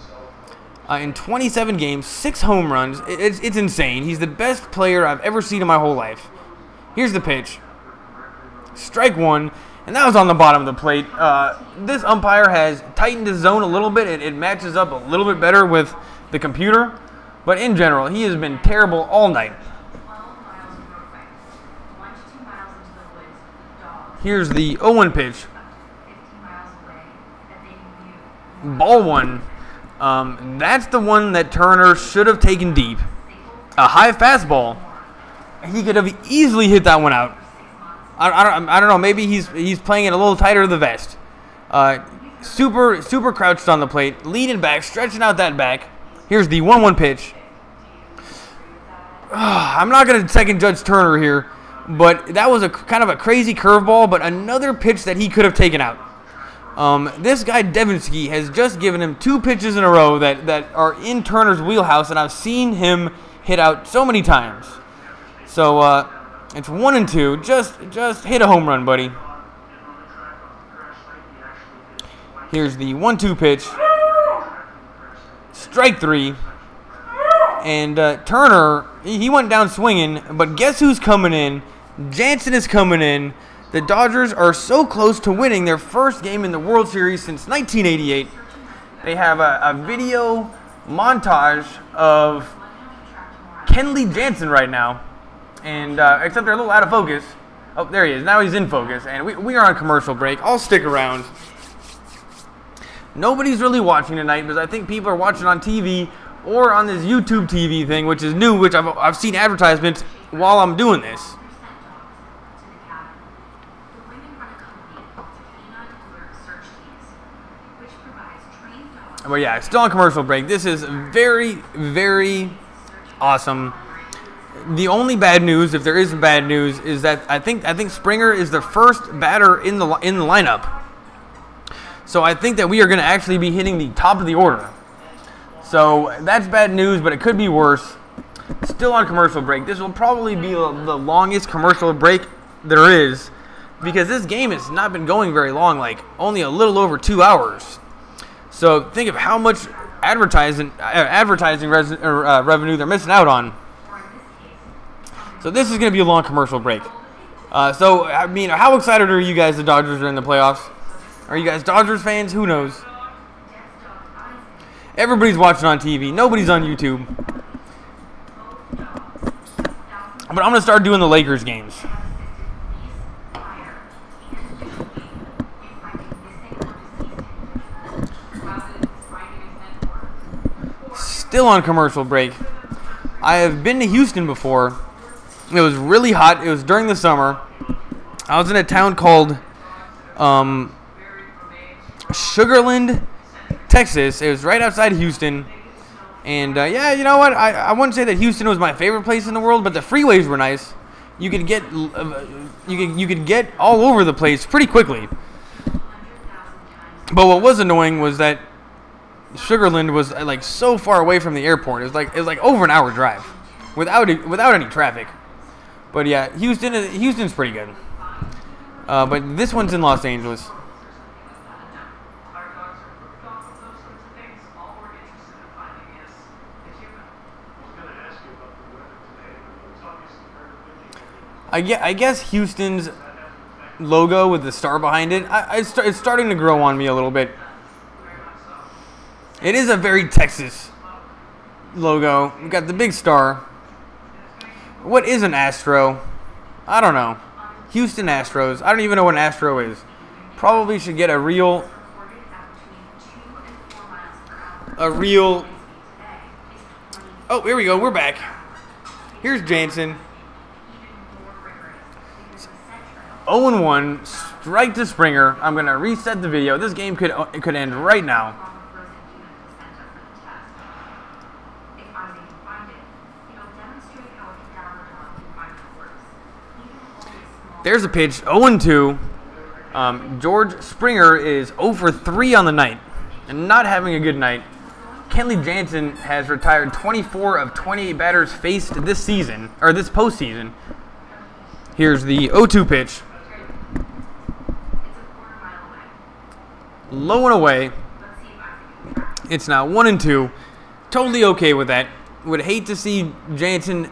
in 27 games, 6 home runs. It's insane. He's the best player I've ever seen in my whole life. Here's the pitch. Strike one, and that was on the bottom of the plate. This umpire has tightened his zone a little bit. It matches up a little bit better with the computer. But in general, he has been terrible all night. Here's the 0-1 pitch. Ball one. That's the one that Turner should have taken deep. A high fastball. He could have easily hit that one out. I don't know. Maybe he's playing it a little tighter to the vest. Super crouched on the plate, leaning back, stretching out that back. Here's the 1-1 pitch. I'm not going to second judge Turner here, but that was a kind of a crazy curveball, but another pitch that he could have taken out. This guy Devinsky has just given him 2 pitches in a row that are in Turner's wheelhouse, and I've seen him hit out so many times. So it's 1-2. Just hit a home run, buddy. Here's the 1-2 pitch. Strike 3. And Turner, he went down swinging, but guess who's coming in? Jansen is coming in. The Dodgers are so close to winning their first game in the World Series since 1988. They have a video montage of Kenley Jansen right now. And except they're a little out of focus. Oh, there he is. Now he's in focus. And we are on commercial break. I'll stick around. Nobody's really watching tonight because I think people are watching on TV or on this YouTube TV thing, which is new, which I've seen advertisements while I'm doing this. But yeah, it's still on commercial break. This is very, very awesome. The only bad news, if there is bad news, is that I think Springer is the first batter in the lineup. So I think that we are going to actually be hitting the top of the order. So that's bad news, but it could be worse. Still on commercial break. This will probably be the longest commercial break there is because this game has not been going very long, like only a little over 2 hours. So think of how much advertising revenue they're missing out on. So this is going to be a long commercial break. So, I mean, how excited are you guys the Dodgers are in the playoffs? Are you guys Dodgers fans? Who knows? Everybody's watching on TV. Nobody's on YouTube. But I'm going to start doing the Lakers games. Still on commercial break. I have been to Houston before. It was really hot. It was during the summer. I was in a town called Sugarland, Texas. It was right outside of Houston. And yeah, you know what? I wouldn't say that Houston was my favorite place in the world, but the freeways were nice. You could get you could get all over the place pretty quickly. But what was annoying was that Sugarland was like so far away from the airport. It was like over an hour drive without any traffic. But yeah, Houston's pretty good. But this one's in Los Angeles. I guess Houston's logo with the star behind it, it's starting to grow on me a little bit. It is a very Texas logo. We've got the big star. What is an Astro? I don't know. Houston Astros. I don't even know what an Astro is. Probably should get a real Oh, here we go. We're back. Here's Jansen. 0-1, strike to Springer. I'm going to reset the video. This game could end right now. There's a pitch, 0-2. George Springer is 0 for 3 on the night and not having a good night. Kenley Jansen has retired 24 of 28 batters faced this season, or this postseason. Here's the 0-2 pitch. Low and away. It's now 1-2. Totally okay with that. Would hate to see Jansen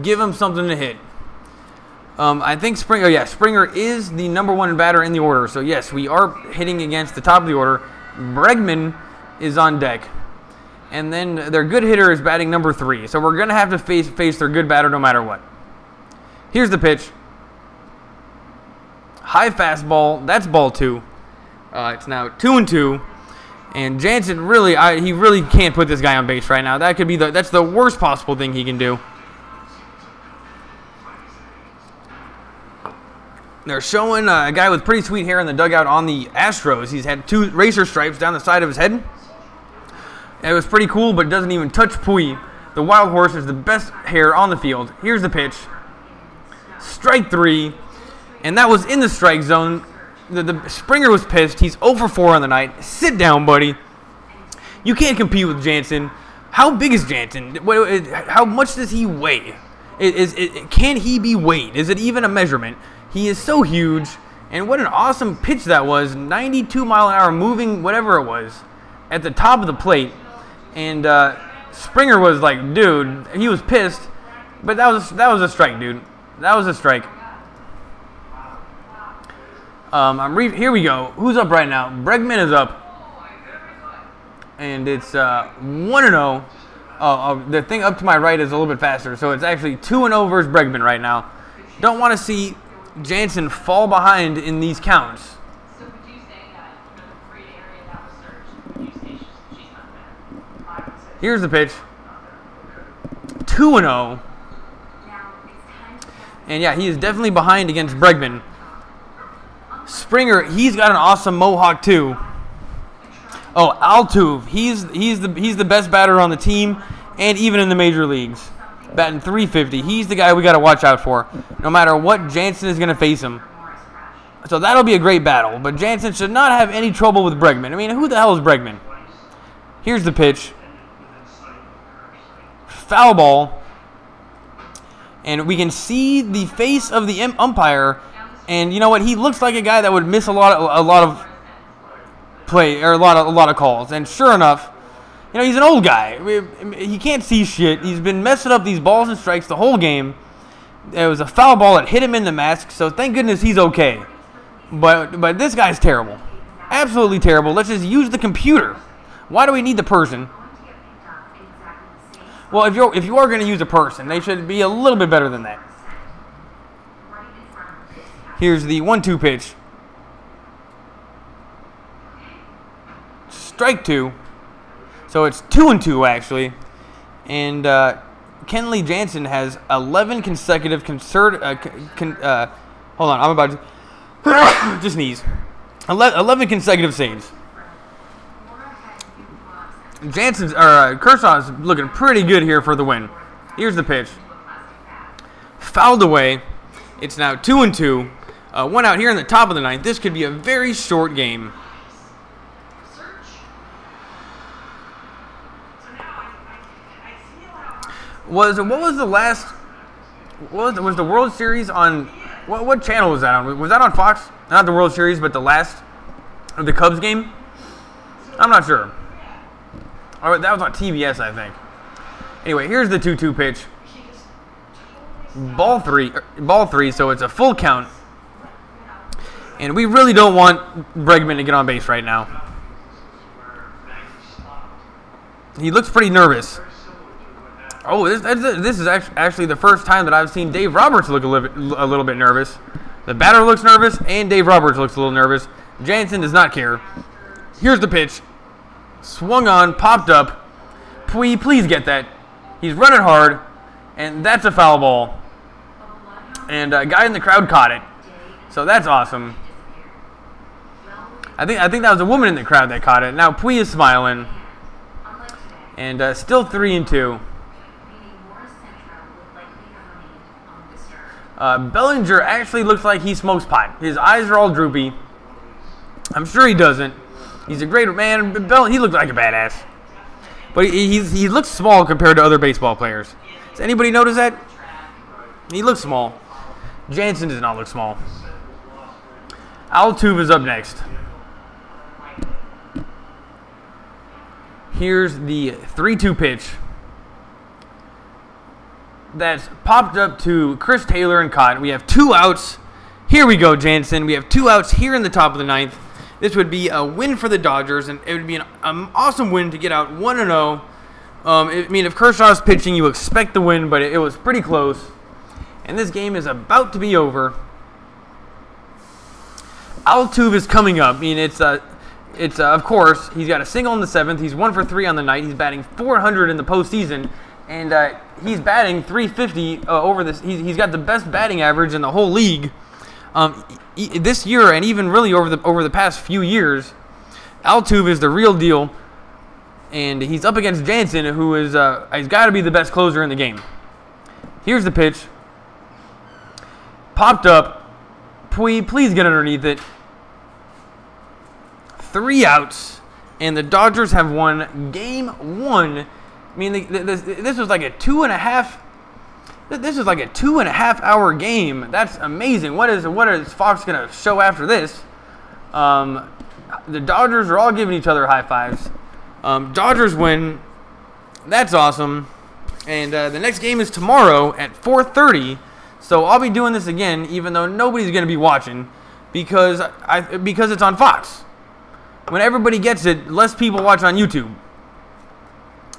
give him something to hit. I think Springer is the #1 batter in the order. So yes, we are hitting against the top of the order. Bregman is on deck. And then their good hitter is batting number 3. So we're going to have to face their good batter no matter what. Here's the pitch. High fastball. That's ball 2. It's now 2-2. And Jansen he really can't put this guy on base right now. That's the worst possible thing he can do. They're showing a guy with pretty sweet hair in the dugout on the Astros. He's had 2 racer stripes down the side of his head. It was pretty cool, but doesn't even touch Pui. The Wild Horse is the best hair on the field. Here's the pitch. Strike 3. And that was in the strike zone. The Springer was pissed. He's 0 for 4 on the night. Sit down, buddy. You can't compete with Jansen. How big is Jansen? How much does he weigh? Can he be weighed? Is it even a measurement? He is so huge. And what an awesome pitch that was. 92 mile an hour moving whatever it was at the top of the plate. And Springer was like, dude, he was pissed. But that was a strike, dude. That was a strike. Here we go. Who's up right now? Bregman is up. And it's 1-0. The thing up to my right is a little bit faster. So it's actually 2-0 versus Bregman right now. Don't want to see Jansen fall behind in these counts. So would you say that the great area that was searched, would you say she's not there? Here's the pitch. 2-0. And yeah, he is definitely behind against Bregman. Springer, he's got an awesome mohawk too. Oh, Altuve, he's the best batter on the team and even in the major leagues. Batting .350. He's the guy we got to watch out for, no matter what Jansen is going to face him. So that'll be a great battle. But Jansen should not have any trouble with Bregman. I mean, who the hell is Bregman? Here's the pitch. Foul ball. And we can see the face of the umpire. And you know what? He looks like a guy that would miss a lot of play or a lot of calls. And sure enough, you know, he's an old guy. He can't see shit. He's been messing up these balls and strikes the whole game. It was a foul ball that hit him in the mask, so thank goodness he's okay. But this guy's terrible. Absolutely terrible. Let's just use the computer. Why do we need the person? Well, if you are going to use a person, they should be a little bit better than that. Here's the 1-2 pitch. Strike 2. So it's 2-2 actually, and Kenley Jansen has 11 consecutive hold on, I'm about to just sneeze. 11 consecutive saves. Kershaw's looking pretty good here for the win. Here's the pitch. Fouled away. It's now 2-2. One out here in the top of the ninth. This could be a very short game. Was the World Series on what channel was that on? Was that on Fox? Not the World Series, but the last of the Cubs game? I'm not sure. Or that was on TBS, I think. Anyway, here's the 2-2 pitch. Ball three, so it's a full count. And we really don't want Bregman to get on base right now. He looks pretty nervous. Oh, this is actually the first time that I've seen Dave Roberts look a little bit nervous. The batter looks nervous, and Dave Roberts looks a little nervous. Jansen does not care. Here's the pitch. Swung on, popped up. Please get that. He's running hard, and that's a foul ball. And a guy in the crowd caught it, so that's awesome. I think that was a woman in the crowd that caught it. Now Pui is smiling, and still 3-2. Bellinger actually looks like he smokes pot. His eyes are all droopy. I'm sure he doesn't. He's a great man. He looks like a badass. But he looks small compared to other baseball players. Does anybody notice that? He looks small. Jansen does not look small. Altuve is up next. Here's the 3-2 pitch. That's popped up to Chris Taylor and caught. We have 2 outs. Here we go, Jansen. We have 2 outs here in the top of the 9th. This would be a win for the Dodgers, and it would be an awesome win to get out 1-0. I mean, if Kershaw's pitching, you expect the win, but it was pretty close. And this game is about to be over. Altuve is coming up. I mean, it's of course, he's got a single in the 7th. He's 1 for 3 on the night. He's batting .400 in the postseason. And he's batting .350 over this. He's got the best batting average in the whole league this year, and even really over the past few years. Altuve is the real deal, and he's up against Jansen, who is he's got to be the best closer in the game. Here's the pitch. Popped up. Pui, please get underneath it. 3 outs, and the Dodgers have won Game 1. I mean, this was like a 2.5. This is like a 2.5 hour game. That's amazing. What is Fox gonna show after this? The Dodgers are all giving each other high fives. Dodgers win. That's awesome. And the next game is tomorrow at 4:30. So I'll be doing this again, even though nobody's gonna be watching, because it's on Fox. When everybody gets it, less people watch on YouTube.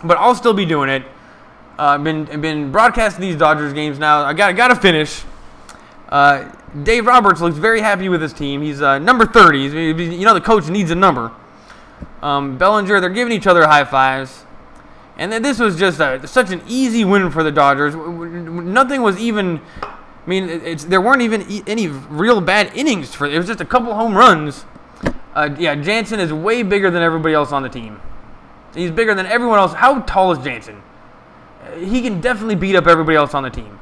But I'll still be doing it. I've been broadcasting these Dodgers games now. I gotta finish. Dave Roberts looks very happy with his team. He's number 30. You know the coach needs a number. Bellinger, they're giving each other high fives. And then this was just such an easy win for the Dodgers. Nothing was even. I mean, there weren't even any real bad innings for it. It was just a couple home runs. Yeah, Jansen is way bigger than everybody else on the team. He's bigger than everyone else. How tall is Jansen? He can definitely beat up everybody else on the team.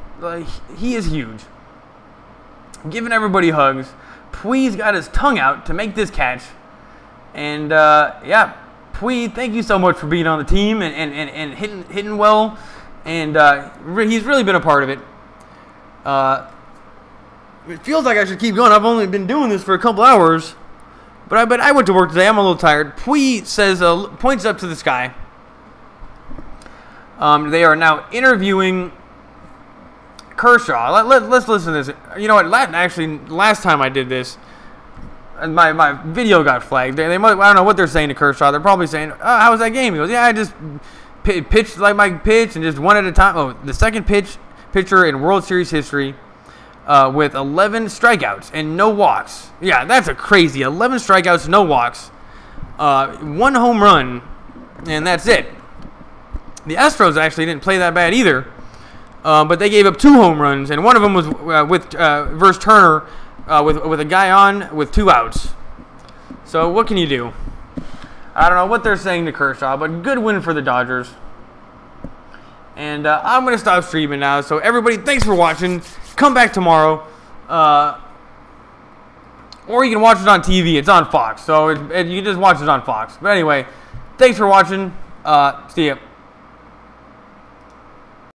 He is huge. Giving everybody hugs. Pui's got his tongue out to make this catch. And, yeah, Pui, thank you so much for being on the team and hitting well. And he's really been a part of it. It feels like I should keep going. I've only been doing this for a couple hours. But I went to work today. I'm a little tired. Pui says, points up to the sky. They are now interviewing Kershaw. Let's listen to this. You know what? Last time I did this, my video got flagged. They might, I don't know what they're saying to Kershaw. They're probably saying, "Oh, how was that game?" He goes, "Yeah, I just pitched like my pitch and just one at a time." Oh, the second pitcher in World Series history. With 11 strikeouts and no walks. Yeah, that's a crazy. 11 strikeouts, no walks. 1 home run, and that's it. The Astros actually didn't play that bad either, but they gave up 2 home runs, and one of them was versus Turner with a guy on with 2 outs. So what can you do? I don't know what they're saying to Kershaw, but good win for the Dodgers. And I'm going to stop streaming now. So everybody, thanks for watching. Come back tomorrow. Or you can watch it on TV. It's on Fox. So you can just watch it on Fox. But anyway, thanks for watching. See ya.